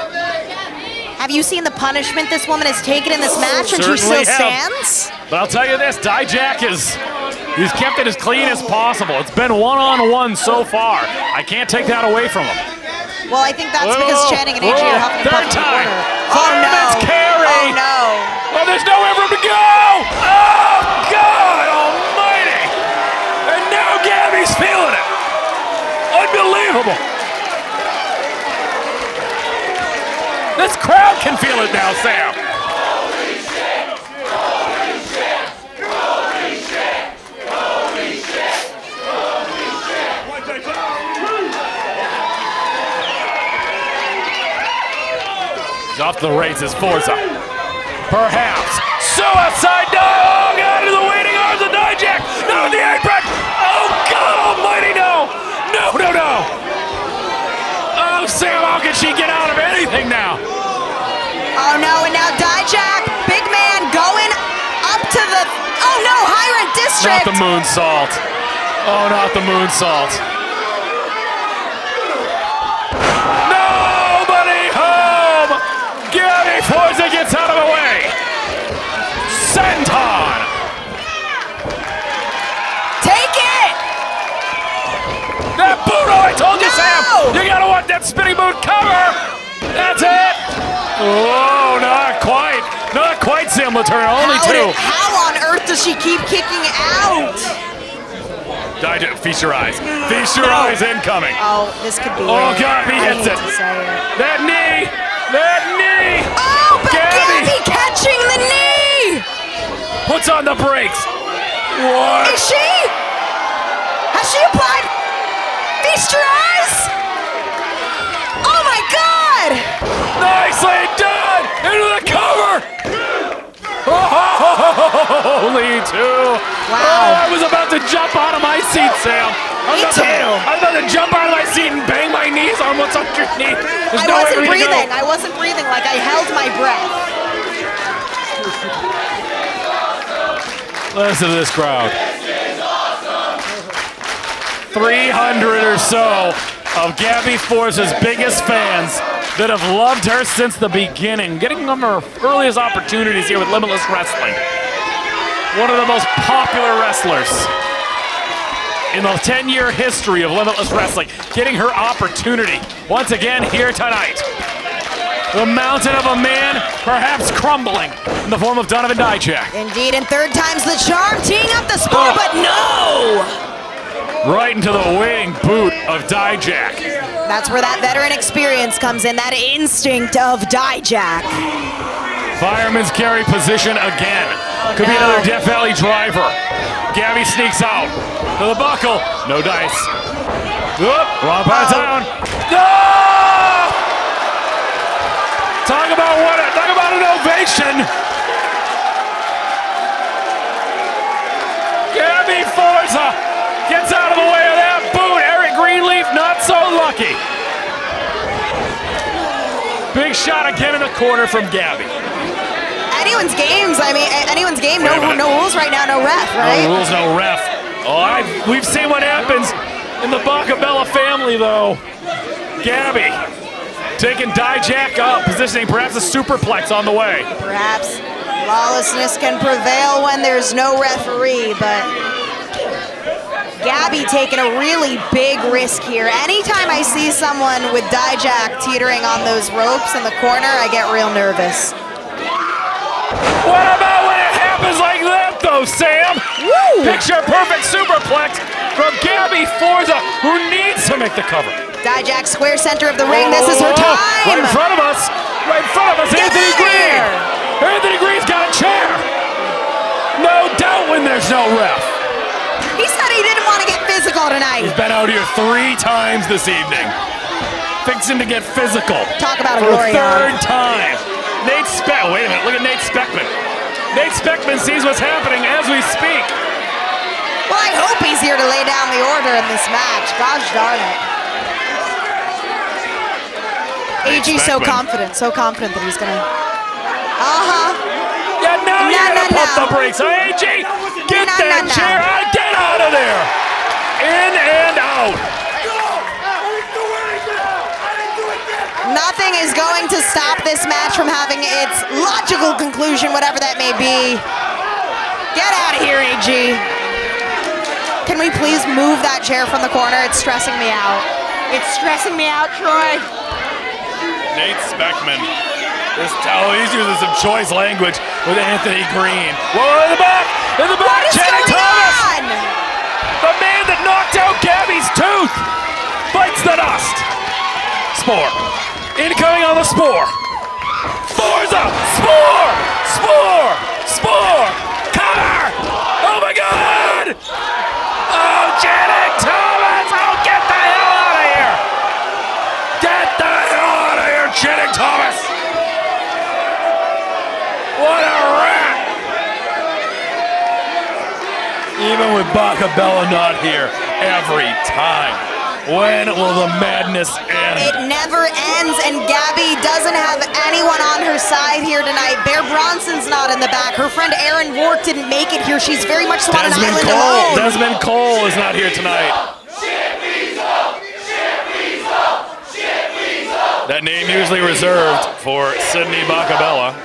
Have you seen the punishment this woman has taken in this match and she still stands? But I'll tell you this, Dijak he's kept it as clean as possible. It's been one-on-one so far. I can't take that away from him. Well, I think that's because Channing and AJ are helping him third puff in the time. corner. Fireman's carry. Oh no. Oh, there's nowhere for him to go. Oh, God almighty. And now Gabby's feeling it. Unbelievable. This crowd can feel it now, Sam. Holy shit! Holy shit! Holy shit! Holy shit! Holy shit! He's off the races, Forza. Perhaps. Suicide dive! Oh, God, into the waiting arms of Dijak! No, the apron! Oh, God almighty, no! No, no, no! Oh, Sam, how can she get out of anything now? Oh no, and now Dijak, big man, going up to the, oh no, Highland District! Not the moonsault. Oh, not the moonsault. Nobody home! Gabby Forza gets out of the way! Senton! Take it! That boot, oh, I told you, Sam! You gotta want that spinning boot cover! That's it! Oh, not quite. Not quite, Sam Latourna, only 2. How on earth does she keep kicking out? Dijak, feast your eyes. Feast your eyes incoming. Oh, this could be Oh, it. God, he I hits hate it. to say it. That knee! That knee! Oh, but Gabby catching the knee! Puts on the brakes. What? Is she? Has she applied? Nice tries! Oh my God! Nicely done! Into the cover! Holy two! Wow. Oh, I was about to jump out of my seat, Sam. I was about to jump out of my seat and bang my knees on what's underneath. I wasn't breathing. I wasn't breathing. Like I held my breath. Listen to this crowd. 300 or so of Gabby Forza's biggest fans that have loved her since the beginning, getting them her earliest opportunities here with Limitless Wrestling. One of the most popular wrestlers in the 10-year history of Limitless Wrestling, getting her opportunity once again here tonight. The mountain of a man perhaps crumbling in the form of Donovan Dijak. Indeed, and third time's the charm, teeing up the spore, but no! Right into the waiting boot of Dijak. That's where that veteran experience comes in, that instinct of Dijak. Fireman's carry position again. Could be another Death Valley driver. Gabby sneaks out to the buckle. No dice. Whoop, wrong pass down. No! Talk about an ovation. Gabby Forza gets out of the way of that boot. Eric Greenleaf not so lucky. Big shot again in the corner from Gabby. Anyone's games. I mean, anyone's game. No rules right now. No ref, right? No rules, no ref. Oh, we've seen what happens in the Bacabella family, though. Gabby taking Dijak up, positioning perhaps a superplex on the way. Perhaps lawlessness can prevail when there's no referee, but Gabby taking a really big risk here. Anytime I see someone with Dijak teetering on those ropes in the corner, I get real nervous. What about when it happens like that, though, Sam? Woo! Picture perfect superplex from Gabby Forza, who needs to make the cover. Dijak square center of the ring. This is her time. Right in front of us. Right in front of us. Get Anthony Greene. Anthony Greene's got a chair. No doubt when there's no ref. He said he didn't want to get physical tonight. He's been out here 3 times this evening. Fixing to get physical. Talk about a for glory a third time. Wait a minute, look at Nate Speckman. Nate Speckman sees what's happening as we speak. Well, I hope he's here to lay down the order in this match. Gosh darn it. AG's so confident that he's gonna. Yeah, now you're gonna pump the brakes. AG, get that chair out, get out of there. In and out. Nothing is going to stop this match from having its logical conclusion, whatever that may be. Get out of here, AG. Can we please move that chair from the corner? It's stressing me out. It's stressing me out, Troy. Nate Speckman. He's using some choice language with Anthony Greene. Whoa, in the back! In the back! What is Channing going Thomas! on? The man that knocked out Gabby's tooth bites the dust. Spore. Incoming on the spore. Forza! Spore! Spore! Spore! Cover! Oh my God! Oh, Channing Thomas! Oh, get the hell out of here! Get the hell out of here, Channing Thomas! What a rat! Even with Bacabella not here, every time. When will the madness end? It never ends, and Gabby doesn't have anyone on her side here tonight. Bear Bronson's not in the back. Her friend Erin Rourke didn't make it here. She's very much on an island alone. Desmond Cole is not here tonight. That name usually reserved for Sydney Bacabella.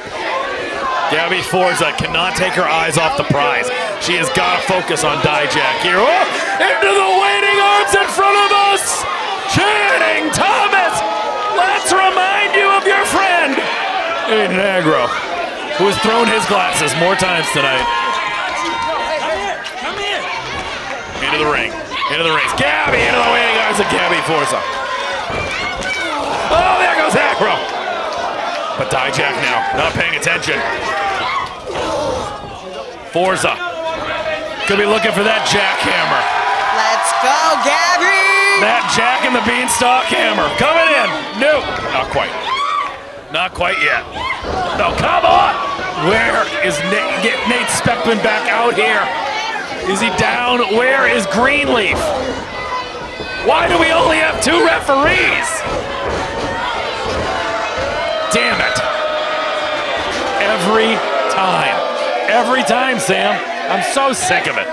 Gabby Forza cannot take her eyes off the prize. She has got to focus on Dijak here. Oh, into the waiting arms in front of us! Channing Thomas! Let's remind you of your friend, Aiden Aggro, who has thrown his glasses more times tonight. Into the ring. Into the rings. Gabby into the waiting arms of Gabby Forza. Oh, there goes Aggro. But Dijak now, not paying attention. Forza could be looking for that jackhammer. Let's go, Gabby! That Jack and the Beanstalk hammer coming in. No, not quite. Not quite yet. No, come on. Where is Nate? Get Nate Speckman back out here. Is he down? Where is Greenleaf? Why do we only have 2 referees? Damn it. Every time, Sam. I'm so sick of it.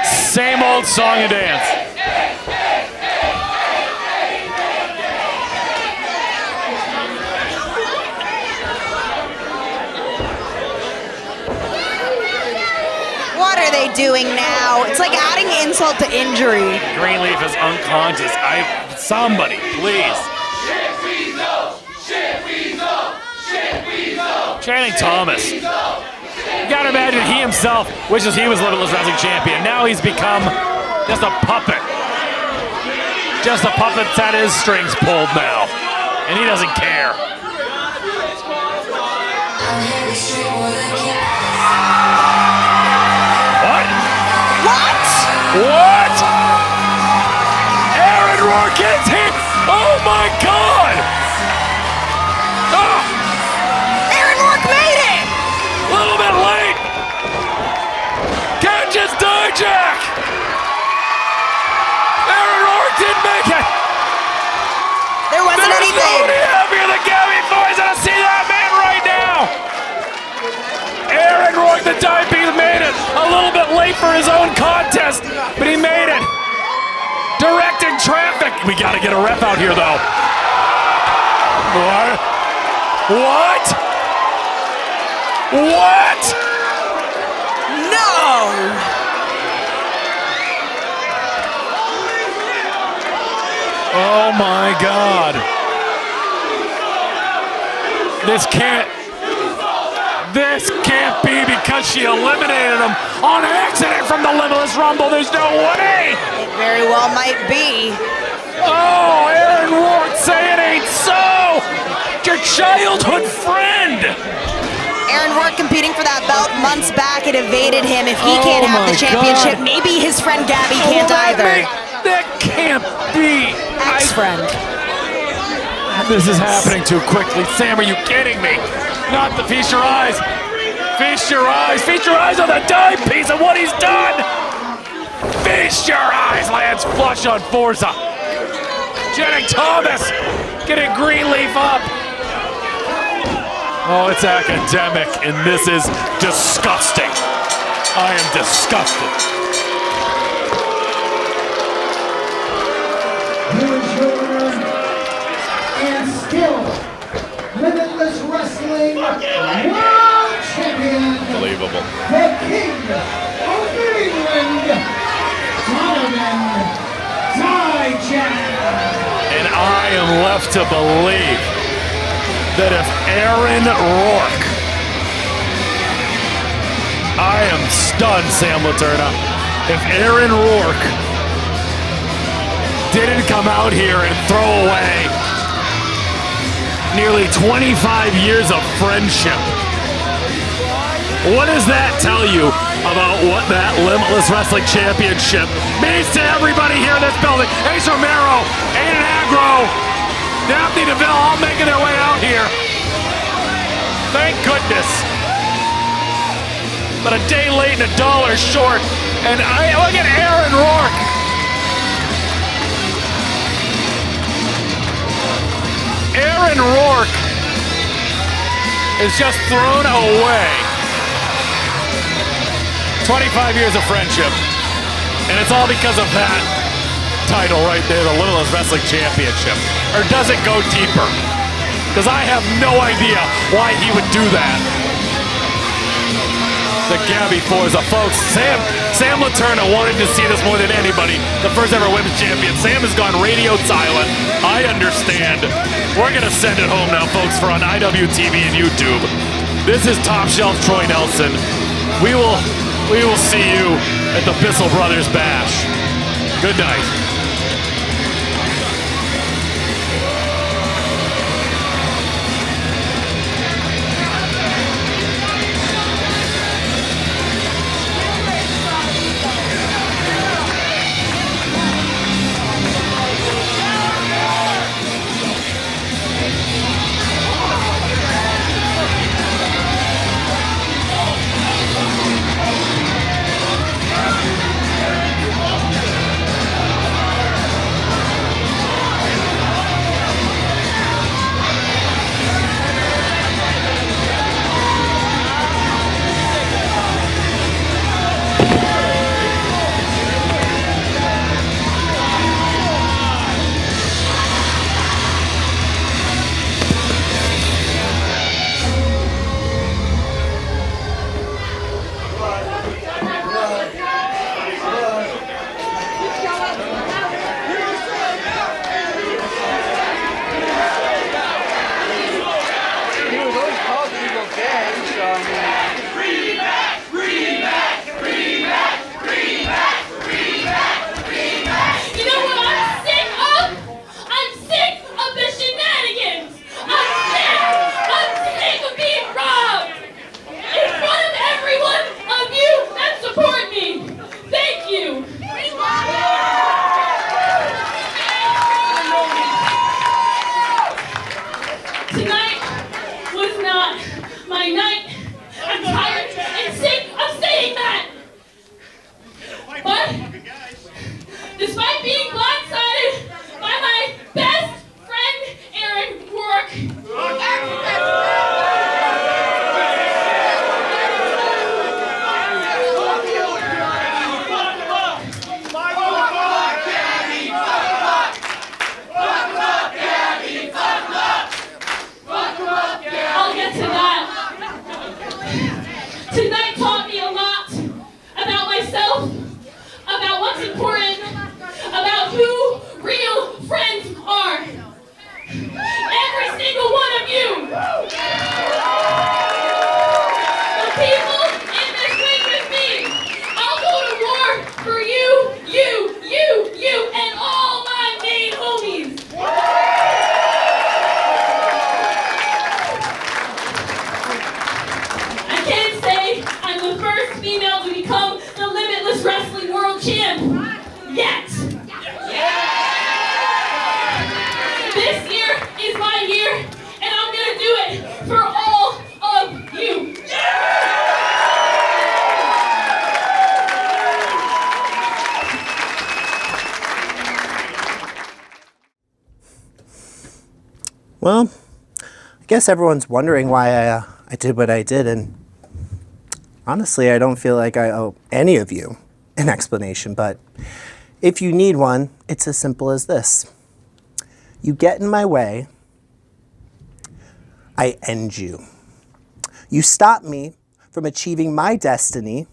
Same old song and dance. What are they doing now? It's like adding insult to injury. Greenleaf is unconscious. Somebody, please. Channing Thomas. You gotta imagine he himself wishes he was Limitless Wrestling Champion. Now he's become just a puppet. Just a puppet that's had his strings pulled now. And he doesn't care. What? Aaron Rourke gets hit! Oh my God! Oh. Aaron Rourke made it! A little bit late! Catches Dijak! Aaron Rourke didn't make it! There wasn't anything! Nobody happier than Gabby Forza to see that man right now! Aaron Rourke, the timepiece, made it a little bit late for his own contest, but he made it. Directing traffic. We gotta get a ref out here, though. What? What? What? No! Oh my God. This can't be because she eliminated him on accident from the Limitless Rumble. There's no way. It very well might be. Oh, Aaron Rourke, say it ain't so. Your childhood friend. Aaron Rourke competing for that belt months back. It evaded him. If he can't have the championship, maybe his friend Gabby can't either. That can't be. Ex-friend. This is happening too quickly. Sam, are you kidding me? Not the feast your eyes. Feast your eyes. Feast your eyes on the dime piece of what he's done. Feast your eyes. Lands flush on Forza. Channing Thomas getting Greenleaf up. Oh, it's academic, and this is disgusting. I am disgusted. Here's your winner, and still Limitless Wrestling World Champion, Unbelievable. the King of England, Donovan Dijak. And I am left to believe that if Aaron Rourke, I am stunned, Sam Laterna, if Aaron Rourke didn't come out here and throw away nearly 25 years of friendship, what does that tell you about what that Limitless Wrestling Championship means to everybody here in this building? Ace Romero, Aiden Aggro, Daphne DeVille all making their way out here. Thank goodness. But a day late and $1 short. And look at Aaron Rourke. Aaron Rourke is just thrown away. 25 years of friendship. And it's all because of that title right there, the Limitless Wrestling Championship. Or does it go deeper? Because I have no idea why he would do that. The Gabby Forza, folks. Sam Laterna wanted to see this more than anybody. The first ever women's champion. Sam has gone radio silent. I understand. We're gonna send it home now, folks, for on IWTV and YouTube. This is Top Shelf Troy Nelson. We will see you at the Bissell Brothers Bash. Good night. Well, I guess everyone's wondering why I did what I did, and honestly, I don't feel like I owe any of you an explanation, but if you need one, it's as simple as this. You get in my way, I end you. You stop me from achieving my destiny,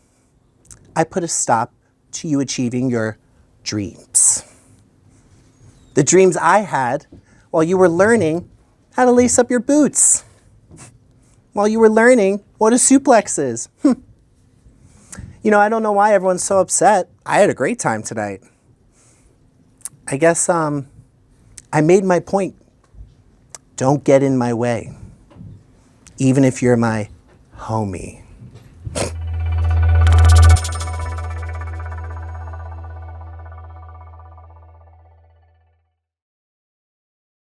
I put a stop to you achieving your dreams. The dreams I had while you were learning how to lace up your boots. While you were learning what a suplex is. You know, I don't know why everyone's so upset. I had a great time tonight. I guess I made my point. Don't get in my way. Even if you're my homie.